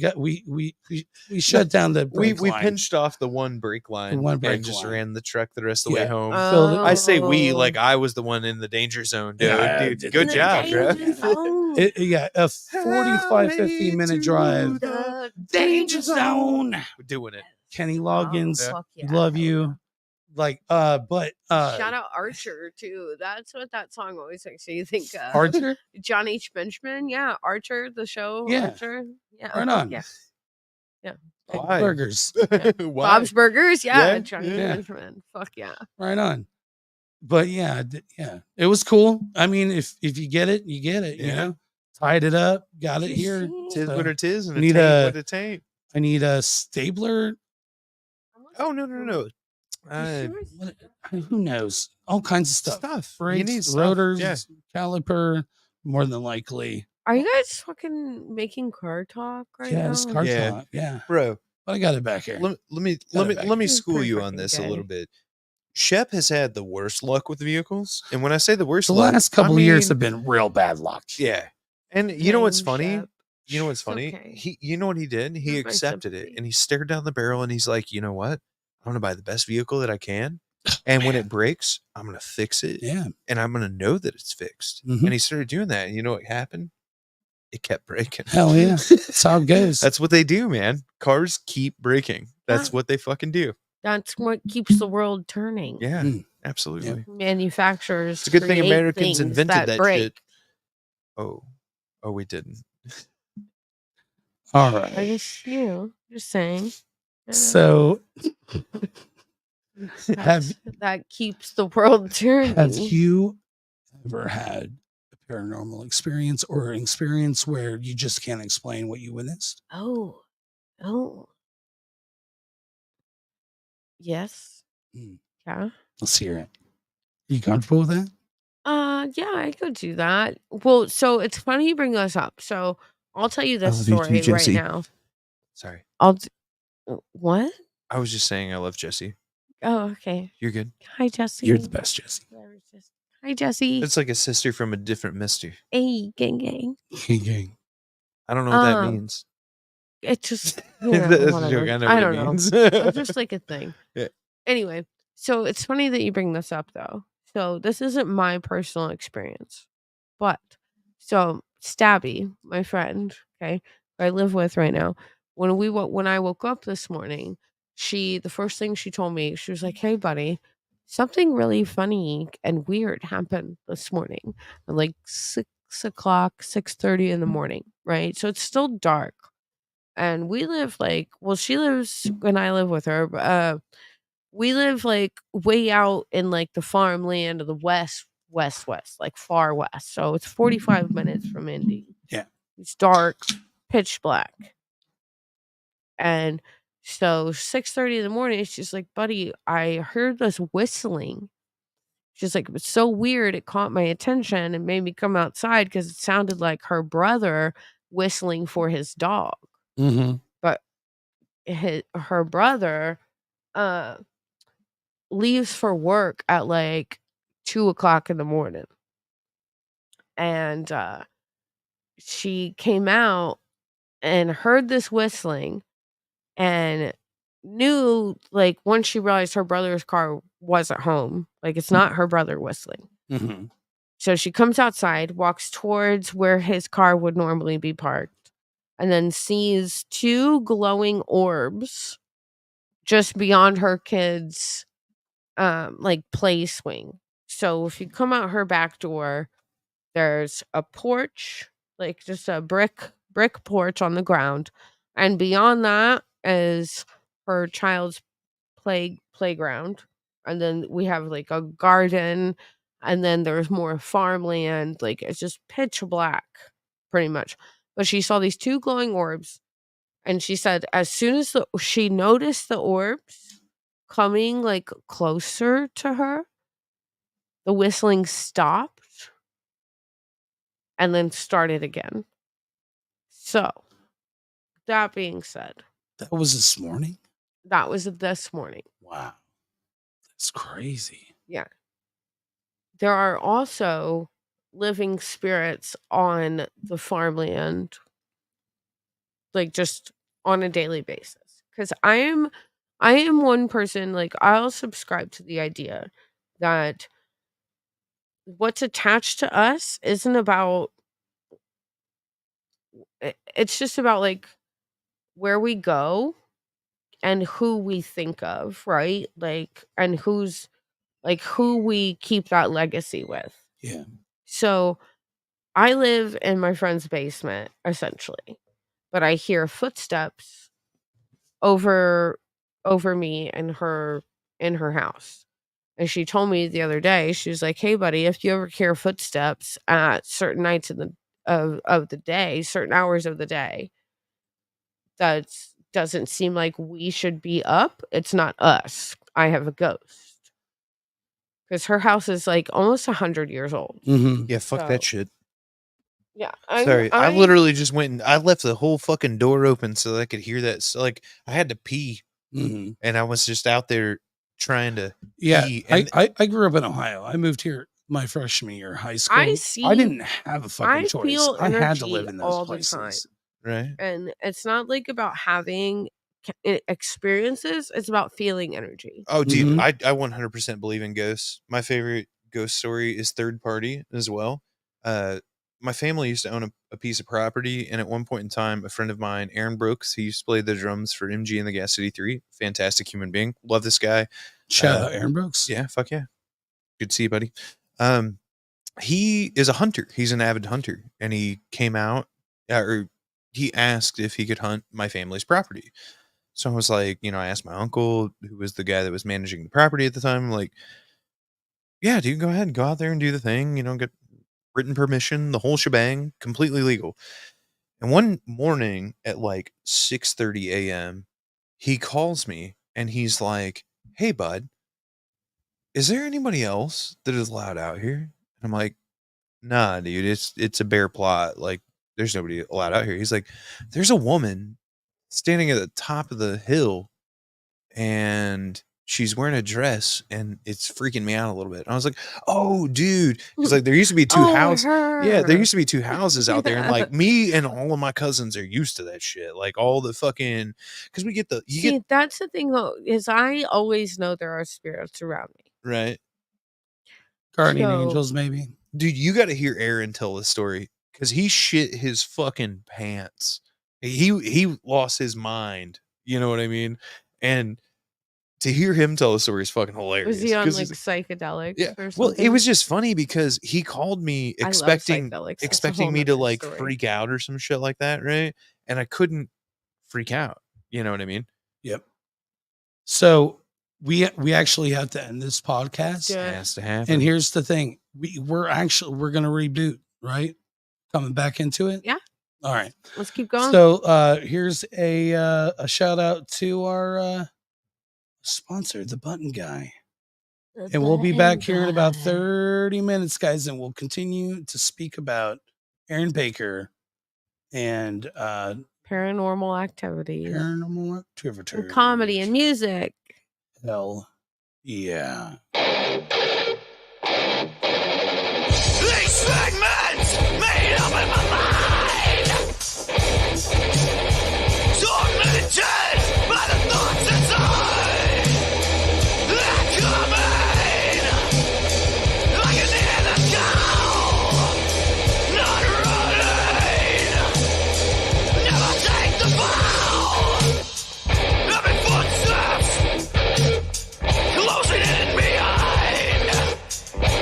shut down the we brake line. pinched off the one brake line one brake and just line. ran the truck the rest of the way Yeah. home. Filled it- I say we Oh. like I was the one in the danger zone, dude. Yeah, Dude, did good the job, bro. Danger zone. Yeah, a 45, 50-minute drive. The Danger zone. We're doing it. Kenny Loggins, Oh, fuck yeah. love Hell you. Like, but Shout out Archer too. That's what that song always makes me think of. Archer. John H. Benjamin. Yeah, Archer, the show. Yeah. Archer. Yeah. Right on. Yeah. Yeah. Why? Burgers. Why? Bob's Burgers. Yeah. Yeah, Johnny yeah. Benjamin. Fuck yeah. Right on. But yeah, yeah, it was cool. I mean, if you get it, you get it. You Yeah. know, tied it up, got it here. Tis So what it is, and need it a- ain't what it ain't. I need a stapler. Oh no. What, who knows? All kinds of stuff. Stuff. You Brakes, need stuff. rotors, Yeah. caliper. More than likely. Are you guys fucking making car talk right Yeah, now? this car Yeah. talk. Yeah, Bro, but I got it back here. let me Got it back. let me You're school you pretty on freaking this a gay. little bit. Shep has had the worst luck with vehicles, and when I say the worst The luck, last couple I years mean- have been real bad luck. yeah. And you know what's Same, funny? Shep. You know what's It's funny? okay. You know what he did? He Have my accepted it, sympathy. and he stared down the barrel, and he's like, you know what? I'm gonna buy the best vehicle that I can, and when it breaks, I'm gonna fix it, Yeah. and I'm gonna know that it's fixed. Mhm. And he started doing that, and you know what happened? It kept breaking. Hell yeah. That's how it goes. That's what they do, man. Cars keep breaking. That's what they fucking do. That's what keeps the world turning. Yeah, Mm. absolutely. Manufacturers. It's a good thing create Americans things invented that break. shit. Oh, we didn't. All I right. just, just saying. So that keeps the world turning. Have you ever had a paranormal experience or an experience where you just can't explain what you witnessed? Oh. Yes. Yeah. Let's hear it. Are you comfortable with that? Yeah, I could do that. Well, so it's funny you bring this up. So I'll tell you this love you too, story right Jesse. now. Sorry. What? I was just saying I love Jesse. Oh, okay. You're good. Hi, Jesse. You're the best, Jesse. Hi, Jesse. It's like a sister from a different mister. Hey, gang. Gang. I don't know what that means. It's just That's a whatever. joke. I know I what don't it means. know. It's just like a thing. Yeah. Anyway, so it's funny that you bring this up though. So this isn't my personal experience, but so Stabby, my friend, okay, who I live with right now, when I woke up this morning, the first thing she told me, she was like, "Hey, buddy, something really funny and weird happened this morning." At like 6:00, 6:30 in the morning, right? So it's still dark. And we live she lives and I live with her. We live like way out in like the farmland of the west, like far west. So it's 45 minutes from Indy. Yeah. It's dark, pitch black. And so 6:30 in the morning, she's like, "Buddy, I heard this whistling." She's like, "It was so weird. It caught my attention and made me come outside because it sounded like her brother whistling for his dog." Mm-hmm. But her brother leaves for work at like 2:00 in the morning. And she came out and heard this whistling and knew, like, once she realized her brother's car wasn't home, like, it's not her brother whistling. Mm-hmm. So she comes outside, walks towards where his car would normally be parked, and then sees two glowing orbs just beyond her kid's like play swing. So if you come out her back door, there's a porch, like just a brick porch on the ground, and beyond that is her child's playground. And then we have like a garden, and then there's more farmland. Like it's just pitch black pretty much. But she saw these two glowing orbs, and she said as soon as she noticed the orbs coming like closer to her, the whistling stopped and then started again. So, that being said, That was this morning? that was this morning. Wow. That's crazy. Yeah. There are also living spirits on the farmland, like just on a daily basis. Because I am one person, like I'll subscribe to the idea that what's attached to us isn't about, it's just about like where we go and who we think of, right? Like, and who's like who we keep that legacy with. Yeah. So I live in my friend's basement essentially, but I hear footsteps over me and her in her house. And she told me the other day, she was like, "Hey buddy, if you ever hear footsteps at certain nights of the day, certain hours of the day, that doesn't seem like we should be up, it's not us. I have a ghost." Because her house is like almost 100 years old. Mm-hmm. Yeah, fuck that shit. Yeah. Sorry, I literally just went and I left the whole fucking door open so that I could hear that. So, like, I had to pee, and I was just out there trying to pee. And I grew up in Ohio. I moved here my freshman year of high school. I didn't have a fucking choice. I had to live in those places. Right. And it's not like about having experiences, it's about feeling energy. Oh, dude, I 100% believe in ghosts. My favorite ghost story is third party as well. My family used to own a piece of property, and at one point in time, a friend of mine, Aaron Brooks, he used to play the drums for MG and the Gas City 3. Fantastic human being. Love this guy. Shout out Aaron Brooks. Yeah, fuck yeah. Good to see you, buddy. He is a hunter. He's an avid hunter, and he came out, or he asked if he could hunt my family's property. So I was like, I asked my uncle, who was the guy that was managing the property at the time, like, yeah, dude, go ahead, go out there and do the thing, get written permission, the whole shebang, completely legal. And one morning at like 6:30 a.m., he calls me and he's like, "Hey, bud, is there anybody else that is allowed out here?" And I'm like, "Nah, dude, it's a bare plot. Like, there's nobody allowed out here." He's like, "There's a woman standing at the top of the hill and she's wearing a dress and it's freaking me out a little bit." And I was like, "Oh, dude," because like there used to be two houses. Yeah, there used to be two houses out there, and like me and all of my cousins are used to that shit. Like all the fucking, because we get that's the thing though, is I always know there are spirits around me. Right. Guardian angels, maybe. Dude, you got to hear Aaron tell this story because he shit his fucking pants. He lost his mind. You know what I mean? And to hear him tell the story is fucking hilarious. Was he on like psychedelics? Yeah. Or something? Well, it was just funny because he called me expecting me to like freak out or some shit like that, right? And I couldn't freak out. You know what I mean? Yep. So we actually have to end this podcast. It has to happen. And here's the thing: we're gonna reboot, right? Coming back into it. Yeah. All right. Let's keep going. So here's a shout out to our sponsor, the Button Guy. And we'll be back here in about 30 minutes, guys, and we'll continue to speak about Aaron Baker and paranormal activities. Paranormal activities. And comedy and music. Hell yeah. These segments made up in my mind, tormented by the thoughts inside. They're coming like an anaconda, not running. Never take the fall. Every footsteps closing in behind,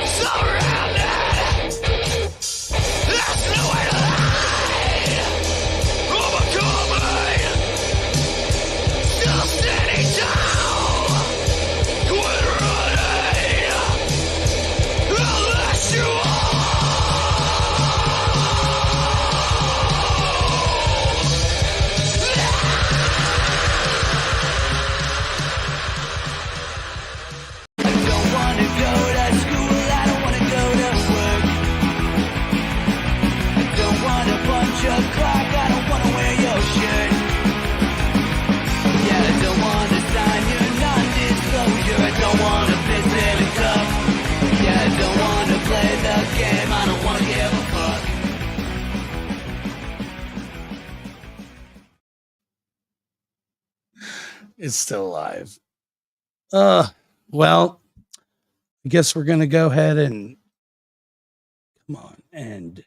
surrounded. There's no way to hide. Overcoming, still standing tall. Quit running, unless you It's still alive. Well, I guess we're gonna go ahead and come on and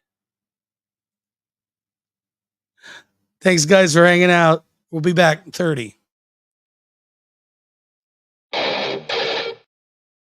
thanks guys for hanging out. We'll be back in 30.